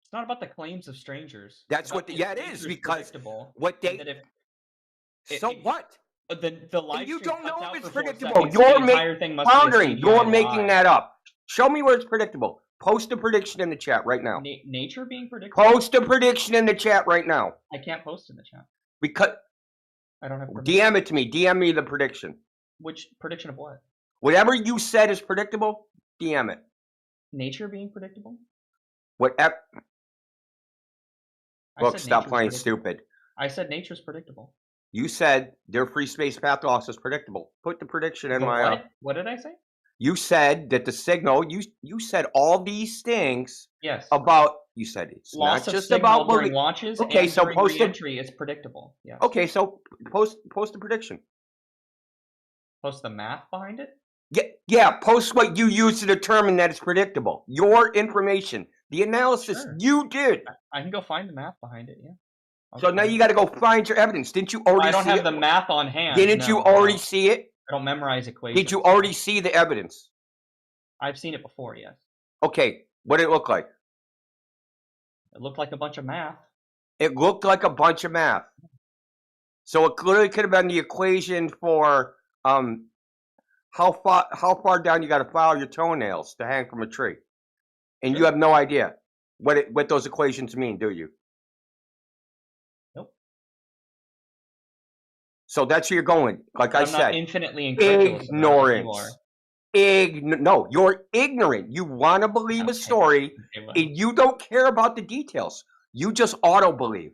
It's not about the claims of strangers. That's what. Yeah, it is because what they. So what? The live you stream don't know cuts if it's out for 4 predictable. seconds, You're the entire thing must be a floundering. CGI You're making lie. that up. Show me where it's predictable. Post a prediction in the chat right now. Nature being predictable? Post a prediction in the chat right now. I can't post in the chat. Because I don't have permission. DM it to me. DM me the prediction. Which prediction of what? Whatever you said is predictable, DM it. Nature being predictable? Whatever. Look, stop playing stupid. I said nature's predictable. You said their free space path loss is predictable. Put the prediction in my. What? What did I say? You said that the signal. You said all these things. Yes. About you said it's loss not just about during launches. Okay, and so during post re-entry is predictable. Yeah. Okay, so post the prediction. Post the math behind it. Yeah. Post what you use to determine that it's predictable. Your information, the analysis you did. I can go find the math behind it. Yeah. So now you got to go find your evidence. Didn't you already? I don't have the math on hand. Didn't you already see it? I don't memorize equations. Did you already see the evidence? I've seen it before. Yes. Okay. What did it look like? It looked like a bunch of math. It looked like a bunch of math. So it literally could have been the equation for how far down you got to file your toenails to hang from a tree, and you have no idea what those equations mean, do you? Nope. So that's where you're going. Like I I'm said, not infinitely incredulous. ignorance. No, you're ignorant. You want to believe a story, and you don't care about the details. You just auto believe.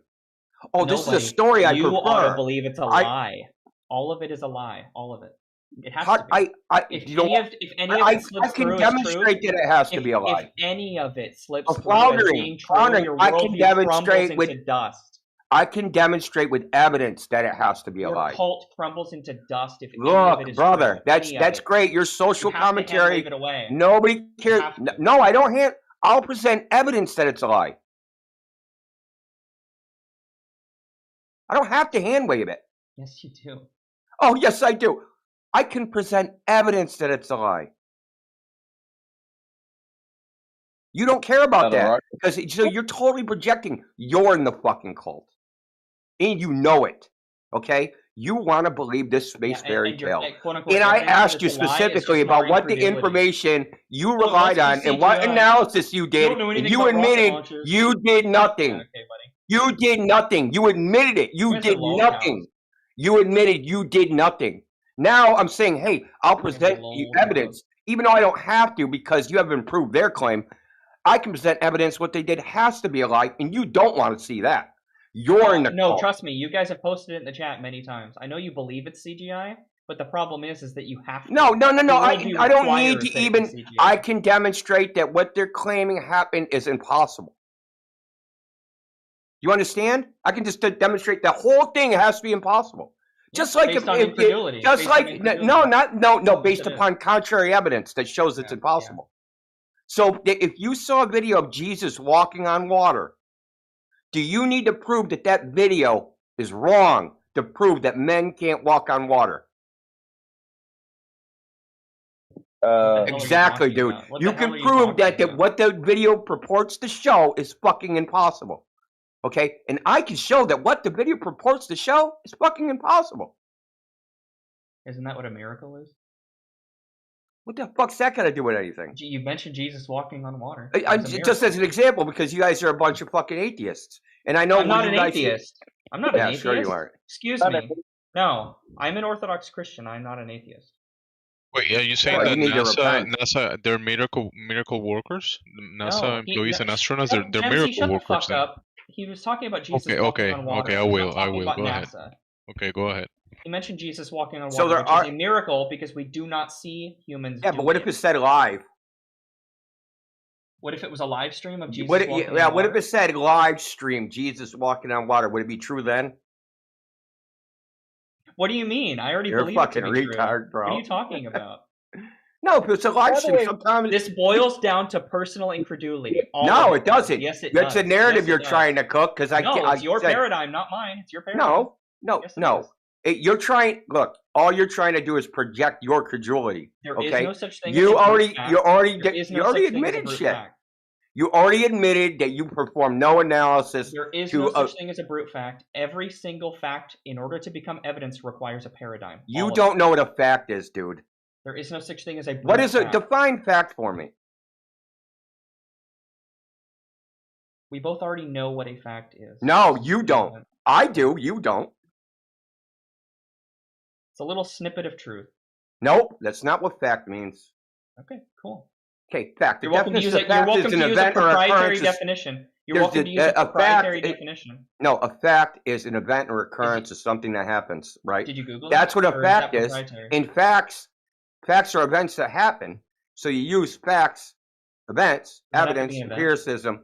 Oh, this is a story I prefer. You auto believe it's a lie. All of it is a lie. All of it. It has to be. If any of it slips through, I can demonstrate that it has to be a lie. If any of it slips through as being true, your I can demonstrate into dust. I can demonstrate with evidence that it has to be a lie. Your cult crumbles into dust if Look, any of it is brother, true. that's great. Your social commentary. Wave it away. Nobody cares. No, I don't hand. I'll present evidence that it's a lie. I don't have to hand wave it. Yes, you do. Oh, yes, I do. I can present evidence that it's a lie. You don't care about that because so you're totally projecting. You're in the fucking cult, and you know it. Okay, you want to believe this space fairy tale, and I asked you specifically about what the information you relied on and what analysis you did, and you admitted you did nothing. You did nothing. You admitted it. You did nothing. You admitted you did nothing. Now I'm saying, hey, I'll present you evidence, even though I don't have to because you haven't proved their claim. I can present evidence what they did has to be a lie, and you don't want to see that. You're in the cult. Trust me. You guys have posted it in the chat many times. I know you believe it's CGI, but the problem is that you have to. No. I don't need to even. I can demonstrate that what they're claiming happened is impossible. You understand? I can just demonstrate the whole thing has to be impossible. Just like based on incredulity. Based upon contrary evidence that shows it's impossible. So if you saw a video of Jesus walking on water, do you need to prove that video is wrong to prove that men can't walk on water? Exactly, dude. You can prove that what the video purports to show is fucking impossible. Okay? And I can show that what the video purports to show is fucking impossible. Isn't that what a miracle is? What the fuck's that got to do with anything? You mentioned Jesus walking on water. Just as an example, because you guys are a bunch of fucking atheists. And I know I'm not an atheist. I'm not an atheist. Sure you are. Excuse me. No, I'm an Orthodox Christian. I'm not an atheist. Wait, are you saying that NASA, they're miracle workers? NASA employees and astronauts, they're miracle workers. He was talking about Jesus walking on water. Okay, I will. Go ahead. NASA. Okay, go ahead. He mentioned Jesus walking on water, which is a miracle because we do not see humans. Yeah, but what if it said live? What if it was a live stream of Jesus walking on water? What if it said live stream Jesus walking on water? Would it be true then? What do you mean? I already believe it to be retard, true. Bro. What are you talking about? No, if it's a live stream, sometimes this boils down to personal incredulity. No, it doesn't. Yes, it does. It's a narrative you're trying to cook because it's your paradigm, not mine. It's your paradigm. No. You're trying. Look, all you're trying to do is project your credulity. There is no such thing. You already admitted shit. You already admitted that you performed no analysis. There is no such thing as a brute fact. Every single fact, in order to become evidence, requires a paradigm. You don't know what a fact is, dude. There is no such thing as a brute What is fact. a define fact for me? We both already know what a fact is. No, you don't. I do. You don't. It's a little snippet of truth. Nope, that's not what fact means. Okay, cool. Okay, fact. You're welcome to use a proprietary definition. You're welcome to use a proprietary definition. No, a fact is an event or occurrence of something that happens, right? Did you Google That's that? what a fact is. In facts are events that happen. So you use facts, events, evidence, empiricism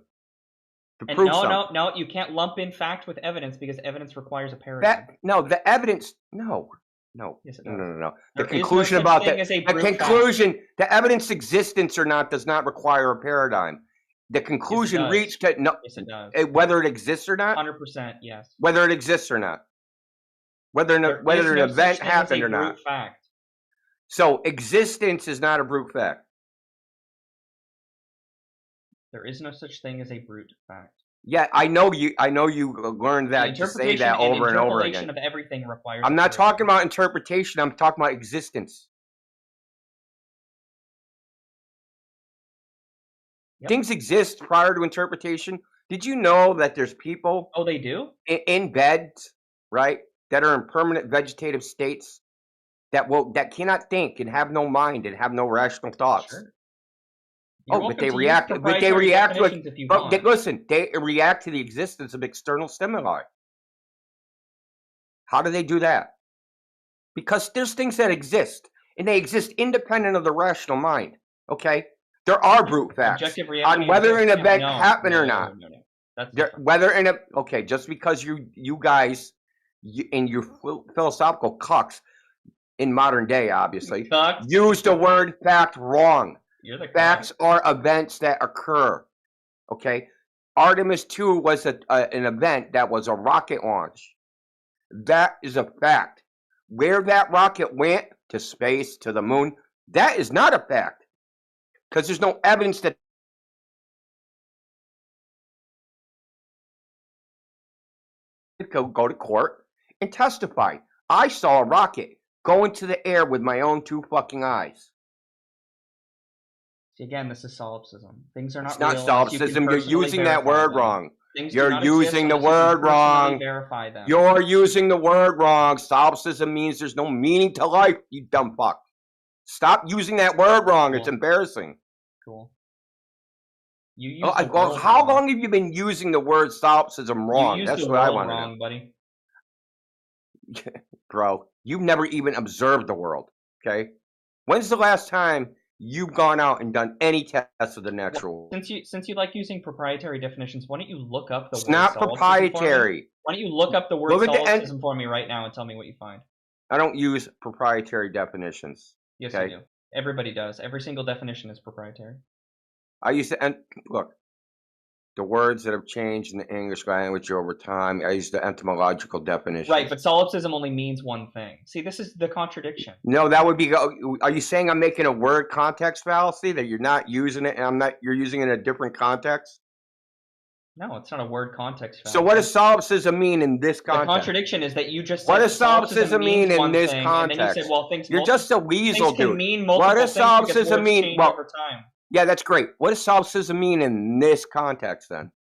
to prove something. No, you can't lump in fact with evidence because evidence requires a paradigm. The evidence, no. Yes, it does. No. The conclusion about that. The conclusion, the evidence existence or not does not require a paradigm. The conclusion reached at no. Yes, it does. Whether it exists or not. 100%, yes. Whether it exists or not. Whether an event happened or not. Fact. So existence is not a brute fact. There is no such thing as a brute fact. Yeah, I know you learned that to say that over and over again. Interpretation of everything requires. I'm not talking about interpretation. I'm talking about existence. Yep. Things exist prior to interpretation. Did you know that there's people? Oh, they do? In beds, right? That are in permanent vegetative states that cannot think and have no mind and have no rational thoughts. Sure. But they react. But they react like. Listen, they react to the existence of external stimuli. How do they do that? Because there's things that exist, and they exist independent of the rational mind. Okay, there are brute facts on whether an event happened or not. Just because you guys in your philosophical cucks in modern day, obviously, use the word fact wrong. Facts are events that occur. Okay, Artemis 2 was an event that was a rocket launch. That is a fact. Where that rocket went to space, to the moon, that is not a fact. Because there's no evidence that go to court and testify. I saw a rocket go into the air with my own two fucking eyes. See, again, this is solipsism. Things are not. It's not solipsism. You're using that word wrong. You're using the word wrong. You're using the word wrong. Solipsism means there's no meaning to life, you dumb fuck. Stop using that word wrong. Cool. It's embarrassing. Cool. How long have you been using the word solipsism wrong? That's what I want to know. Buddy. Bro, you've never even observed the world, okay? When's the last time you've gone out and done any tests of the natural world? Since you like using proprietary definitions, why don't you look up the word solipsism? It's not proprietary. Why don't you look up the word solipsism for me right now and tell me what you find? I don't use proprietary definitions. Yes, you do. Everybody does. Every single definition is proprietary. I used to, look, the words that have changed in the English language over time, I use the etymological definition. Right, but solipsism only means one thing. See, this is the contradiction. No, that would be, are you saying I'm making a word context fallacy, that you're not using it and you're using it in a different context? No, it's not a word context fallacy. So what does solipsism mean in this context? The contradiction is that you just said what does solipsism mean in this context? And then you said, well, you're just a weasel, dude. What does solipsism mean? Well, over time. Yeah, that's great. What does solipsism mean in this context, then?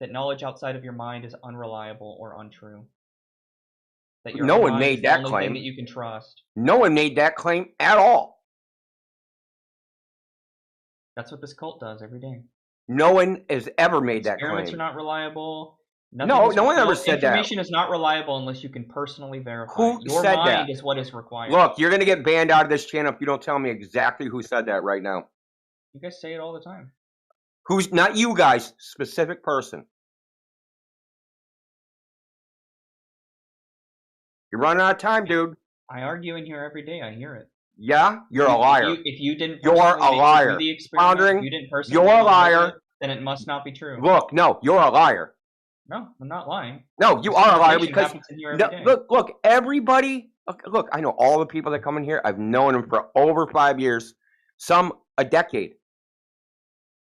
That knowledge outside of your mind is unreliable or untrue. That no one made that claim. That you can trust. No one made that claim at all. That's what this cult does every day. No one has ever made that claim. Experiments are not reliable. No one ever said that. Information is not reliable unless you can personally verify. Who your said mind that? Is what is required. Look, you're going to get banned out of this channel if you don't tell me exactly who said that right now. You guys say it all the time. Who's not you guys? Specific person. You're running out of time, dude. I argue in here every day. I hear it. Yeah, you're a liar. If you didn't, you're a liar. Pondering, you're a liar. Then it must not be true. Look, no, you're a liar. No, I'm not lying. No, you are a liar because look, everybody. Look, I know all the people that come in here. I've known them for over 5 years. Some a decade.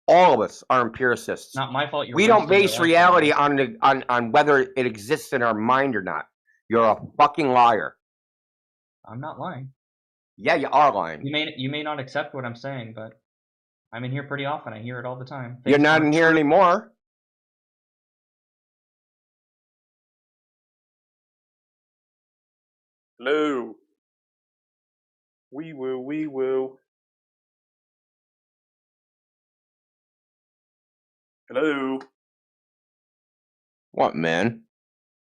All of us are empiricists. Not my fault. We don't base reality on whether it exists in our mind or not. You're a fucking liar. I'm not lying. Yeah, you are lying. You may not accept what I'm saying, but I'm in here pretty often. I hear it all the time. You're not in here anymore. Hello. We will. Hello. What, man?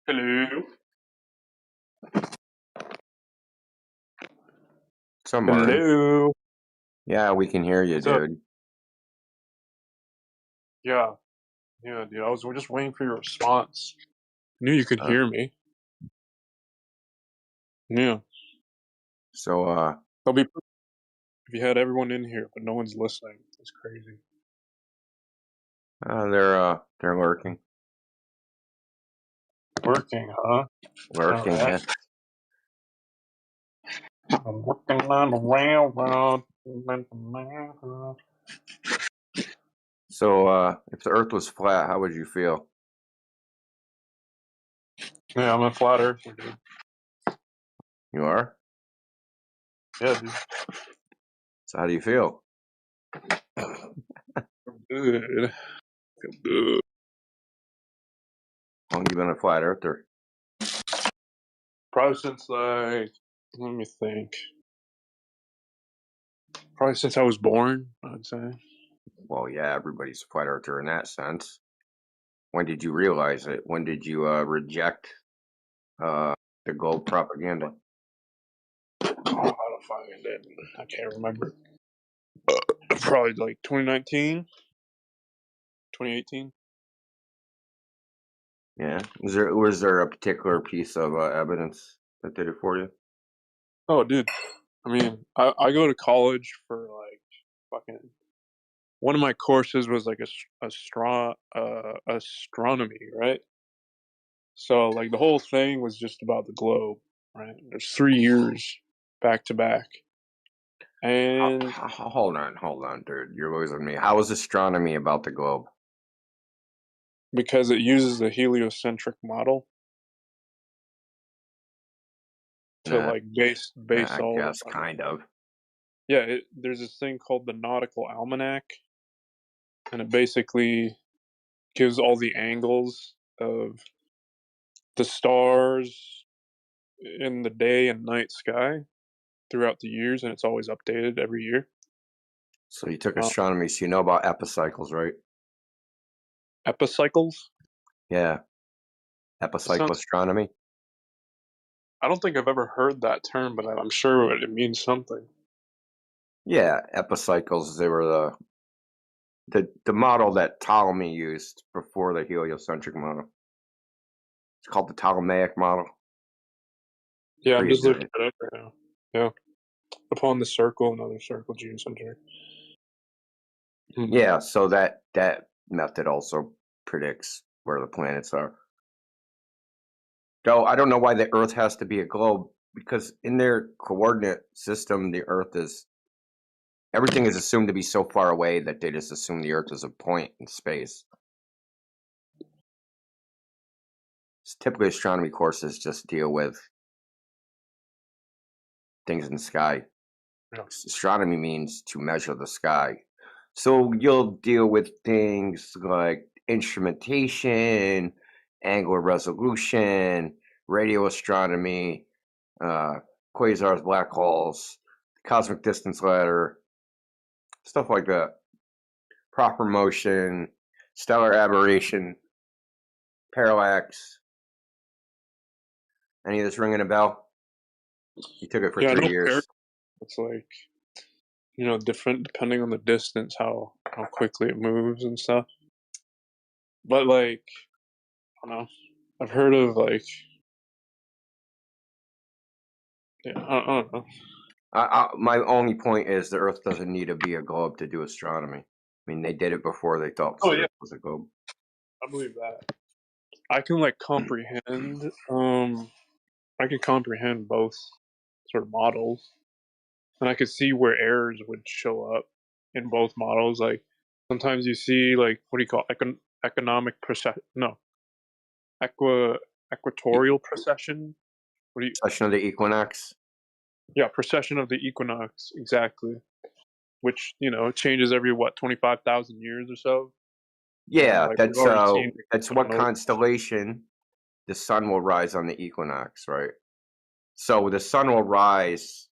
Hello. Hello. Yeah, we can hear you, What's up? dude. Yeah, dude. We're just waiting for your response. Knew you could hear me. Yeah. So, It'll be perfect if you had everyone in here, but no one's listening. It's crazy. They're lurking. Working, huh? Lurking, yeah. I'm working on the railroad. So, if the Earth was flat, how would you feel? Yeah, I'm a flat earther, dude. You are? Yeah, dude. So, how do you feel? Good. Feel good. How long you been a flat earther? Probably since let me think. Probably since I was born, I'd say. Well, yeah, everybody's a flat earther in that sense. When did you realize it? When did you reject the globe propaganda? Oh, I don't fucking did. I can't remember. Probably like 2019, 2018. Yeah. Was there a particular piece of evidence that did it for you? Oh, dude. I mean, I go to college for like fucking. One of my courses was like astronomy, right? So like the whole thing was just about the globe, right? There's 3 years back to back. And hold on, dude. You're losing me. How is astronomy about the globe? because it uses the heliocentric model to like base I all. guess kind of. Yeah, there's this thing called the Nautical Almanac, and it basically gives all the angles of the stars in the day and night sky throughout the years, and it's always updated every year. So you took astronomy, so you know about epicycles, right? Epicycles? Yeah. Epicycle astronomy? I don't think I've ever heard that term, but I'm sure it means something. Yeah, epicycles, they were the model that Ptolemy used before the heliocentric model. It's called the Ptolemaic model. Yeah, I'm just looking it up right now. Yeah. Upon the circle, another circle, geocentric. Yeah, so that method also predicts where the planets are. Though I don't know why the Earth has to be a globe, because in their coordinate system, the Earth is everything is assumed to be so far away that they just assume the Earth is a point in space. Typically, astronomy courses just deal with things in the sky. Yeah. Astronomy means to measure the sky. So you'll deal with things like instrumentation, angular resolution, radio astronomy, quasars, black holes, cosmic distance ladder, stuff like that. Proper motion, stellar aberration, parallax. Any of this ringing a bell? You took it for 3 years. It's like, different depending on the distance, how quickly it moves and stuff. But like, I don't know. I've heard of like, yeah, I don't know. My only point is the Earth doesn't need to be a globe to do astronomy. I mean, they did it before they thought the Earth was a globe. I believe that. I can like comprehend. I can comprehend both sort of models, and I could see where errors would show up in both models. Like sometimes you see like what do you call economic precession? No, equatorial precession. What do you? Precession of the equinox. Yeah, precession of the equinox, exactly. Which changes every 25,000 years or so. Yeah, Like, we've that's already seen. what constellation the sun will rise on the equinox, right? So the sun will rise,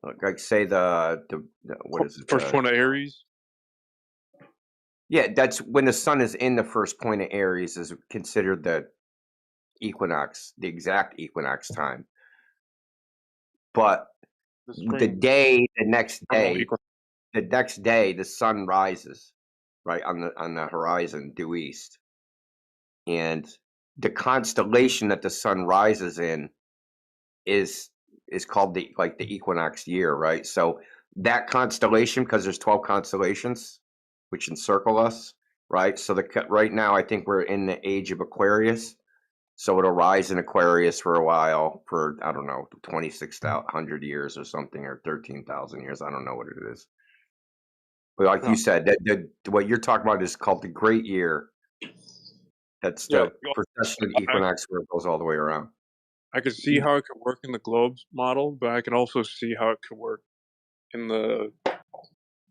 like say the what is it? First point of Aries. Yeah, that's when the sun is in the first point of Aries is considered the equinox, the exact equinox time. But the next day, the sun rises, right on the horizon due east, and the constellation that the sun rises in is called the equinox year, right? So that constellation, because there's 12 constellations which encircle us, right? So right now I think we're in the age of Aquarius, so it'll rise in Aquarius for a while, for I don't know, 2,600 years or something, or 13,000 years. I don't know what it is. But like you said, that what you're talking about is called the Great Year. That's the precession of the equinox where it goes all the way around. I could see how it could work in the globes model, but I can also see how it could work in the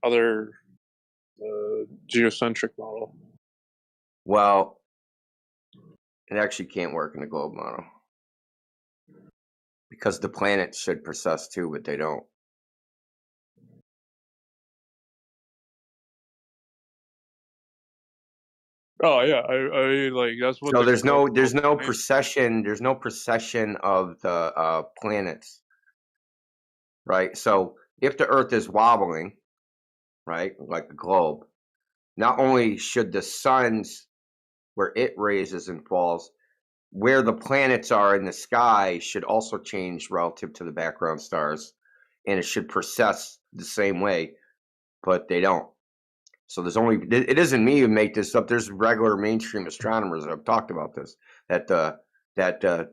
other geocentric model. Well, it actually can't work in the globe model because the planets should precess too, but they don't. Oh yeah, I like that's what. So there's no precession. There's no precession of the planets, right? So if the Earth is wobbling, right, like the globe, not only should the sun's where it raises and falls, where the planets are in the sky should also change relative to the background stars, and it should precess the same way, but they don't. So it isn't me who make this up. There's regular mainstream astronomers that have talked about this. That the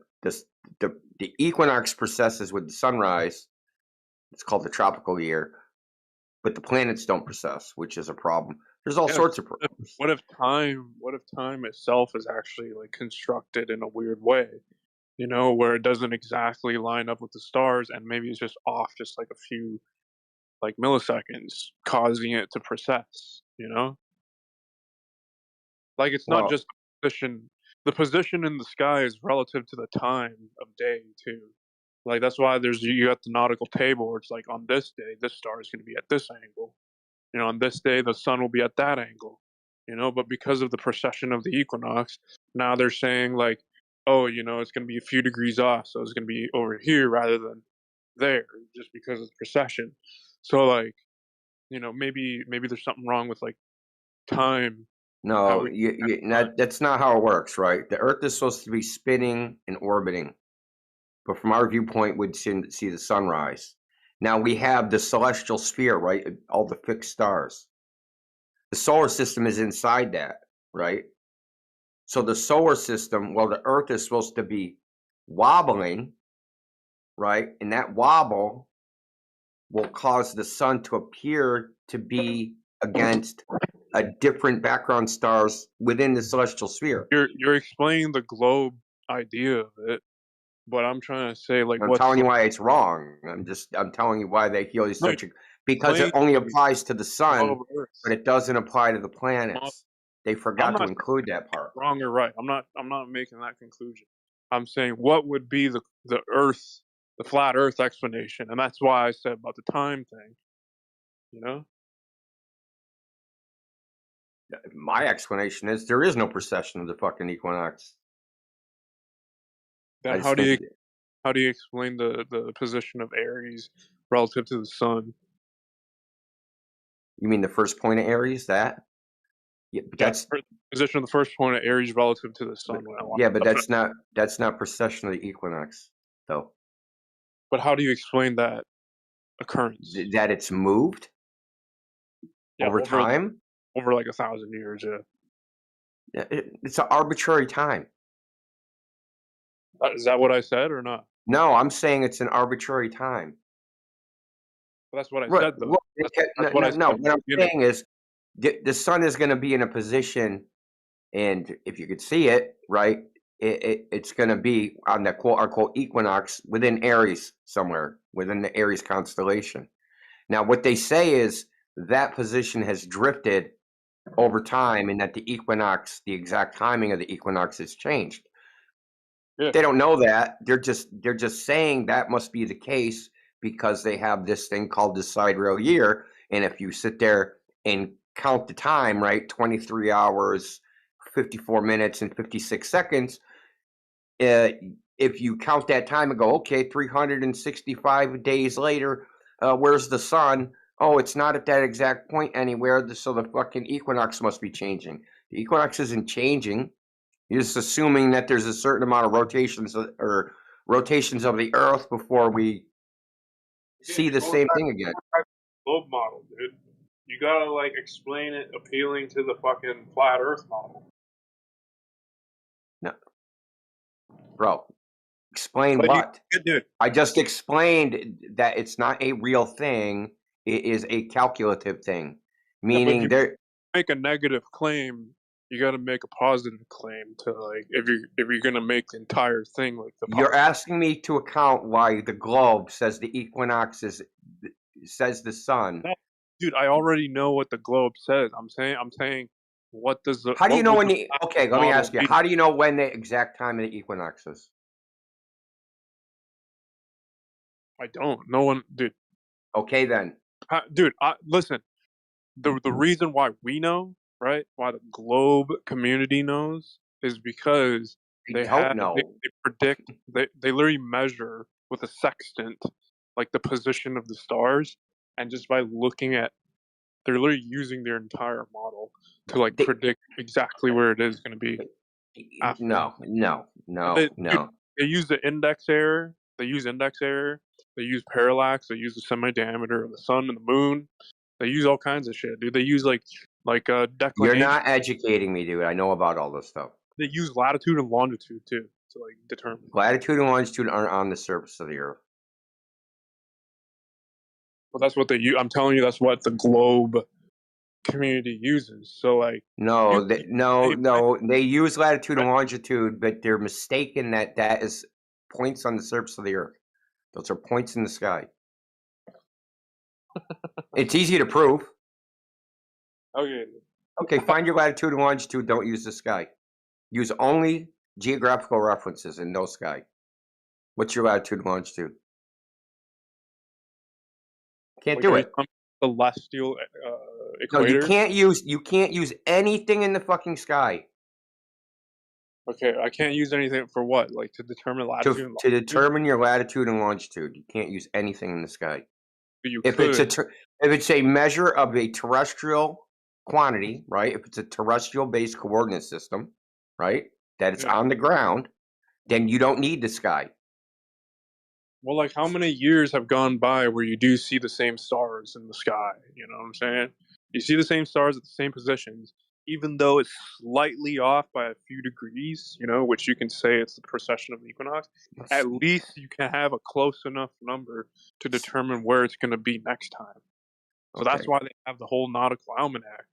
equinox precesses with the sunrise. It's called the tropical year, but the planets don't precess, which is a problem. There's all sorts of problems. What if time itself is actually like constructed in a weird way? Where it doesn't exactly line up with the stars, and maybe it's just off just like a few like milliseconds, causing it to precess. Like it's not just position. The position in the sky is relative to the time of day too. Like that's why you got the nautical table where it's like on this day this star is going to be at this angle. On this day the sun will be at that angle. But because of the precession of the equinox, now they're saying like, oh, it's going to be a few degrees off, so it's going to be over here rather than there, just because of the precession. So like, maybe there's something wrong with like time. No, that's not how it works, right? The Earth is supposed to be spinning and orbiting, but from our viewpoint, we'd see the sunrise. Now we have the celestial sphere, right? All the fixed stars. The solar system is inside that, right? So the solar system, well, the Earth is supposed to be wobbling, right? And that wobble will cause the sun to appear to be against a different background stars within the celestial sphere. You're explaining the globe idea of it, but I'm trying to say like I'm telling you why it's wrong. I'm telling you why they feel such a because it only applies to the sun, but it doesn't apply to the planets. They forgot to include that part. Wrong or right? I'm not making that conclusion. I'm saying what would be the Earth, the flat Earth explanation, and that's why I said about the time thing. My explanation is there is no precession of the fucking equinox. Then how do you explain the position of Aries relative to the sun? You mean the first point of Aries? That? Yeah, that's the position of the first point of Aries relative to the sun. Yeah, but that's not precession of the equinox, though. But how do you explain that occurrence? That it's moved over time? Over like 1,000 years, yeah. It's an arbitrary time. Is that what I said or not? No, I'm saying it's an arbitrary time. Well, that's what I said, though. No. What I'm saying is the sun is going to be in a position, and if you could see it, right, it's going to be on the quote-unquote equinox within Aries somewhere, within the Aries constellation. Now, what they say is that position has drifted over time and that the equinox, the exact timing of the equinox has changed. Yeah. They don't know that. They're just saying that must be the case because they have this thing called the sidereal year. And if you sit there and count the time, right, 23 hours, 54 minutes, and 56 seconds, if you count that time and go, okay, 365 days later, where's the sun? Oh, it's not at that exact point anywhere, so the fucking equinox must be changing. The equinox isn't changing. You're just assuming that there's a certain amount of rotations of the Earth before we see the same thing again. Globe model, dude. You gotta like explain it appealing to the fucking flat Earth model. No, bro. Explain But what? Dude. I just explained that it's not a real thing. It is a calculative thing, meaning there. Make a negative claim. You got to make a positive claim to like if you're gonna make the entire thing like the. You're asking me to account why the globe says the equinox says the sun. No, dude, I already know what the globe says. I'm saying what does the. How do you know when the? Okay, let me ask you. How do you know when the exact time of the equinox is? I don't. No one, dude. Okay, then. Dude, listen. The reason why we know, right? Why the globe community knows is because they predict. They literally measure with a sextant, like the position of the stars, and just by looking at, they're literally using their entire model to like predict exactly where it is going to be. No. They use the index error. They use index error. They use parallax. They use the semi-diameter of the sun and the moon. They use all kinds of shit, dude. They use like declination. You're not educating me, dude. I know about all this stuff. They use latitude and longitude too to like determine. Latitude and longitude aren't on the surface of the Earth. Well, that's what they use. I'm telling you, that's what the globe community uses. So like. No. They use latitude and longitude, but they're mistaken that is points on the surface of the Earth. Those are points in the sky. It's easy to prove. Okay, find your latitude and longitude. Don't use the sky. Use only geographical references and no sky. What's your latitude and longitude? Can't do it. Celestial equator. No, you can't use anything in the fucking sky. Okay, I can't use anything for what? Like to determine latitude and longitude? To determine your latitude and longitude. You can't use anything in the sky. If it's a measure of a terrestrial quantity, right? If it's a terrestrial-based coordinate system, right? That it's on the ground, then you don't need the sky. Well, like how many years have gone by where you do see the same stars in the sky? You know what I'm saying? You see the same stars at the same positions, even though it's slightly off by a few degrees, you know, which you can say it's the precession of the equinox. At least you can have a close enough number to determine where it's going to be next time. So that's why they have the whole nautical almanac.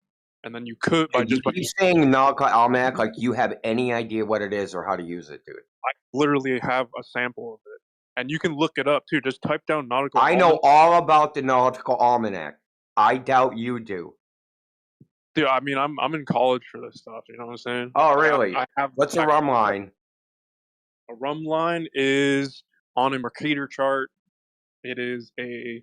And then you could keep saying nautical almanac like you have any idea what it is or how to use it, dude. I literally have a sample of it. And you can look it up too. Just type down nautical almanac. I know all about the nautical almanac. I doubt you do. Dude, I mean, I'm in college for this stuff. You know what I'm saying? Oh, really? I have What's a rum line? A rum line is on a Mercator chart. It is a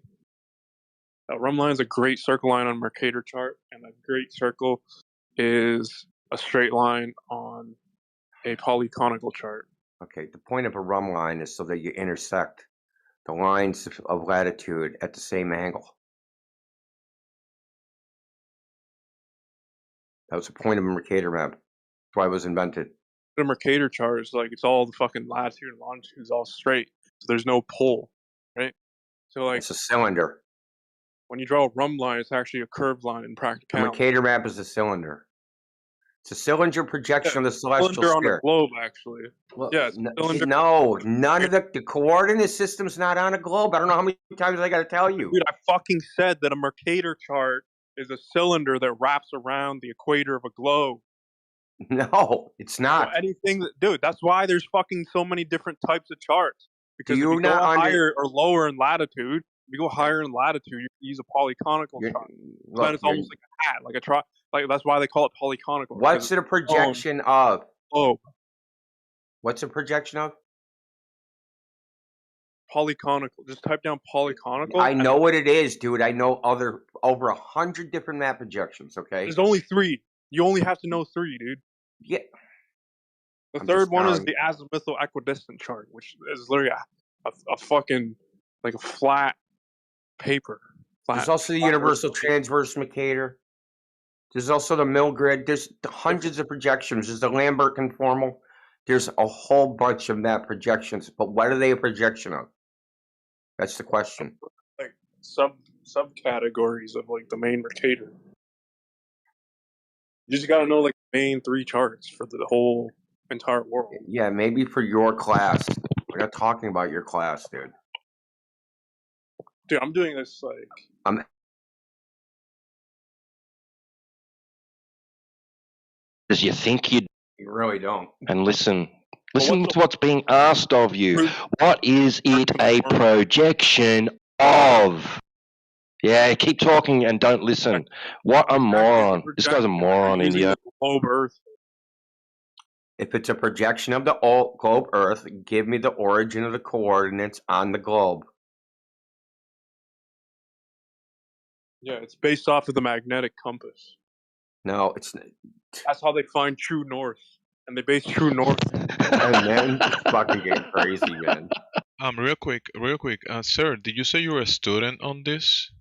rum line is a great circle line on a Mercator chart, and a great circle is a straight line on a polyconical chart. Okay, the point of a rum line is so that you intersect the lines of latitude at the same angle. That was the point of a Mercator map. That's why it was invented. The Mercator chart is like it's all the fucking latitude and longitude is all straight. So there's no pull, right? So like it's a cylinder. When you draw a rum line, it's actually a curved line in practicality. The Mercator map is a cylinder. It's a cylinder projection of the celestial cylinder sphere. on a globe, actually. Well, yeah, no, none of the coordinate system's not on a globe. I don't know how many times I got to tell you. Dude, I fucking said that a Mercator chart is a cylinder that wraps around the equator of a globe. No, it's not. So anything that, dude, that's why there's fucking so many different types of charts. Because if you go higher or lower in latitude, if you go higher in latitude, you use a polyconical chart. So then it's almost like a hat, like a chart. Like that's why they call it polyconical. What's it a projection of? Oh, what's a projection of? Polyconical. Just type down polyconical. I know what it is, dude. I know over 100 different map projections. Okay. There's only 3. You only have to know 3, dude. Yeah. The third one is the azimuthal equidistant chart, which is literally a fucking like a flat paper. There's also the universal transverse Mercator. There's also the mill grid. There's hundreds of projections. There's the Lambert conformal. There's a whole bunch of map projections. But what are they a projection of? That's the question. Like subcategories of like the main Mercator. You just gotta know like the main 3 charts for the whole entire world. Yeah, maybe for your class. We're not talking about your class, dude. Dude, I'm doing this like Because you think you really don't. And listen to what's being asked of you. What is it a projection of? Yeah, keep talking and don't listen. What a moron. This guy's a moron, India. Globe Earth. If it's a projection of the globe Earth, give me the origin of the coordinates on the globe. Yeah, it's based off of the magnetic compass. No, it's. That's how they find true north, and they base true north. And then fucking get crazy, man. Real quick, sir, did you say you were a student on this?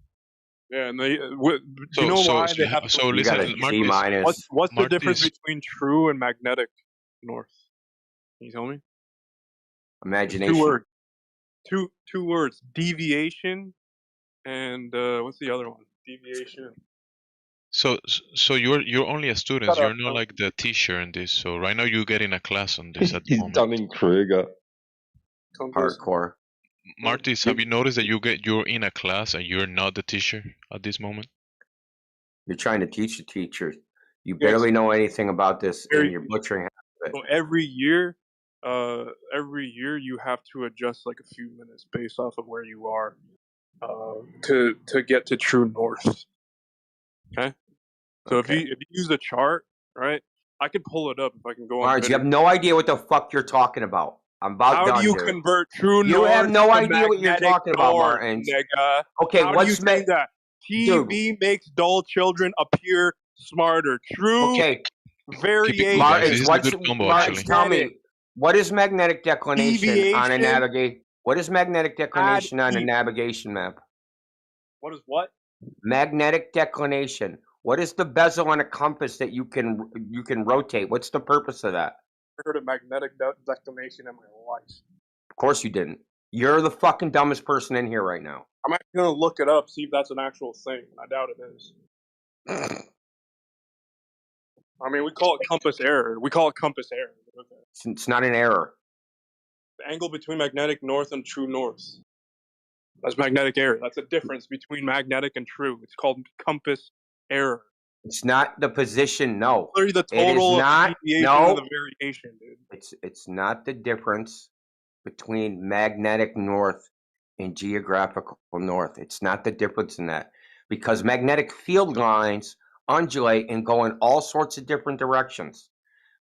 Yeah, and they. Do you know why they have? So listen, Marcus, what's the difference between true and magnetic north? Can you tell me? Imagination. 2 words. Two words. Deviation, and what's the other one? Deviation. So you're only a student. You're not like the teacher in this. So right now you're getting a class on this at the moment. Dunning-Kruger. Hardcore. Martis, have you noticed that you're in a class and you're not the teacher at this moment? You're trying to teach the teachers. You barely know anything about this, and you're butchering half of it. So every year you have to adjust like a few minutes based off of where you are to get to true north. Okay. So if you use the chart, right? I could pull it up if I can go on. Marge, you have no idea what the fuck you're talking about. I'm about How done, do you dude. convert true north? You have no to idea what you're talking about, north, Martin. Nigga. Okay, How do you say that? TV makes dull children appear smarter. True. Okay. Variation. Martin, tell me, what is magnetic declination on a navigation? What is magnetic declination on a navigation map? What is what? Magnetic declination. What is the bezel on a compass that you can rotate? What's the purpose of that? I heard of magnetic declination in my life. Of course you didn't. You're the fucking dumbest person in here right now. I'm actually gonna look it up, see if that's an actual thing. I doubt it is. I mean, we call it compass error. It's not an error. The angle between magnetic north and true north. That's magnetic error. That's a difference between magnetic and true. It's called compass error. It's not the position, no. Literally the total of deviation of the variation, dude. It's not the difference between magnetic north and geographical north. It's not the difference in that. Because magnetic field lines undulate and go in all sorts of different directions.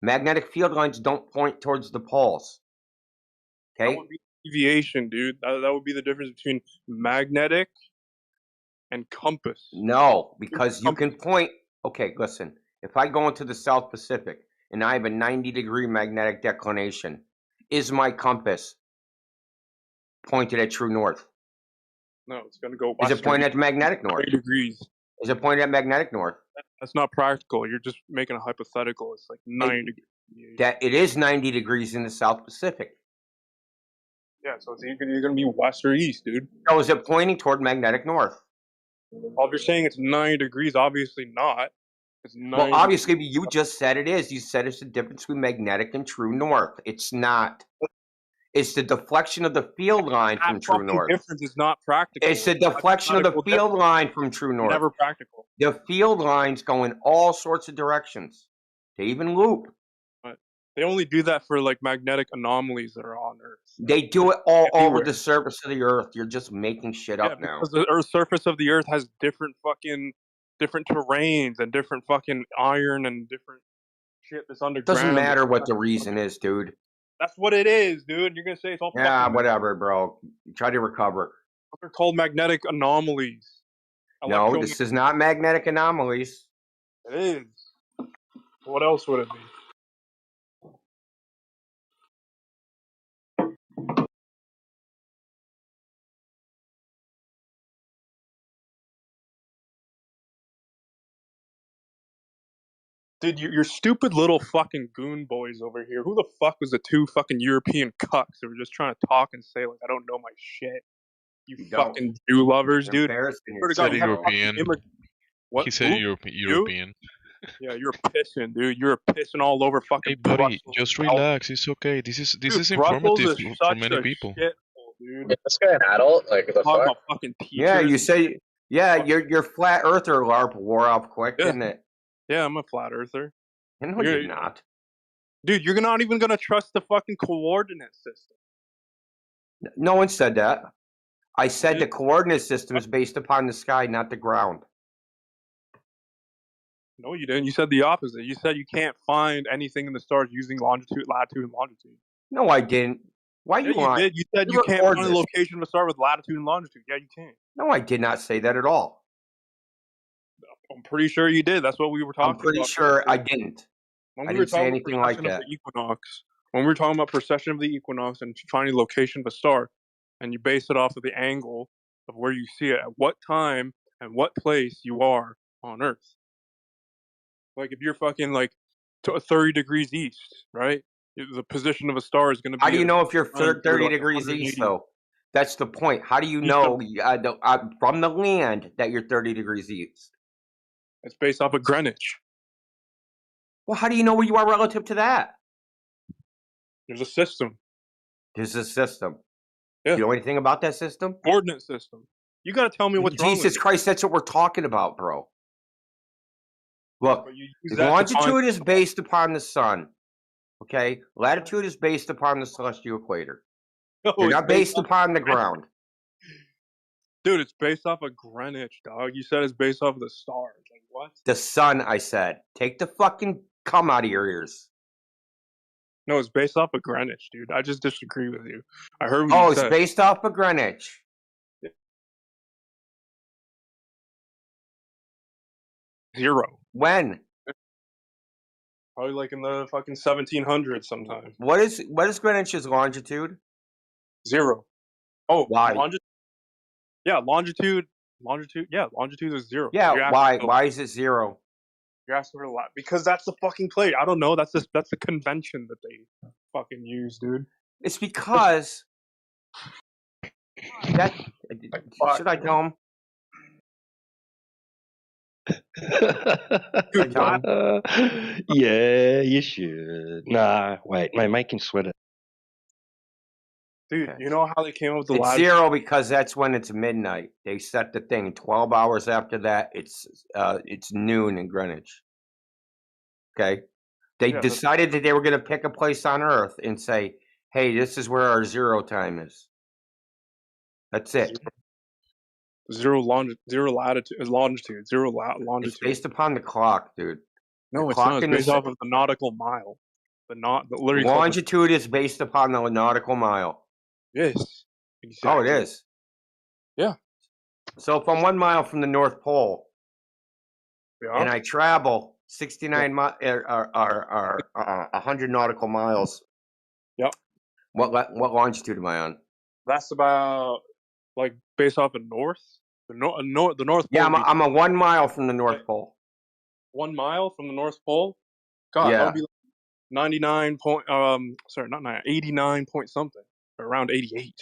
Magnetic field lines don't point towards the poles. Okay? That would be deviation, dude. That would be the difference between magnetic and compass. No, because you can point. Okay, listen. If I go into the South Pacific and I have a 90-degree magnetic declination, is my compass pointed at true north? No, it's going to go. Is it pointed at magnetic north? 30 degrees. Is it pointed at magnetic north? That's not practical. You're just making a hypothetical. It's like 90 degrees. That it is 90 degrees in the South Pacific. Yeah, so it's either you're going to be west or east, dude. So is it pointing toward magnetic north? Well, if you're saying it's 90 degrees, obviously not. Well, obviously, you just said it is. You said it's the difference between magnetic and true north. It's not. It's the deflection of the field line from true north. Difference is not practical. It's the deflection of the field line from true north. Never practical. The field lines go in all sorts of directions. They even loop. But they only do that for like magnetic anomalies that are on Earth. They do it all over the surface of the Earth. You're just making shit up now. Because the surface of the Earth has different terrains and different fucking iron and different shit that's underground. Doesn't matter what the reason is, dude. That's what it is, dude. You're gonna say it's all. Yeah, whatever, bro. Try to recover. They're called magnetic anomalies. No, this is not magnetic anomalies. It is. What else would it be? Dude, your stupid little fucking goon boys over here. Who the fuck was the two fucking European cucks that were just trying to talk and say, like, I don't know my shit? You fucking Jew lovers, dude. He said European. What? He said European. Yeah, you're pissing, dude. You're pissing all over fucking. Hey, buddy, Brussels. just relax. It's okay. This is Dude, informative Brussels is for many such a people. shithole, dude. Is this guy an adult? Like, the Talking fuck? about fucking teachers. Yeah, you say. Yeah, your flat earther LARP wore off quick, didn't it? Yeah, I'm a flat earther. No, you're not. Dude, you're not even gonna trust the fucking coordinate system. No one said that. I said the coordinate system is based upon the sky, not the ground. No, you didn't. You said the opposite. You said you can't find anything in the stars using longitude, latitude, and longitude. No, I didn't. Why Yeah, you lying? did. You said you can't find the location of a star with latitude and longitude. Yeah, you can. No, I did not say that at all. I'm pretty sure you did. That's what we were talking about. I'm pretty sure I didn't. I didn't say anything like that. When we were talking about precession of the equinox and finding the location of a star, and you base it off of the angle of where you see it, at what time and what place you are on Earth. Like if you're fucking like 30 degrees east, right? The position of a star is going to be. How do you know if you're 30 degrees east, though? That's the point. How do you know from the land that you're 30 degrees east? It's based off of Greenwich. Well, how do you know where you are relative to that? There's a system. There's a system. Yeah. You know anything about that system? Coordinate system. You got to tell me what's wrong with Jesus Christ, that's what we're talking about, bro. Look, longitude is based upon the sun. Okay? Latitude is based upon the celestial equator. They're not based upon the ground. Dude, it's based off of Greenwich, dog. You said it's based off of the stars. Like, what? The sun, I said. Take the fucking cum out of your ears. No, it's based off of Greenwich, dude. I just disagree with you. I heard what you said. It's based off of Greenwich. Zero. When? Probably like in the fucking 1700s sometime. What is Greenwich's longitude? Zero. Oh, why? Longitude. Yeah, longitude is zero. Yeah, why? Why is it zero? You're asking for a lot because that's the fucking plate. I don't know. That's the convention that they fucking use, dude. It's because that. Should I tell him? Yeah, you should. Nah, wait, make him sweat it. Dude, you know how they came up with the It's zero because that's when it's midnight. They set the thing. 12 hours after that, it's noon in Greenwich. Okay? They decided that they were going to pick a place on Earth and say, hey, this is where our zero time is. That's it. Zero latitude, longitude, zero longitude. It's based upon the clock, dude. No, it's not. It's based off of the nautical mile. Longitude is based upon the nautical mile. Yes. Exactly. Oh, it is. Yeah. So if I'm 1 mile from the North Pole, and I travel 69 or 100 nautical miles. Yep. What longitude am I on? That's about like based off of north. The North Pole. Yeah, I'm a 1 mile from the North Pole. 1 mile from the North Pole. God, that would be like 89 point. Sorry, not 89 point something. Around 88.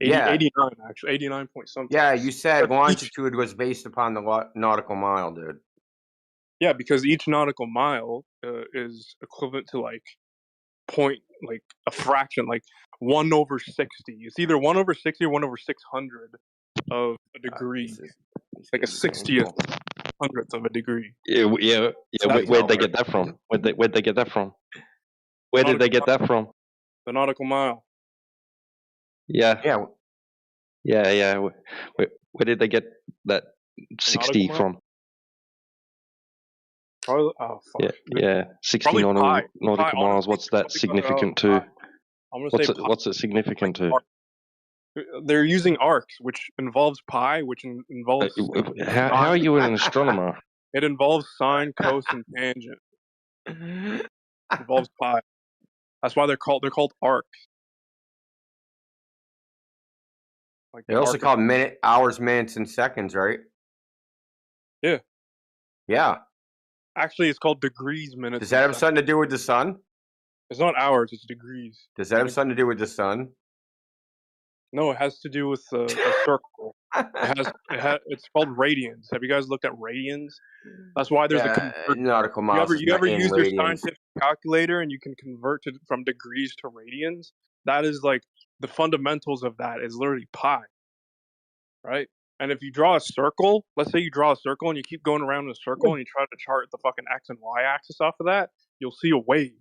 89 actually. 89 point something. Yeah, you said longitude was based upon the nautical mile, dude. Yeah, because each nautical mile is equivalent to like a fraction, like 1/60. It's either 1/60 or 1/600 of a degree. Like a 60th hundredth of a degree. Yeah. Where'd they get that from? Where'd they get that from? Where did they get that from? The nautical mile. Yeah. Where did they get that 60 from? Probably, oh fuck. Yeah. 60 Probably nautical miles. What's that significant to? I'm gonna say What's it significant to? They're using arcs, which involves pi, which involves. How are you an astronomer? It involves sine, cos, and tangent. It involves pi. That's why they're called arcs. Like they're also called hours, minutes, and seconds, right? Yeah. Yeah. Actually, it's called degrees, minutes. Does that have something to do with the sun? It's not hours; it's degrees. Does that have something to do with the sun? No, it has to do with a circle. It's called radians. Have you guys looked at radians? That's why there's a nautical miles. You ever use your scientific calculator and you can convert from degrees to radians? That is like the fundamentals of that is literally pi, right? And if you draw a circle, let's say you draw a circle and you keep going around in a circle and you try to chart the fucking x and y axis off of that, you'll see a wave,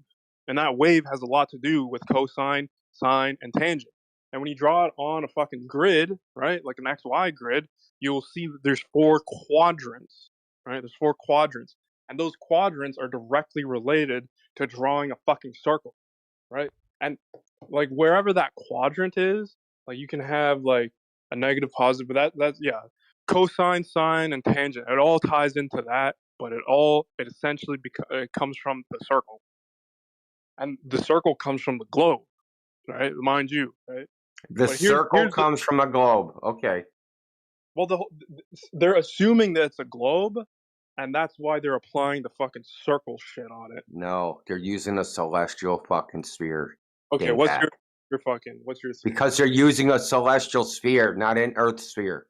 and that wave has a lot to do with cosine, sine, and tangent. And when you draw it on a fucking grid, right, like an XY grid, you'll see that there's 4 quadrants, right? There's 4 quadrants. And those quadrants are directly related to drawing a fucking circle, right? And like wherever that quadrant is, like you can have like a negative, positive, but that's cosine, sine, and tangent. It all ties into that, but it essentially it comes from the circle. And the circle comes from the globe, right? Mind you, right? The circle comes from a globe. Okay. Well, they're assuming that it's a globe, and that's why they're applying the fucking circle shit on it. No, they're using a celestial fucking sphere. Okay, what's your theory? Because they're using a celestial sphere, not an Earth sphere.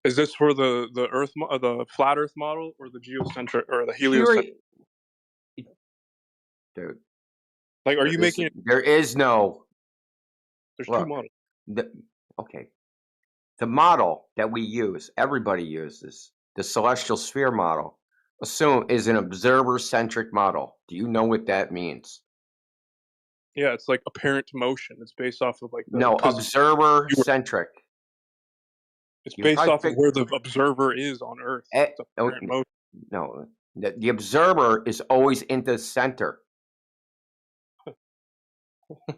Is this for the Earth, the flat Earth model, or the geocentric, or the heliocentric? Dude, like, are you making it? There is no. There's 2 models. Okay. The model that we use, everybody uses, the celestial sphere model, is an observer-centric model. Do you know what that means? Yeah, it's like apparent motion. It's based off of like observer-centric. It's based off of where the observer is on Earth. It's apparent motion. No, the observer is always in the center.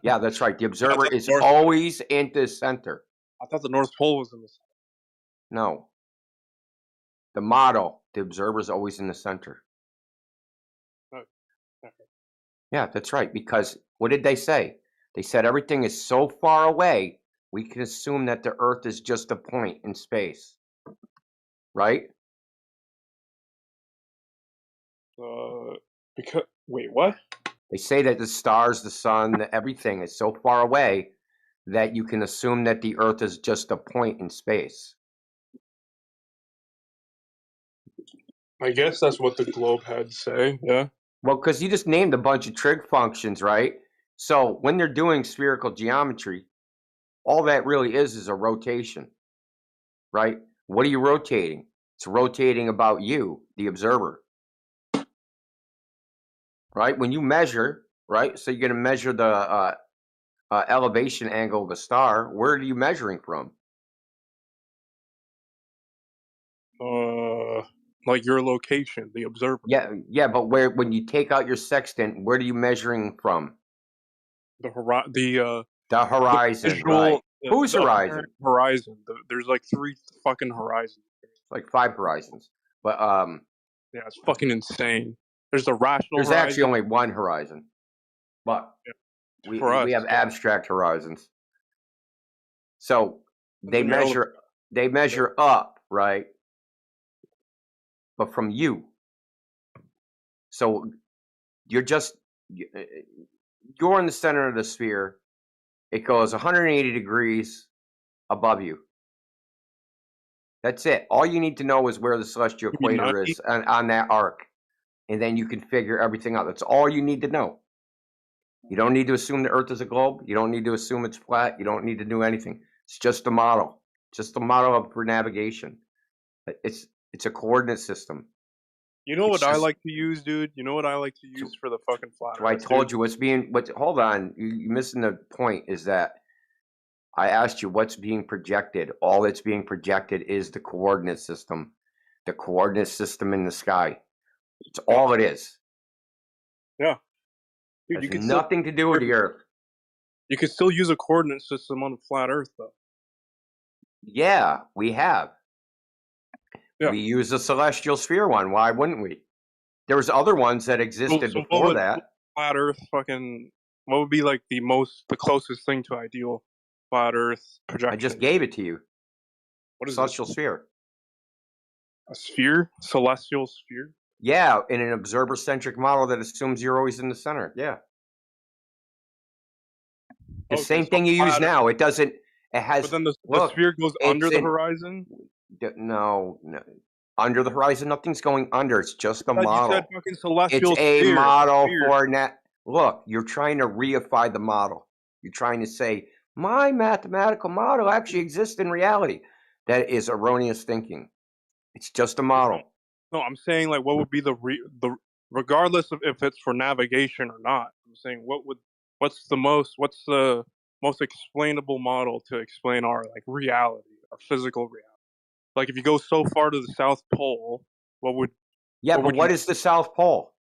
Yeah, that's right. The observer is always in the center. I thought the North Pole was in the center. No. The model, the observer is always in the center. Oh, okay. Yeah, that's right. Because what did they say? They said everything is so far away, we can assume that the Earth is just a point in space. Right? Wait, what? They say that the stars, the sun, everything is so far away that you can assume that the Earth is just a point in space. I guess that's what the globe had say, yeah. Well, because you just named a bunch of trig functions, right? So when they're doing spherical geometry, all that really is a rotation, right? What are you rotating? It's rotating about you, the observer. Right? When you measure, right? So you're going to measure the elevation angle of a star. Where are you measuring from? Like your location, the observer. Yeah, but when you take out your sextant, where are you measuring from? The horizon. The right? Whose horizon? Horizon. There's like 3 fucking horizons. Like 5 horizons, but yeah, it's fucking insane. There's the rational. There's actually only 1 horizon, but we have abstract horizons. So they measure up, right? But from you. So you're in the center of the sphere. It goes 180 degrees above you. That's it. All you need to know is where the celestial equator is on that arc. and then you can figure everything out. That's all you need to know. You don't need to assume the Earth is a globe. You don't need to assume it's flat. You don't need to do anything. It's just a model. Just a model for navigation. It's a coordinate system. You know what I like to use, dude? You know what I like to use for the fucking flat So I Earth, told dude? you hold on. You're missing the point is that I asked you what's being projected. All that's being projected is the coordinate system. The coordinate system in the sky. It's all it is. Yeah. Dude, It you has can nothing to do with the Earth. You can still use a coordinate system on a flat Earth, though. Yeah, we have. Yeah. We use the celestial sphere one. Why wouldn't we? There was other ones that existed before that. Flat Earth fucking... What would be like the closest thing to ideal flat Earth projection? I just gave it to you. What is celestial sphere? A sphere? Celestial sphere? Yeah, in an observer-centric model that assumes you're always in the center. Yeah. The same thing you use now. It doesn't. It has. But then the sphere goes under the horizon. No. Under the horizon, nothing's going under. It's just a model. You said fucking celestial sphere. It's a sphere. model for net. Look, you're trying to reify the model. You're trying to say my mathematical model actually exists in reality. That is erroneous thinking. It's just a model. No, I'm saying like what would be the regardless of if it's for navigation or not. I'm saying what's the most explainable model to explain our like reality, our physical reality. Like if you go so far to the South Pole, what is the South Pole?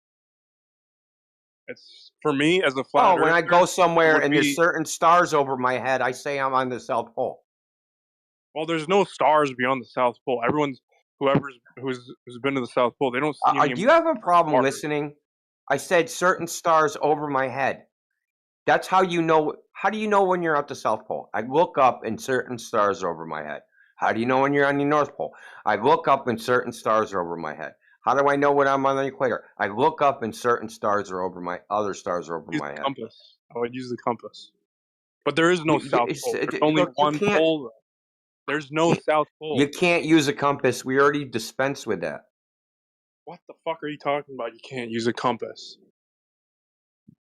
It's for me as a flat earther. When I go somewhere and there's certain stars over my head, I say I'm on the South Pole. Well, there's no stars beyond the South Pole. Who's been to the South Pole, they don't see any. Do you have a problem listening? I said certain stars over my head. That's how you know. How do you know when you're at the South Pole? I look up and certain stars are over my head. How do you know when you're on the North Pole? I look up and certain stars are over my head. How do I know when I'm on the equator? I look up and certain stars are over my other stars are over my head. Compass. I would use the compass. But there is no South Pole. There's only one pole. Though. There's no South Pole. You can't use a compass. We already dispensed with that. What the fuck are you talking about? You can't use a compass.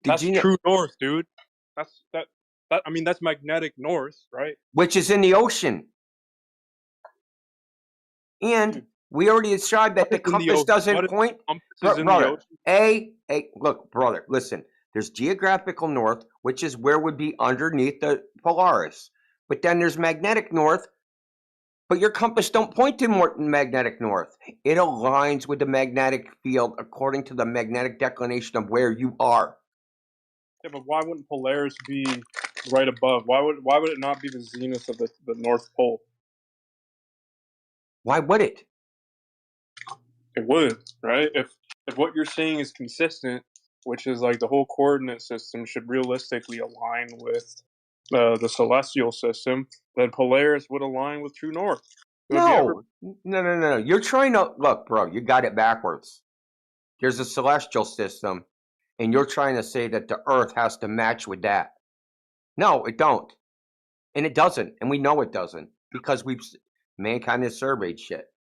That's true north, dude. That's magnetic north, right? Which is in the ocean. And we already described that the compass doesn't point. Brother, look, brother, listen. There's geographical north, which is where would be underneath the Polaris. But then there's magnetic north. But your compass don't point to magnetic north. It aligns with the magnetic field according to the magnetic declination of where you are. Yeah, but why wouldn't Polaris be right above? Why would it not be the zenith of the North Pole? Why would it? It would, right? If what you're saying is consistent, which is like the whole coordinate system should realistically align with the celestial system, then Polaris would align with true north. No. You're trying to look, bro. You got it backwards. There's a celestial system, and you're trying to say that the Earth has to match with that. No, it don't, and it doesn't, and we know it doesn't because mankind has surveyed shit.